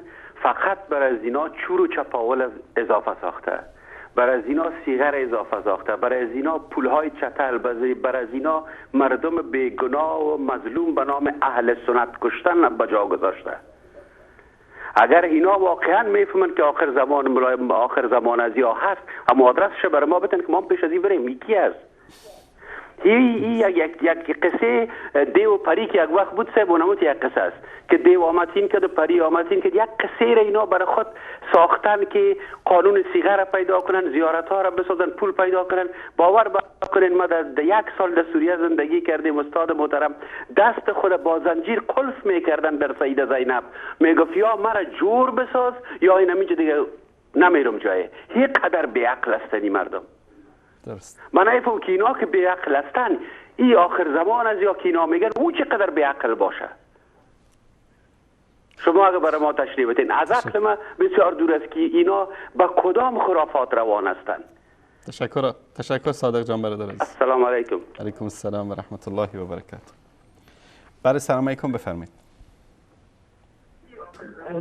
فقط برای زنا چور و چپاول اضافه ساخته برای از اینا سیغر اضافه ساخته، برای از اینا پولهای چتل، برای از اینا مردم بیگناه و مظلوم به نام اهل سنت کشتن به جا گذاشته. اگر اینا واقعا میفهمن که آخر زمان از یا هست، اما آدرسش برای ما بتن که ما پیش از این بریم. یکی است یک قصه دیو و پری که یک وقت بود سه بونموت یک قصه است که دیو آمدین که پری آمدین که یک قصه را اینا برای خود ساختن که قانون صیغه را پیدا کنن، زیارت ها را بسازن، پول پیدا کنن. باور بکنین ما در 1 سال در سوریه زندگی کردیم. استاد محترم دست خود با زنجیر قلف میکردن در سیده زینب، میگفت یا مرا جور بساز یا این همینجا دیگه نمیرم جایه. یک قدر بی عقل هستن مردم. درست. من ایفهم که اینا که بی عقل هستن، ای آخر زمان از یا که اینا میگن او چقدر بی عقل باشه. شما اگر برای ما تشریح بدین، از عقل ما بسیار دور است که اینا با کدام خرافات روان هستند. تشکر صادق جان برادر عزیز. السلام علیکم. علیکم السلام و رحمت الله و برکاته. برای سلام علیکم بفرمایید.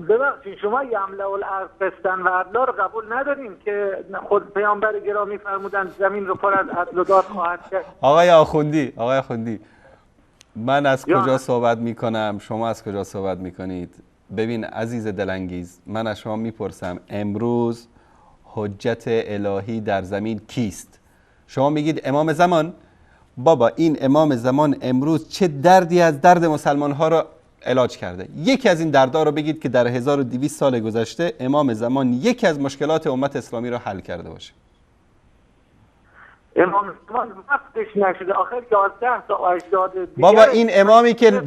ببخشید شما یملأ الارض قسطا و عدلا رو قبول ندارین که خود پیامبر گرامی فرمودن زمین رو پر از عدل و داد خواهد کرد؟ آقای آخوندی من از کجا صحبت میکنم، شما از کجا صحبت میکنید؟ ببین عزیز دلانگیز، من از شما میپرسم امروز حجت الهی در زمین کیست؟ شما میگید امام زمان. بابا این امام زمان امروز چه دردی از درد مسلمان ها رو علاج کرده؟ یکی از این دردها رو بگید که در 1200 سال گذشته امام زمان یکی از مشکلات امت اسلامی رو حل کرده باشه. امام زمان وقتش نشده، آخر 11 تا اجداد دیگه. بابا این امامی که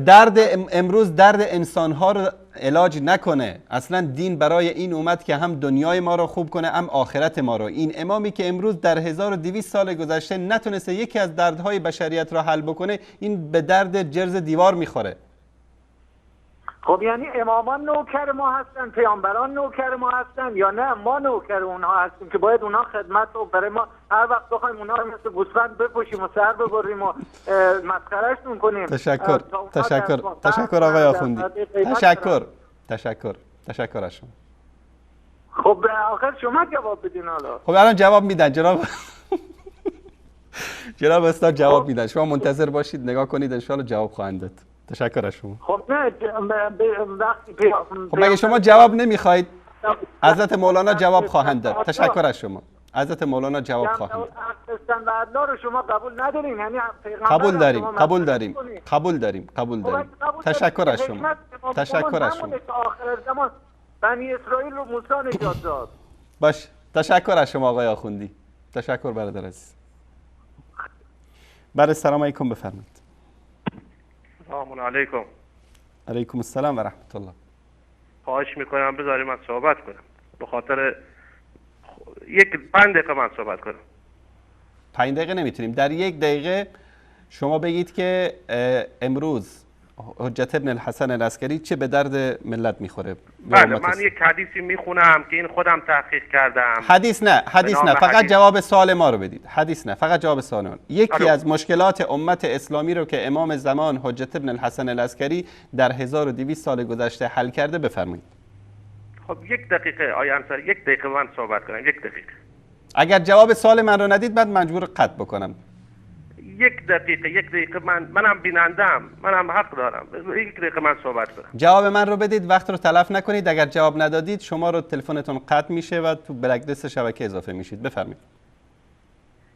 امروز درد انسانها رو علاج نکنه، اصلا دین برای این اومد که هم دنیای ما رو خوب کنه هم آخرت ما رو. این امامی که امروز در 1200 سال گذشته نتونسته یکی از دردهای بشریت رو حل بکنه، این به درد جرز دیوار میخوره. خب یعنی امامان نوکر ما هستن، پیامبران نوکر ما هستن، یا نه ما نوکر اونها هستیم که باید اونها خدمت رو برای ما هر وقت بخوایم اونها رو مثل گوسفند بپوشیم و سر ببریم و مسخرهشون کنیم؟ تشکر آقای آخوندی. تشکر از شما. خب آخر شما جواب بدین. حالا خب الان جواب میدن جناب استاد جواب میدن. شما منتظر باشید، نگاه کنید، ان شاءالله جواب خواهند داد. تشکر از شما. خب نه وقتی خب مگه شما جواب نمیخواید؟ حضرت مولانا جواب خواهند داد. تشکر از شما. حضرت مولانا جواب خواهند داد. رو شما قبول ندارین؟ یعنی قبول داریم. تشکر از شما. آخر زمان بنی اسرائیل رو موسی نجات داد. باش. تشکر از شما آقای آخوندی. تشکر برادر عزیز. برای سلام علیکم بفرمایید. سلام علیکم. علیکم السلام و رحمت الله. خواهش میکنم بذاری من صحبت کنم، به خاطر 5 دقیقه من صحبت کنم. 5 دقیقه نمیتونیم. در 1 دقیقه شما بگید که امروز حجت ابن الحسن العسکری چه به درد ملت میخوره. بله من یک حدیثی میخونم که این خودم تحقیق کردم. حدیث نه فقط جواب سوال ما رو بدید. حدیث نه فقط جواب سوال ما. یکی از مشکلات امت اسلامی رو که امام زمان حجت ابن الحسن العسکری در 1200 سال گذشته حل کرده بفرمایید. خب 1 دقیقه آیا انصاری 1 دقیقه من صحبت کنم. 1 دقیقه. اگر جواب سوال من رو ندید بعد مجبور قطع بکنم. 1 دقیقه منم بینندم، منم حق دارم. 1 دقیقه من صحبت کنم. جواب من رو بدید، وقت رو تلف نکنید. اگر جواب ندادید شما رو تلفنتون قطع میشه و تو بلک لیست شبکه اضافه میشید. بفرمایید.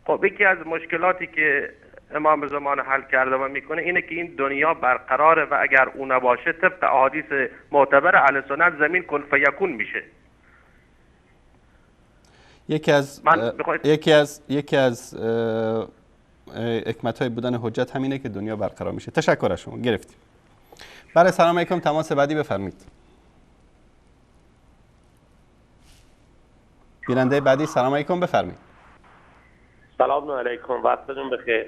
خب یکی از مشکلاتی که امام زمان حل کرده و میکنه اینه که این دنیا برقراره و اگر اون نباشه طبق احادیث معتبر اهل سنت زمین کن فیکون میشه. یکی از حکمت‌های بودن حجت همینه که دنیا برقرار میشه. تشکر از شما. گرفتیم. برای سلام علیکم تماس بعدی بفرمایید. بیننده بعدی سلام علیکم بفرمایید. سلام علیکم، وقتتون بخیر.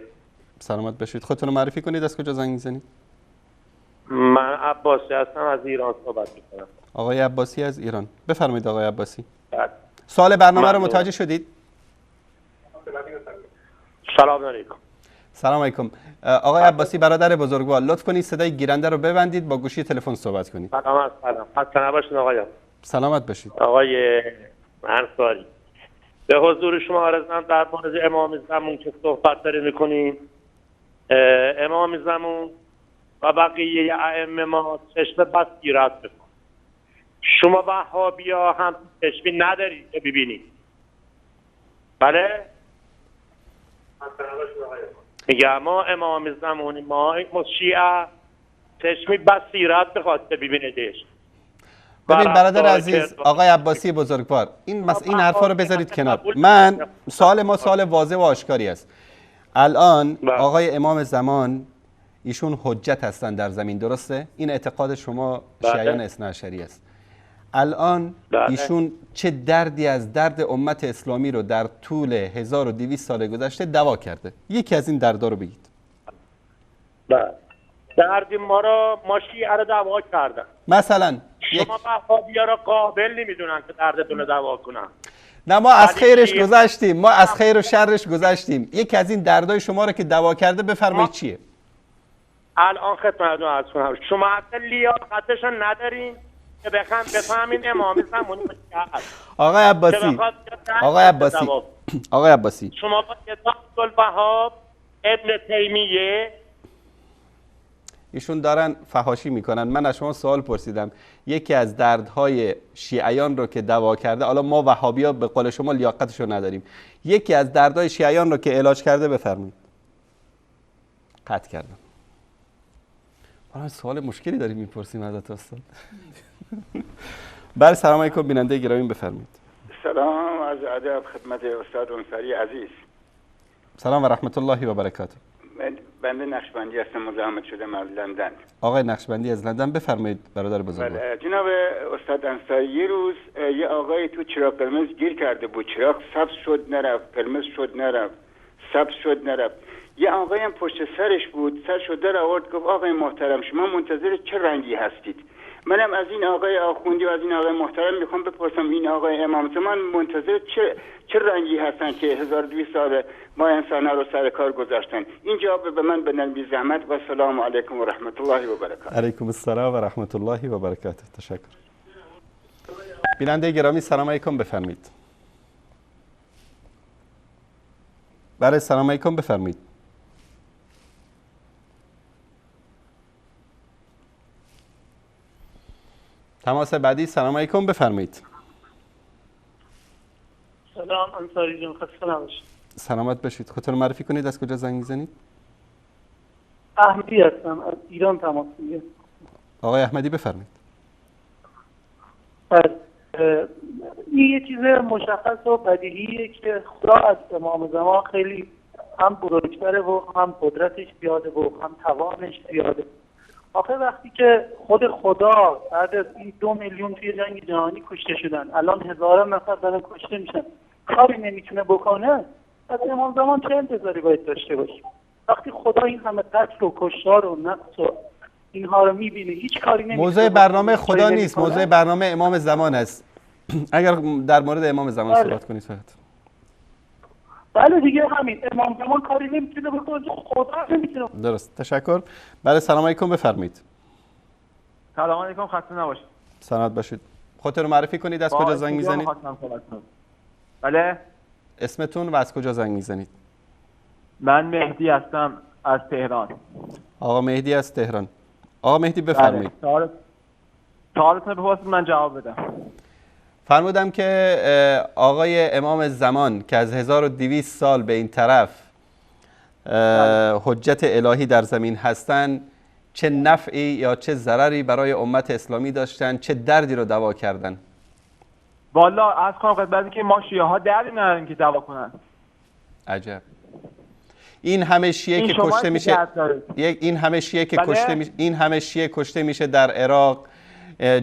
سلامت باشید. خودتون رو معرفی کنید، از کجا زنگ می‌زنید؟ من عباسی هستم، از ایران صحبت می‌کنم. آقای عباسی از ایران. بفرمایید آقای عباسی. سوال برنامه رو متوجه شدید؟ سلام علیکم. سلام علیکم. آقای عباسی برادر بزرگوار، لطف کنید صدای گیرنده رو ببندید، با گوشی تلفن صحبت کنید. سلام. خسته نباشید آقایان. سلامت باشید. آقای انصاری، به حضور شما عرضم در مورد امام زمان که صحبت داره میکنیم. امام زمان و بقیه ائمه ما چشم بصیرت بکن. شما وهابیا هم چشمی ندارید که ببینید. بله؟ میگه ما امام زمانی ما شیعه چشمی بصیرت بخواد ببینیدش. ببین برادر عزیز آقای عباسی بزرگوار، این حرفا رو بذارید کنار. من سوال واضح و آشکاری است. الان آقای امام زمان ایشون حجت هستن در زمین، درسته؟ این اعتقاد شما شیعیان اثنا عشری است. الان ایشون چه دردی از درد امت اسلامی رو در طول 1200 سال گذشته دوا کرده؟ یکی از این دردا رو بگید. درد ما شیعه رو دوا کردن. مثلا شما وهابیا رو قابل نمیدونن که دردتون رو دوا کنن. نه ما از خیرش گذشتیم، ما از خیر و شرش گذشتیم. یکی از این دردای شما رو که دوا کرده بفرمایید چیه؟ الان خدمتتون عرض کنم شما اصلا لیاقتش ندارین که بفهمین امام زمانی آقای عباسی شما با کتاب الوهاب ابن تیمیه ایشون دارن فحاشی میکنن. من از شما سوال پرسیدم یکی از دردهای شیعیان رو که دوا کرده، حالا ما وهابیا به قول شما لیاقتش رو نداریم، یکی از دردهای شیعیان رو که علاج کرده بفرمایید. قطع کردم. حالا سوال مشکلی داریم میپرسیم ازت استاد. بله سلام علیکم بیننده گرامی بفرمایید. سلام از ادب خدمت استاد انصاری عزیز. سلام و رحمت الله و برکاته. بنده نقشبندی هستم، مزاحمت شدم از لندن. آقای نقشبندی از لندن بفرمایید برادر بزرگوار. جناب استاد انصاری یه روز یه آقای تو چراغ قرمز گیر کرده بود، چراغ سبز شد نرفت، قرمز شد نرفت، سبز شد نرفت. یه آقای هم پشت سرش بود، سرشو در آورد گفت آقای محترم شما منتظر چه رنگی هستید؟ منم از این آقای آخوندی و از این آقای محترم میخوام بپرسم این آقای امام زمان منتظر چه رنگی هستن که 1200 سال ما انسان ها رو سر کار گذاشتن؟ این جواب به من بدن بی زحمت. و السلام علیکم و رحمت الله و برکاته. علیکم السلام و رحمت الله و برکاته. تشکر. بیننده گرامی سلام علیکم بفرمایید. بله سلام علیکم بفرمایید. تماس بعدی سلام علیکم بفرمایید. سلام انصاری جان، خسته نباشید. سلامت باشید. خودتون معرفی کنید از کجا زنگ میزنید؟ احمدی هستم از ایران تماس میگیرم. آقای احمدی بفرمایید. این یه چیز مشخص و بدیهیه که خدا از امام زمان خیلی هم بزرگتره و هم قدرتش زیاده و هم توانش زیاده. آخه وقتی که خود خدا بعد از این 2 میلیون توی جنگ جهانی کشته شدن، الان هزاران نفر دارن کشته میشن، کاری نمیتونه بکنه، از امام زمان چه انتظاری باید داشته باشیم؟ وقتی خدا این همه قتل و کشتار و نقص و اینها رو میبینه هیچ کاری نمیتونه. موضوع برنامه خدا نیست، موضوع برنامه امام زمان است. اگر در مورد امام زمان صحبت کنید فقط. بله دیگه همین امام زمان کاری نمیتونه بکنه، خدا نمیتونه. درست. تشکر. بله سلام علیکم بفرمایید. سلام علیکم، خسته نباشید. سلامت باشید. خودتون رو معرفی کنید از کجا زنگ میزنید؟ بله. اسمتون و از کجا زنگ میزنید؟ من مهدی هستم از تهران. آقا مهدی از تهران. آقا مهدی بفرمایید. سوالتون رو بپرسید من جواب بدم. فرمودم که آقای امام زمان که از 1200 سال به این طرف حجت الهی در زمین هستن، چه نفعی یا چه ضرری برای امت اسلامی داشتن، چه دردی رو دوا کردن؟ والا از کنم بعضی که ما شیعه ها دردی نداریم که دوا کنن. عجب. این همه شیعه که کشته میشه، این همه شیعه کشته میشه در عراق،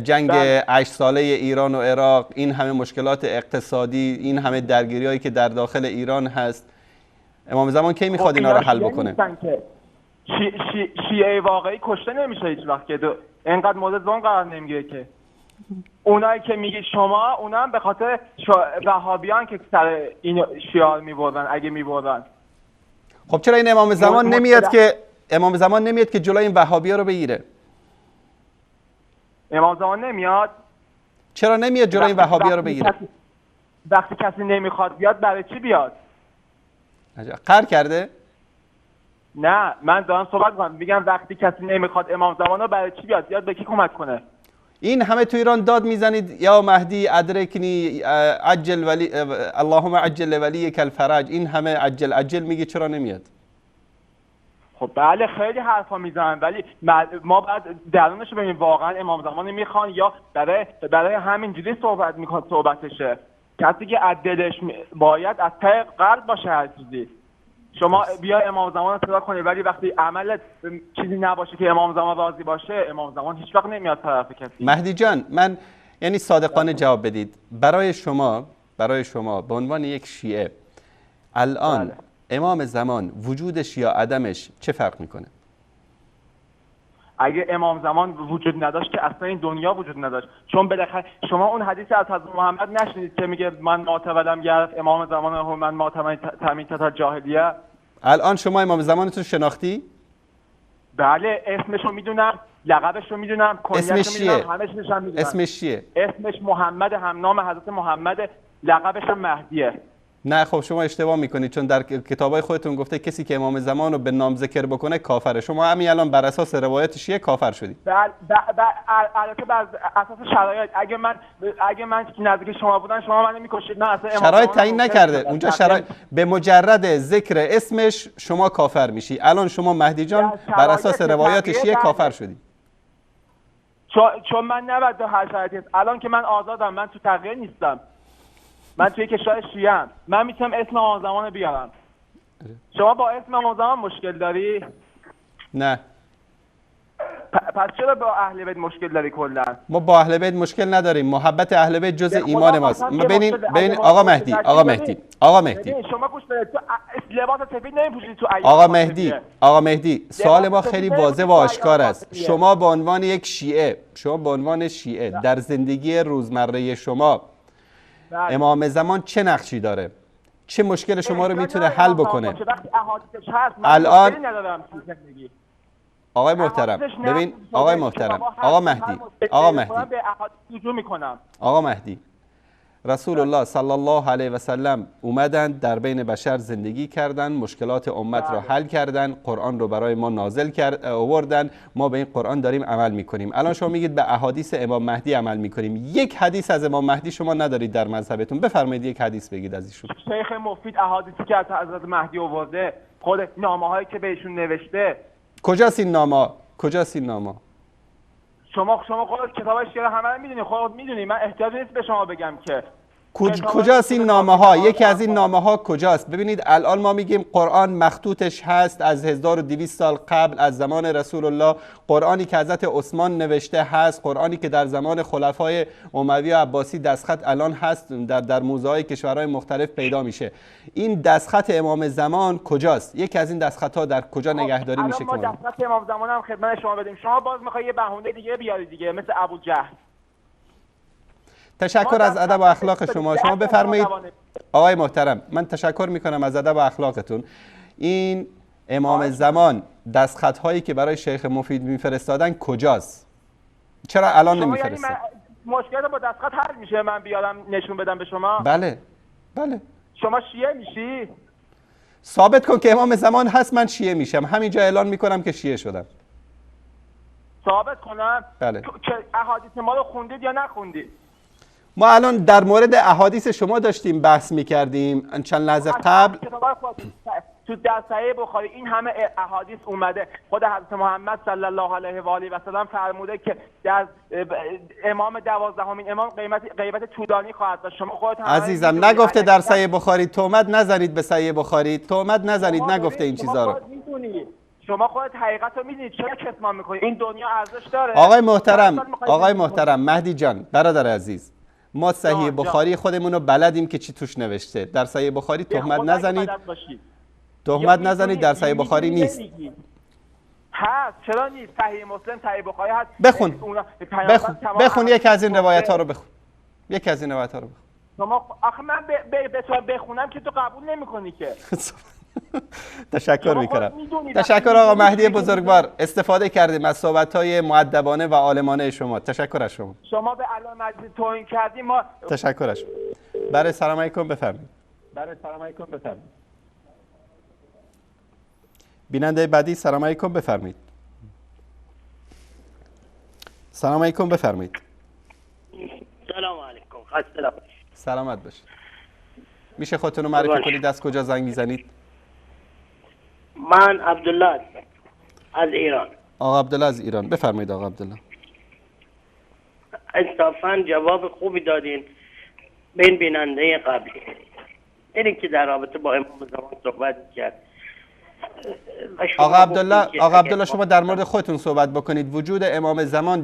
جنگ 8 ساله ایران و عراق، این همه مشکلات اقتصادی، این همه درگیری‌هایی که در داخل ایران هست، امام زمان کی میخواد اینا رو حل بکنه؟ شیعه واقعی کشته نمیشه هیچ وقت که اینقدر مورد ظلم قرار نمیگیره که اونایی که میگی شما، اونا هم به خاطر وهابیان که سر این شیعه میبردن اگه میبردن. خب چرا این امام زمان نمیاد که جلوی این وهابیا رو بگیره؟ امام زمان نمیاد؟ چرا نمیاد جلوی این وهابیا رو بگیره؟ وقتی کسی نمیخواد بیاد برای چی بیاد؟ قهر کرده؟ نه من دارم صحبت میکنم، میگم وقتی کسی نمیخواد امام زمان رو برای چی بیاد به کی کمک کنه؟ این همه تو ایران داد میزنید یا مهدی ادرکنی عجل ولی اللهم عجل ولیک الفرج، این همه عجل میگی چرا نمیاد؟ خب بله خیلی حرفا میزنن، ولی ما باید درونش ببینیم واقعا امام زمان میخوان یا برای همینجوری صحبت میکنه صحبتشه. کسی که از دلش باید از ته قلب باشه هر چیزی. شما بیا امام زمان رو صدا کنی ولی وقتی عملت چیزی نباشه که امام زمان راضی باشه، امام زمان هیچ وقت نمیاد طرف کسی. مهدی جان من یعنی صادقانه جواب بدید، برای شما به عنوان یک شیعه الان امام زمان وجودش یا عدمش چه فرق میکنه؟ اگه امام زمان وجود نداشت که اصلا این دنیا وجود نداشت، چون بالاخره شما اون حدیث از حضرت محمد نشنیدید که میگه من معتولم گرفت امام زمان هم من معتمد تامین تا جاهلیه. الان شما امام زمانتون شناختی؟ بله اسمشو میدونم، لقبشو میدونم، کنیکشو میدونم، همه چیزشو میدونم. اسمش چیه؟ اسمش محمد، هم نام حضرت محمد، لقبش مهدیه. نه خب شما اشتباه میکنید، چون در کتابای خودتون گفته کسی که امام زمان رو به نام ذکر بکنه کافره. شما همین الان بر اساس روایت شیعه کافر شدید. البته بر اساس شرایط اگه من نزدیک شما بودم شما منو میکشید. نه اصلا شرایط تعیین نکرده اونجا، شرایط به مجرد ذکر اسمش شما کافر میشی. الان شما مهدی جان بر اساس روایات شیعه کافر شدید. چون من نباید به هر شرایطی، الان که من آزادم، من تو تغییر نیستم، من توی کشور شیعه ام، من میتونم اسم امام زمان رو بیارم. شما با اسم امام زمان مشکل داری؟ نه. پس چرا با اهل بیت مشکل داری کلا؟ ما با اهل بیت مشکل نداریم، محبت اهل بیت جزء ایمان ماست. ببین آقا مهدی شما گوش بدید، تو لباس سفید نمیپوشید تو آقا مهدی سوال ما خیلی واضح و آشکار است. شما به عنوان یک شیعه در زندگی روزمره شما امام زمان چه نقشی داره؟ چه مشکل شما رو میتونه حل بکنه؟ الان آقای محترم ببین آقا مهدی رسول الله صلی الله علیه و سلم اومدن در بین بشر زندگی کردن، مشکلات امت را حل کردن، قرآن رو برای ما نازل آوردن، ما به این قرآن داریم عمل میکنیم. الان شما میگید به احادیث امام مهدی عمل میکنیم، یک حدیث از امام مهدی شما ندارید در مذهبتون، بفرمایید یک حدیث بگید از ایشون. شیخ مفید احادیثی که از حضرت مهدی آورده، خود نامه‌هایی که بهشون نوشته، کجاست این نامه؟ شما خودت کتابای شیعه همه رو میدونی، خودت میدونی، من احتیاجی نیست به شما بگم که کجاست این نامه ها. یکی از این نامه ها کجاست؟ ببینید الان ما میگیم قرآن مخطوطش هست از 1200 سال قبل از زمان رسول الله، قرآنی که حضرت عثمان نوشته هست، قرآنی که در زمان خلفای اموی و عباسی دستخط الان هست در موزه‌های کشورهای مختلف پیدا میشه. این دستخط امام زمان کجاست؟ یکی از این دستخط ها در کجا نگهداری میشه؟ ما دستخط امام زمان هم خدمت شما بدیم، شما باز میخوای یه بهونه دیگه بیاری دیگه، مثل ابوجهل. تشکر از ادب و اخلاق شما بفرمایید. آقای محترم من تشکر میکنم از ادب و اخلاقتون. این امام زمان دستخط هایی که برای شیخ مفید میفرستادن کجاست؟ چرا الان نمیفرستن؟ یعنی مشکل با دستخط حل میشه من بیارم نشون بدم به شما؟ بله. شما شیعه میشی؟ ثابت کن که امام زمان هست من شیعه میشم، همینجا اعلان میکنم که شیعه شدم. ثابت کنم؟ بله. که احادیث ما رو خوندید یا نخوندید؟ ما الان در مورد احادیث شما داشتیم بحث میکردیم چند لحظه قبل. تو در صحیح بخاری این همه احادیث اومده، خود حضرت محمد صلی الله علیه و آله و سلم فرموده که در امام 12مین امام غیبت طولانی خواهد داشت. شما خودتون عزیزم نگفته در صحیح بخاری؟ تهمت نزنید به صحیح بخاری، تهمت نزنید، نگفته این چیزا رو. شما خودت حقیقت رو میدونید، چرا کتمان میکنید؟ این دنیا ارزش داره. آقای محترم مهدی جان برادر عزیز، ما صحیح بخاری خودمون رو بلدیم که چی توش نوشته. در صحیح بخاری تهمت نزنید، در صحیح بخاری نیست. هست، چرا نیست؟ صحیح مسلم، صحیح بخاری هست. بخون یک از این روایت ها رو بخون. شما آخه من بخونم که تو قبول نمی‌کنی که. تشکر میکنم. تشکر آقا مهدی بزرگوار، استفاده کردیم از صحبت‌های مؤدبانه و عالمانه شما. تشکر از شما. شما به علی مجدی توهین کردیم ما. تشکر از شما. برای سلام علیکم بفرمایید. بیننده بعدی سلام علیکم بفرمایید. سلام علیکم بفرمایید. سلام علیکم. خسته نباشید. سلامت باشید. میشه خودتون رو معرفی کنید، از کجا زنگ میزنید؟ من عبدالله هستم از ایران. آقا عبدالله از ایران، بفرمایید آقا عبدالله. انصافاً جواب خوبی دادین به این بیننده قبلی، اینی که در رابطه با امام زمان صحبت کرد. آقا عبدالله شما در مورد خودتون صحبت بکنید. وجود امام زمان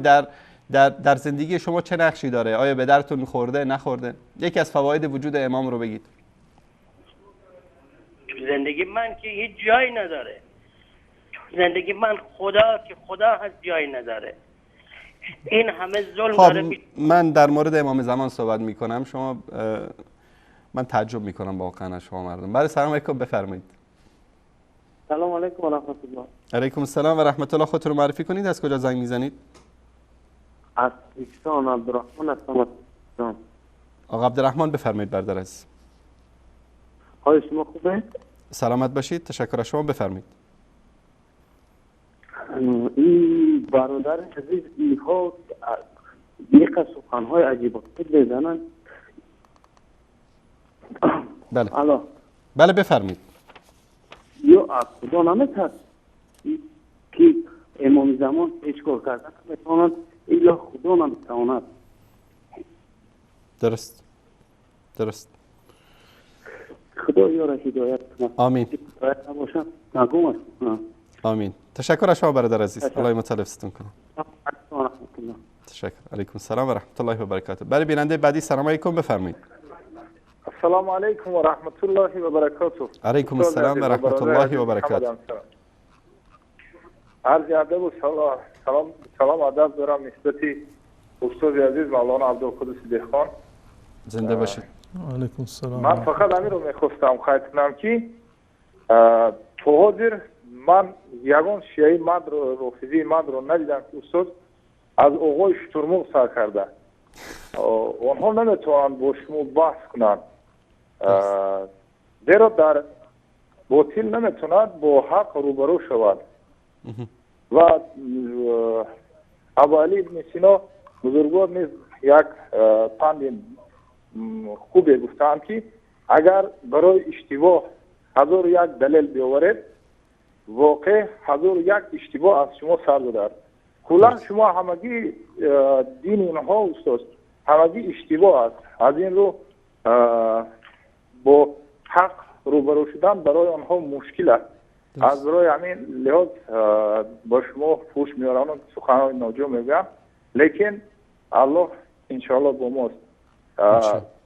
در زندگی شما چه نقشی داره؟ آیا به درتون خورده نخورده؟ یکی از فواید وجود امام رو بگید. زندگی من که هیچ جایی نداره. زندگی من خدا هست، جایی نداره. این همه ظلم داره. من در مورد امام زمان صحبت میکنم. شما من تعجب میکنم واقعا از شما مردم. برای سلام علیکم بفرمایید. سلام علیکم و رحمت الله. علیکم السلام و رحمت الله. خودتون رو معرفی کنید، از کجا زنگ میزنید؟ از پاکستان عبدالرحمن هستم. آقا عبدالرحمن بفرمایید برادر عزیز. حال شما خوبه؟ سلامت باشید. تشکر از شما، بفرمایید. این برادر عزیز اینها یک از سخنهای عجیب بزنن. بله. بله بفرمایید. یا از خدا نمیترس که امام زمان هیچ کار کردن نمیتواند، الا خدا نمیتواند. درست. خدا یارا هدایت کنه. آمین. هدایت نباشم نگم است. آمین. تشکر از شما برادر عزیز. الله متلفستون کنه. تشکر. علیکم السلام و رحمت الله و برکاته. برای بیننده بعدی سلام علیکم بفرمایید. السلام علیکم و رحمت الله و برکاته. علیکم السلام و رحمت الله و برکاته. عرض ادب و سلام ادب دارم نسبتی استاد عزیز مولانا عبدالقدوس دهقان. زنده باشید. علیکم السلام. من فقط همین رو میخواستم خواهد کنم که تو حاضر من یگان شیعه من رو رافضی من رو ندیدم که استاد از آقای شترمرغ سر کرده. آنها نمیتونن با شما بحث کنن، زیرا در باطل نمیتونند با حق روبرو شود. و ابو علی ابن سینا بزرگوار نیز یک پند خوبی گفتند که اگر برای اشتباه 1001 دلیل بیاورید، واقع 1001 اشتباه از شما سر بدهد. کلا شما همگی دین اینها استاد همگی اشتباه است. از این رو با حق روبرو شدن برای آنها مشکل است. از برای همین لحاظ با شما فوش میارم سخنهای ناجو میگم، لیکن الله انشاءالله با ماست.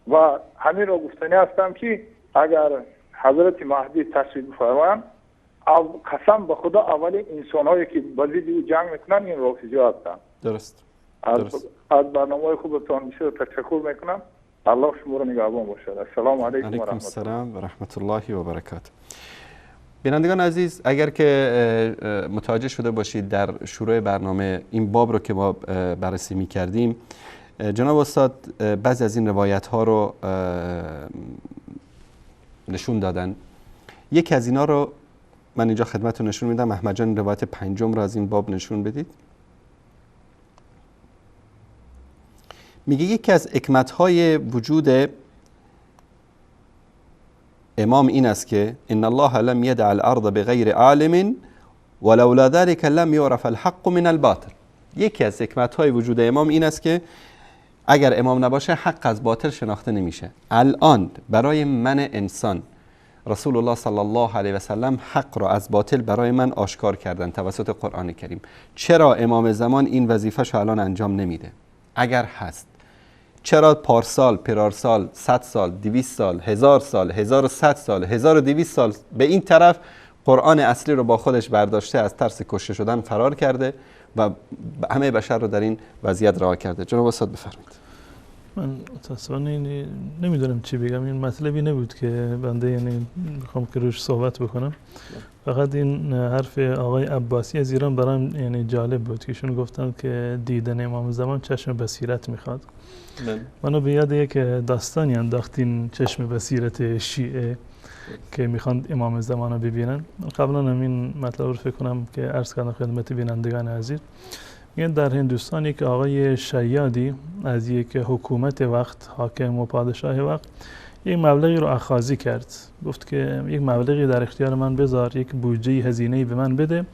و همین را گفتنی هستم که اگر حضرت مهدی تشریف بفرمایند، قسم به خدا اول انسان هایی که با ضد جنگ میکنن این رافضی ها هستن. درست. از برنامه خوبتان بسیار تشکر میکنم. الله شما رو نگهبان باشد. السلام علیکم و رحمت الله. و رحمت الله و برکاته. بینندگان عزیز، اگر که متوجه شده باشید در شروع برنامه این باب رو که ما بررسی می‌کردیم، جناب استاد بعضی از این روایت ها رو نشون دادن. یکی از اینا رو من اینجا خدمتتون نشون میدم. احمد جان روایت 5 رو از این باب نشون بدید. میگه یکی از حکمت‌های وجود امام این است که ان الله لم يدع الارض بغیر عالم ولولا ذلك لم يعرف الحق من الباطل. یکی از حکمت‌های وجود امام این است که اگر امام نباشه حق از باطل شناخته نمیشه. الان برای من انسان رسول الله صلی الله علیه و سلم حق را از باطل برای من آشکار کردن توسط قرآن کریم. چرا امام زمان این وظیفه‌شو الان انجام نمیده؟ اگر هست، چرا پارسال، پرارسال، 100 سال، 200 سال، 1000 سال، 1100 سال، 1200 سال به این طرف قرآن اصلی رو با خودش برداشته، از ترس کشته شدن فرار کرده و همه بشر رو در این وضعیت رها کرده؟ جناب استاد بفرمایید. من متاسفانه نمیدونم چی بگم. این مطلبی نبود که بنده یعنی میخوام که روش صحبت بکنم. فقط این حرف آقای عباسی از ایران برام یعنی جالب بود که ایشون گفتن که دیدن امام زمان چشم بصیرت میخواد. منو به یاد یک داستانی انداختین، چشم بصیرت شیعه که میخوان امام زمان رو ببینن. قبلا هم این مطلب رو فکر کنم که عرض کردم خدمت بینندگان عزیز. میگن در هندوستان یک آقای شیادی از یک حکومت وقت، حاکم و پادشاه وقت، یک مبلغی رو اخاذی کرد. گفت که یک مبلغی در اختیار من بذار، یک بودجه هزینه‌ای به من بده،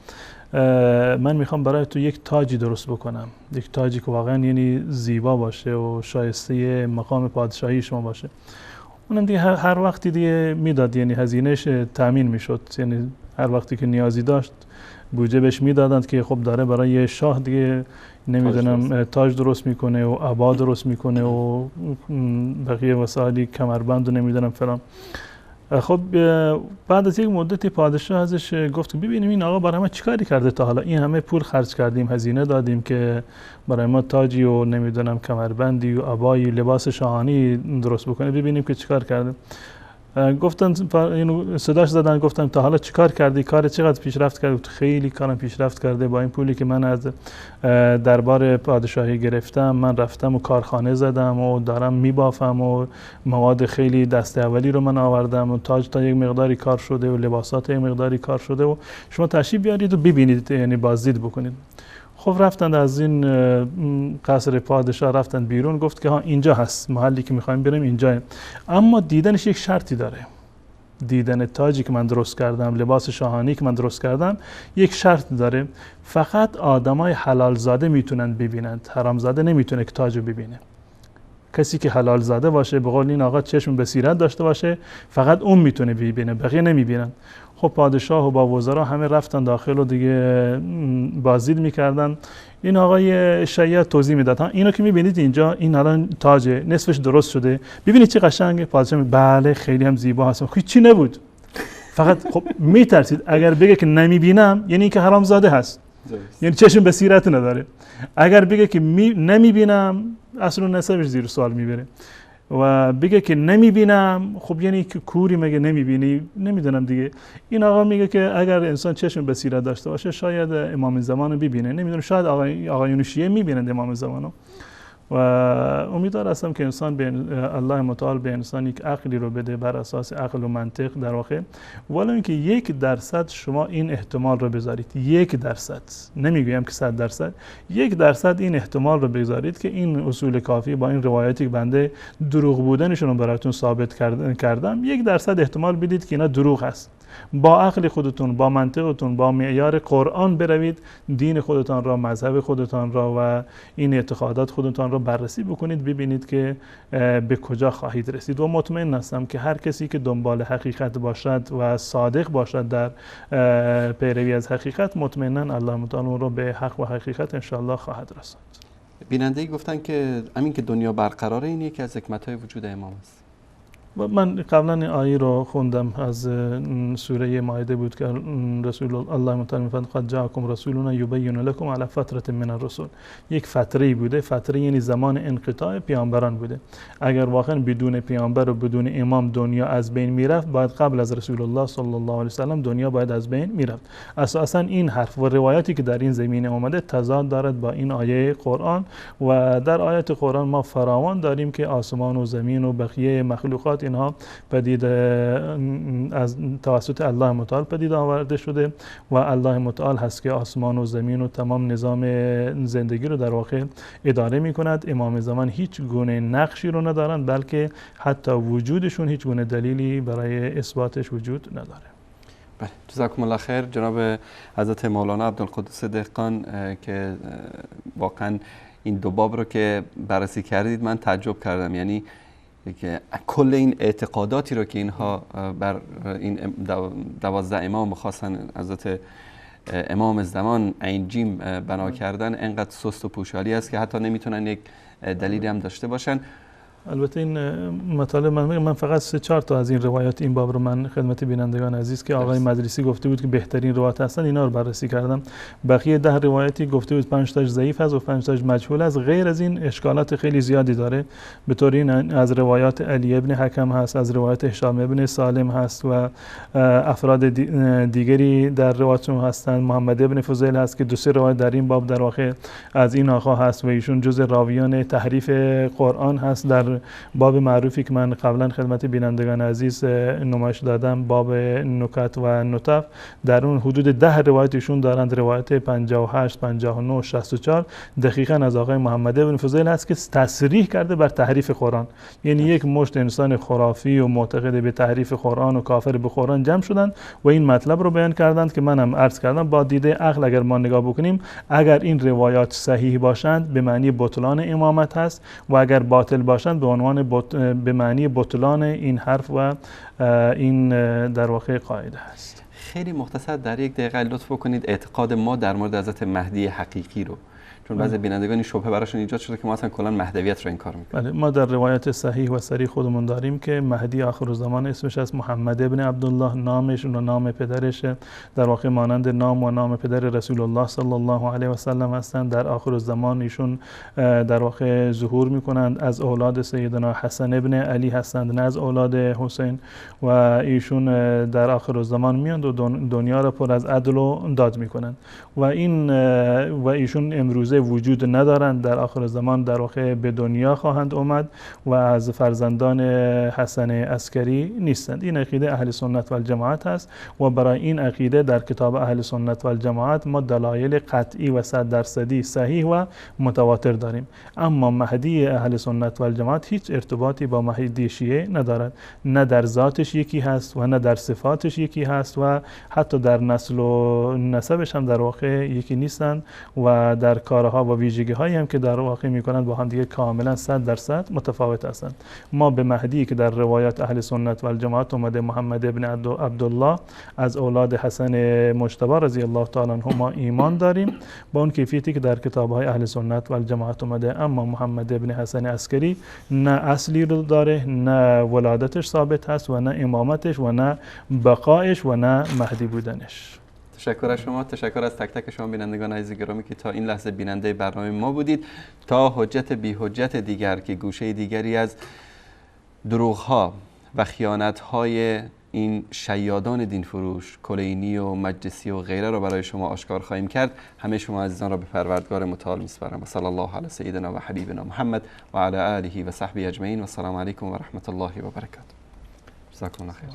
من میخوام برای تو یک تاجی درست بکنم، یک تاجی که واقعا یعنی زیبا باشه و شایسته مقام پادشاهی شما باشه. اونم دیگه هر وقتی دیگه میداد، یعنی هزینهش تامین میشد، یعنی هر وقتی که نیازی داشت بودجه بهش میدادند که خب داره برای شاه دیگه نمیدونم تاج درست میکنه و عبا درست میکنه و بقیه وسایلی کمربند و نمیدونم فلان. خب بعد از یک مدتی پادشاه ازش گفت ببینیم این آقا برای ما چیکاری کرده تا حالا، این همه پول خرج کردیم، هزینه دادیم که برای ما تاجی و نمیدونم کمربندی و عبایی لباس شاهانی درست بکنه، ببینیم که چیکار کرده. گفتن اینو صداش زدن، گفتم تا حالا چیکار کردی، کار چقدر پیشرفت کرد؟ خیلی کارم پیشرفت کرده، با این پولی که من از دربار پادشاهی گرفتم من رفتم و کارخانه زدم و دارم میبافم و مواد خیلی دست اولی رو من آوردم و تاج تا یک مقداری کار شده و لباسات یک مقداری کار شده و شما تشریف بیارید و ببینید، یعنی بازدید بکنید. خب رفتند از این قصر پادشاه رفتند بیرون، گفت که ها اینجا هست محلی که میخوایم بریم اینجا، اما دیدنش یک شرطی داره. دیدن تاجی که من درست کردم، لباس شاهانی که من درست کردم یک شرط داره، فقط آدمای حلال زاده میتونن ببینند، حرام زاده نمیتونه که تاجو ببینه. کسی که حلال زاده باشه، به قول این آقا چشم بصیرت داشته باشه، فقط اون میتونه ببینه، بقیه نمیبینن. خب پادشاه و با وزرا همه رفتن داخل و دیگه بازدید میکردن. این آقای شیاد توضیح میداد، ها اینو که میبینید اینجا، این الان تاجه، نصفش درست شده، ببینید چه قشنگه. پادشاه بله خیلی هم زیبا هست، هیچی نبود، فقط خب میترسید اگر بگه که نمیبینم یعنی اینکه حرام زاده هست، یعنی چشم بصیرت نداره. اگر بگه که نمیبینم اصلا نسبش زیر سوال میبره و بگه که نمیبینم، خب یعنی که کوری مگه نمیبینی؟ نمیدونم دیگه. این آقا میگه که اگر انسان چشم بصیرت داشته باشه شاید امام زمان رو ببینه، نمیدونم شاید آقایون شیعه میبینند امام زمان رو. و امیدوار هستم که انسان به الله متعال به انسان یک عقلی رو بده بر اساس عقل و منطق در واقع، ولی اینکه 1% شما این احتمال رو بذارید، 1%، نمیگویم که 100%، 1% این احتمال رو بذارید که این اصول کافی با این روایاتی که بنده دروغ بودنشون رو براتون ثابت کردم، 1% احتمال بدید که اینا دروغ هست. با عقل خودتون، با منطقتون، با معیار قرآن بروید، دین خودتان را، مذهب خودتان را و این اعتقادات خودتان را بررسی بکنید، ببینید که به کجا خواهید رسید. و مطمئن هستم که هر کسی که دنبال حقیقت باشد و صادق باشد در پیروی از حقیقت، مطمئنا الله متعال اون را به حق و حقیقت انشاءالله خواهد رساند. بیننده‌ای گفتن که همین که دنیا برقراره این یکی از حکمت‌های وجود امام است. من قبلا این آیه رو خوندم از سوره مائده بود که رسول الله متعال می‌فرماید قد جاءکم رسولنا یبین لکم علی فترة من الرسل. یک فتره بوده، فتره یعنی زمان انقطاع پیامبران بوده. اگر واقعا بدون پیامبر و بدون امام دنیا از بین میرفت، باید قبل از رسول الله صلی الله علیه و سلم دنیا باید از بین میرفت. اساسا این حرف و روایاتی که در این زمینه آمده تضاد دارد با این آیه قرآن و در آیات قرآن ما فراوان داریم که آسمان و زمین و بقیه مخلوقات اینها پدید از توسط الله متعال پدید آورده شده و الله متعال هست که آسمان و زمین و تمام نظام زندگی رو در واقع اداره می کند. امام زمان هیچ گونه نقشی رو ندارند، بلکه حتی وجودشون هیچ گونه دلیلی برای اثباتش وجود نداره. بله، جزاکم الله خیر جناب حضرت مولانا عبدالقدوس دهقان که واقعا این دو باب رو که بررسی کردید من تعجب کردم، یعنی که کل این اعتقاداتی رو که اینها بر این 12 امام خاصن حضرت امام زمان عین جیم بنا کردن انقدر سست و پوشالی است که حتی نمیتونن یک دلیلی هم داشته باشن. البته این مطالب من فقط 3-4 تا از این روایات این باب رو من خدمت بینندگان عزیز که آقای مدرسی گفته بود که بهترین روایات هستن اینا رو بررسی کردم. بقیه 10 روایتی گفته بود 5 تاش ضعیف است و 5 تاش مجهول است. غیر از این اشکالات خیلی زیادی داره. به طور این از روایات علی ابن حکم هست، از روایات هشام ابن سالم هست و افراد دیگری در روایاتشون هستند. محمد ابن فضیل هست که 2-3 روایت در این باب در واقع از این آقا هست و ایشون جز راویان تحریف قرآن هست. در باب معروفی که من قبلا خدمت بینندگان عزیز نمایش دادم، باب نکات و نطف، در اون حدود 10 روایتشون دارند. روایت 58 59 64 دقیقاً از آقای محمد ابن فضیل هست که تصریح کرده بر تحریف قرآن. یعنی یک مشت انسان خرافی و معتقد به تحریف قرآن و کافر به قرآن جمع شدند و این مطلب رو بیان کردند که منم عرض کردم با دیده عقل اگر ما نگاه بکنیم، اگر این روایات صحیح باشند به معنی بطلان امامت هست و اگر باطل باشند به معنی بطلان این حرف و این در واقع قاعده هست. خیلی مختصر در 1 دقیقه لطف کنید اعتقاد ما در مورد حضرت مهدی حقیقی رو، چون بعضی بینندگان شبهه براشون ایجاد شده که ما اصلا کلا مهدویت رو انکار میکنیم. بله، ما در روایت صحیح و صریح خودمون داریم که مهدی آخرالزمان اسمش از محمد ابن عبدالله، نامش و نام پدرش در واقع مانند نام و نام پدر رسول الله صلی الله علیه و سلم هستند. در آخرالزمان ایشون در واقع ظهور میکنند. از اولاد سیدنا حسن ابن علی هستند، نه از اولاد حسین، و ایشون در آخرالزمان میاند و دنیا را پر از عدل و داد میکنند و ایشون امروزه وجود ندارند. در آخر زمان در واقع به دنیا خواهند آمد و از فرزندان حسن عسکری نیستند. این عقیده اهل سنت و الجماعت است و برای این عقیده در کتاب اهل سنت و الجماعت ما دلایل قطعی و 100% صحیح و متواتر داریم. اما مهدی اهل سنت و الجماعت هیچ ارتباطی با مهدی شیعه ندارد، نه در ذاتش یکی هست و نه در صفاتش یکی هست و حتی در نسل و نسبش هم در واقع یکی نیستند و در کارها و ویژگی هایی هم که در واقع میکنند با هم دیگه کاملا 100% متفاوت هستند. ما به مهدی که در روایات اهل سنت و الجماعت اومده محمد ابن عبدالله از اولاد حسن مجتبی رضی الله تعالی عنهما ایمان داریم با اون کیفیتی که در کتاب های اهل سنت و الجماعت اومده. اما محمد ابن حسن عسکری نه اصلی رو داره، نه ولادتش ثابت هست و نه امامتش و نه بقایش و نه مهدی بودنش. تشکر از شما، تشکر از تک تک شما بینندگان عزیز گرامی که تا این لحظه بیننده برنامه ما بودید. تا حجت بی حجت دیگر که گوشه دیگری از دروغ‌ها و خیانت‌های این شیادان دین فروش کلینی و مجلسی و غیره رو برای شما آشکار خواهیم کرد. همه شما عزیزان را به پروردگار متعال میسپارم. صلی الله علی سیدنا و حبیبنا محمد و علی آله و صحبه اجمعین و السلام علیکم و رحمت الله و برکاته. جزاکم الله خیر.